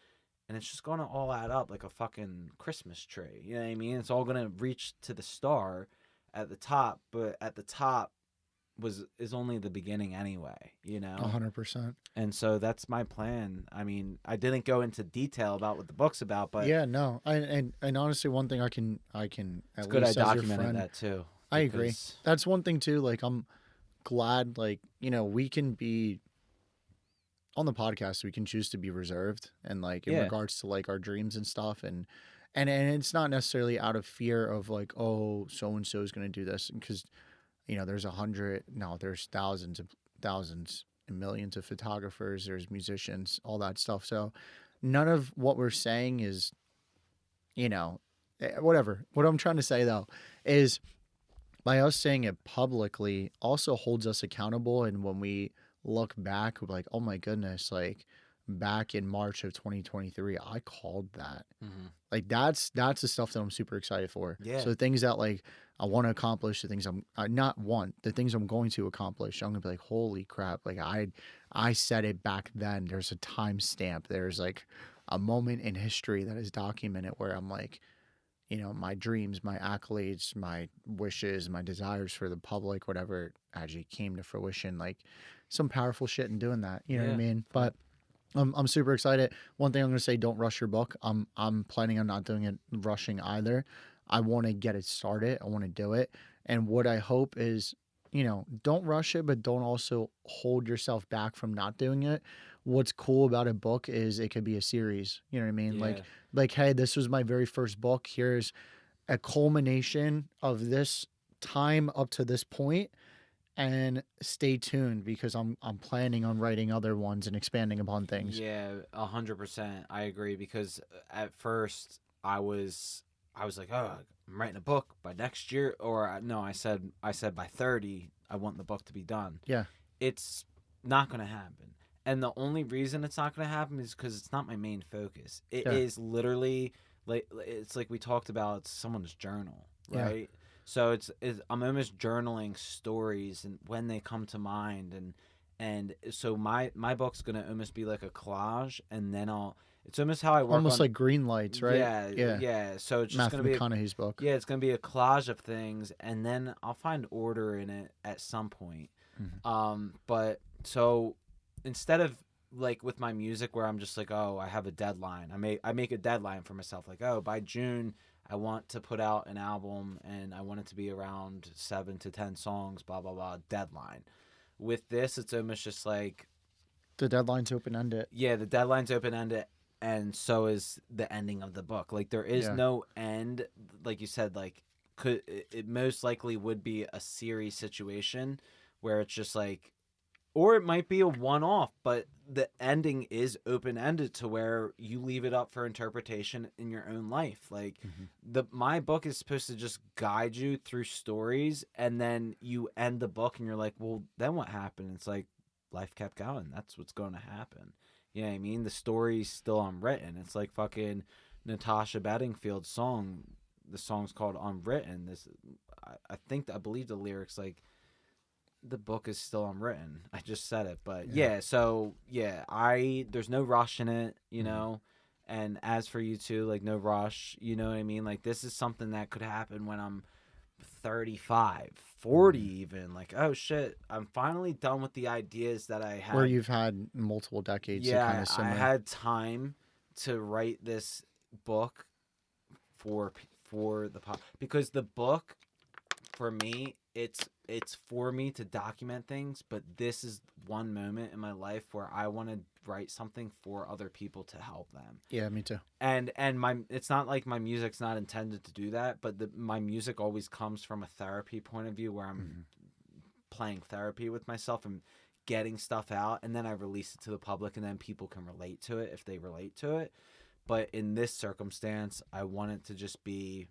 [SPEAKER 2] it's just gonna all add up like a fucking Christmas tree. You know what I mean? It's all gonna reach to the star at the top, but at the top is only the beginning anyway.
[SPEAKER 1] 100%.
[SPEAKER 2] And so that's my plan. I mean, I didn't go into detail about what the book's about, but
[SPEAKER 1] Yeah, no. And honestly, one thing I can
[SPEAKER 2] it's
[SPEAKER 1] at
[SPEAKER 2] good I
[SPEAKER 1] least as your
[SPEAKER 2] documented
[SPEAKER 1] friend,
[SPEAKER 2] that too.
[SPEAKER 1] I agree.
[SPEAKER 2] Because
[SPEAKER 1] That's one thing too. Like, I'm glad, like, we can be on the podcast, we can choose to be reserved, and like in
[SPEAKER 2] Yeah.
[SPEAKER 1] regards to like our dreams and stuff, and it's not necessarily out of fear of like, oh, so and so is going to do this, because there's there's thousands and millions of photographers, there's musicians, all that stuff. So none of what we're saying is, whatever. What I'm trying to say though is, by us saying it publicly also holds us accountable. And when we look back, we're like, oh my goodness, like back in March of 2023, I called that. Like that's the stuff that I'm super excited for.
[SPEAKER 2] Yeah.
[SPEAKER 1] So the things that like I want to accomplish, the things the things I'm going to accomplish, I'm gonna be like, holy crap! Like I said it back then. There's a timestamp. There's like a moment in history that is documented where I'm like, my dreams, my accolades, my wishes, my desires for the public, whatever actually came to fruition. Like some powerful shit in doing that. You know what I mean? But I'm super excited. One thing I'm gonna say: don't rush your book. I'm planning on not doing it rushing either. I want to get it started. I want to do it. And what I hope is, don't rush it, but don't also hold yourself back from not doing it. What's cool about a book is it could be a series. You know what I mean?
[SPEAKER 2] Yeah.
[SPEAKER 1] Like, hey, this was my very first book. Here's a culmination of this time up to this point, and stay tuned because I'm planning on writing other ones and expanding upon things.
[SPEAKER 2] Yeah, 100%. I agree, because at first I was like, oh, I'm writing a book by next year, or no, I said by 30 I want the book to be done.
[SPEAKER 1] Yeah.
[SPEAKER 2] It's not going to happen. And the only reason it's not going to happen is because it's not my main focus. It is literally like, it's like we talked about, it's someone's journal, right? Yeah. So I'm almost journaling stories and when they come to mind, and so my book's gonna almost be like a collage, and then it's almost how I work
[SPEAKER 1] almost like green lights, right?
[SPEAKER 2] Yeah. So it's just
[SPEAKER 1] Matthew
[SPEAKER 2] gonna be
[SPEAKER 1] McConaughey's book.
[SPEAKER 2] Yeah, it's gonna be a collage of things, and then I'll find order in it at some point. But so instead of like with my music where I'm just like, oh, I have a deadline. I make a deadline for myself, like, oh, by June I want to put out an album and I want it to be around 7 to 10 songs, blah blah blah, deadline. With this, it's almost just like
[SPEAKER 1] the deadline's open ended.
[SPEAKER 2] Yeah, the deadline's open ended, and so is the ending of the book. Like there is no end. Like you said, like it most likely would be a series situation where it's just like, or it might be a one-off, but the ending is open-ended to where you leave it up for interpretation in your own life. Like my book is supposed to just guide you through stories, and then you end the book and you're like, well, then what happened? It's like, life kept going. That's what's going to happen. You know what I mean? The story's still unwritten. It's like fucking Natasha Bedingfield's song. The song's called Unwritten. I believe the lyrics like the book is still unwritten. I just said it, but so there's no rush in it, you know. And as for you too, like no rush, you know what I mean? Like this is something that could happen when I'm 35, 40 even. Like, oh shit, I'm finally done with the ideas that I had.
[SPEAKER 1] Where you've had multiple decades to kind of simmer.
[SPEAKER 2] I had time to write this book for the because the book for me it's for me to document things, but this is one moment in my life where I want to write something for other people to help them.
[SPEAKER 1] Yeah, me too.
[SPEAKER 2] And it's not like my music's not intended to do that, but my music always comes from a therapy point of view where I'm playing therapy with myself and getting stuff out, and then I release it to the public, and then people can relate to it if they relate to it. But in this circumstance, I want it to just be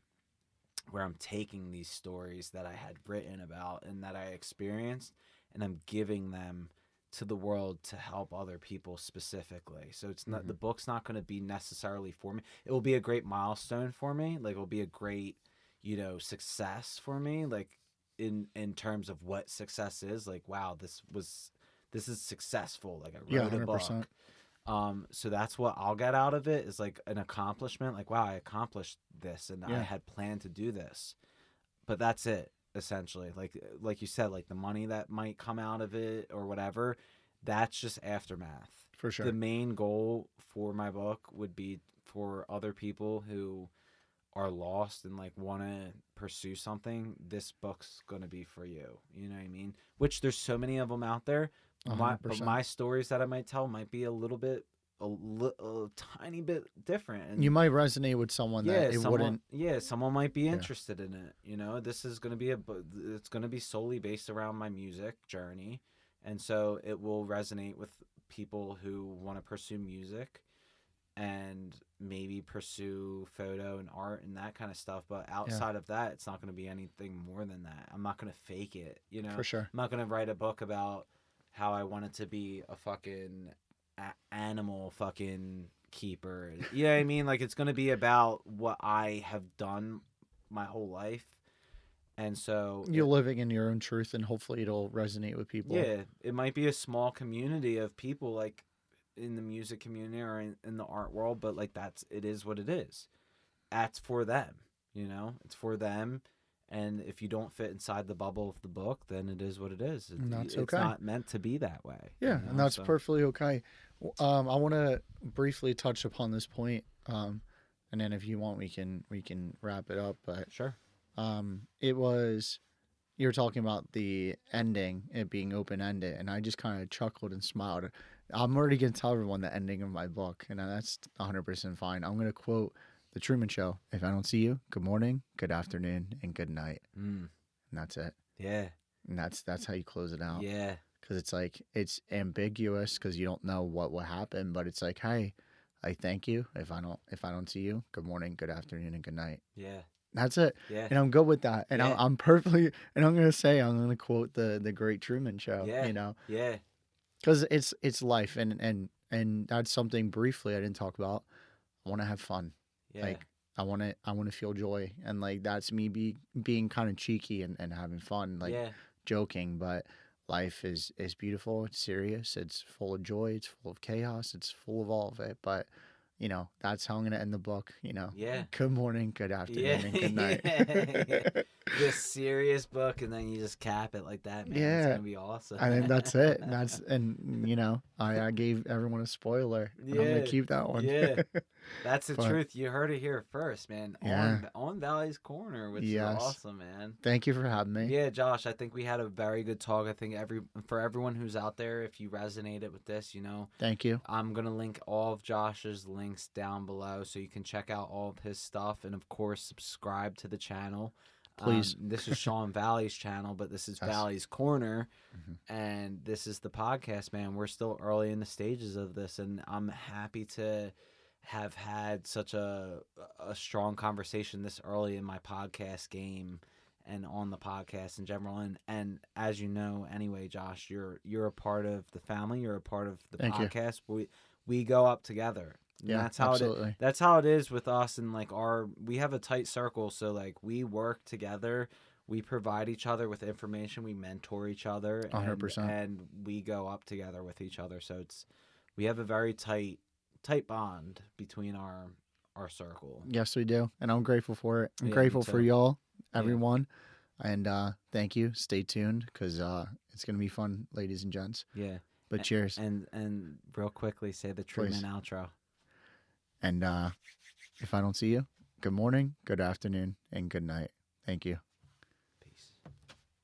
[SPEAKER 2] where I'm taking these stories that I had written about and that I experienced, and I'm giving them to the world to help other people specifically. So it's not the book's not going to be necessarily for me. It will be a great milestone for me. Like, it'll be a great, success for me. Like in terms of what success is. Like, wow, this is successful. Like, I wrote a book. So that's what I'll get out of it, is like an accomplishment. Like, wow, I accomplished this, and I had planned to do this. But that's it, essentially. Like you said, like the money that might come out of it or whatever, that's just aftermath.
[SPEAKER 1] For sure.
[SPEAKER 2] The main goal for my book would be for other people who are lost and like want to pursue something. This book's going to be for you. You know what I mean? Which there's so many of them out there. But my stories that I might tell might be a tiny bit different. And
[SPEAKER 1] you might resonate with someone that wouldn't.
[SPEAKER 2] Yeah, someone might be interested in it. This is going to be it's going to be solely based around my music journey. And so it will resonate with people who want to pursue music and maybe pursue photo and art and that kind of stuff. But outside of that, it's not going to be anything more than that. I'm not going to fake it,
[SPEAKER 1] For sure.
[SPEAKER 2] I'm not going to write a book about how I want it to be a fucking animal fucking keeper. You know what I mean? Like, it's going to be about what I have done my whole life. And so
[SPEAKER 1] you're living in your own truth, and hopefully it'll resonate with people.
[SPEAKER 2] Yeah, it might be a small community of people, like in the music community or in the art world, but like it is what it is. That's for them, it's for them. And if you don't fit inside the bubble of the book, then it is what it is.
[SPEAKER 1] That's okay.
[SPEAKER 2] It's not meant to be that way.
[SPEAKER 1] Yeah, and that's perfectly okay. I want to briefly touch upon this point, and then if you want, we can wrap it up. But
[SPEAKER 2] sure.
[SPEAKER 1] You were talking about the ending, it being open-ended, and I just kind of chuckled and smiled. I'm already going to tell everyone the ending of my book, and that's 100% fine. I'm going to quote The Truman Show. If I don't see you, good morning, good afternoon, and good night. And that's it.
[SPEAKER 2] Yeah.
[SPEAKER 1] And that's how you close it out.
[SPEAKER 2] Yeah.
[SPEAKER 1] Because it's like, it's ambiguous because you don't know what will happen, but it's like, hey, I thank you. If I don't see you, good morning, good afternoon, and good night.
[SPEAKER 2] Yeah.
[SPEAKER 1] That's it.
[SPEAKER 2] Yeah.
[SPEAKER 1] And I'm good with that. And I'm perfectly, and I'm going to quote the great Truman Show,
[SPEAKER 2] Yeah. Yeah.
[SPEAKER 1] Because it's life, and that's something briefly I didn't talk about. I want to have fun.
[SPEAKER 2] Yeah.
[SPEAKER 1] Like, I want to feel joy, and like that's me being kind of cheeky and having fun, like joking. But life is beautiful. It's serious. It's full of joy. It's full of chaos. It's full of all of it. But that's how I'm gonna end the book.
[SPEAKER 2] Yeah.
[SPEAKER 1] Good morning, good afternoon, and good night.
[SPEAKER 2] This serious book, and then you just cap it like that, man. Yeah, it's gonna be awesome.
[SPEAKER 1] I mean, that's it. I gave everyone a spoiler. Yeah, I'm gonna keep that one.
[SPEAKER 2] Yeah, that's the truth. You heard it here first, man. On Valy's Corner, which is awesome, man.
[SPEAKER 1] Thank you for having me.
[SPEAKER 2] Yeah, Josh. I think we had a very good talk. I think for everyone who's out there, if you resonated with this,
[SPEAKER 1] thank you.
[SPEAKER 2] I'm gonna link all of Josh's links down below, so you can check out all of his stuff, and of course, subscribe to the channel.
[SPEAKER 1] Please.
[SPEAKER 2] This is Sean Valy's channel, but this is Valy's Corner, and this is the podcast, man. We're still early in the stages of this, and I'm happy to have had such a strong conversation this early in my podcast game, and on the podcast in general. And as you know, anyway, Josh, you're a part of the family. You're a part of the
[SPEAKER 1] Thank you.
[SPEAKER 2] podcast. We go up together. And
[SPEAKER 1] Yeah,
[SPEAKER 2] that's how
[SPEAKER 1] absolutely.
[SPEAKER 2] that's how it is with us, and like we have a tight circle, so like we work together, we provide each other with information, we mentor each other,
[SPEAKER 1] 100%.
[SPEAKER 2] and we go up together with each other. So we have a very tight bond between our circle.
[SPEAKER 1] Yes, we do. And I'm grateful for it. I'm
[SPEAKER 2] Yeah, me
[SPEAKER 1] grateful for
[SPEAKER 2] too.
[SPEAKER 1] y'all,
[SPEAKER 2] Yeah.
[SPEAKER 1] everyone. And thank you. Stay tuned because it's going to be fun, ladies and gents.
[SPEAKER 2] Yeah.
[SPEAKER 1] But cheers.
[SPEAKER 2] And real quickly, say the
[SPEAKER 1] Please.
[SPEAKER 2] treatment outro.
[SPEAKER 1] And if I don't see you, good morning, good afternoon, and good night. Thank you.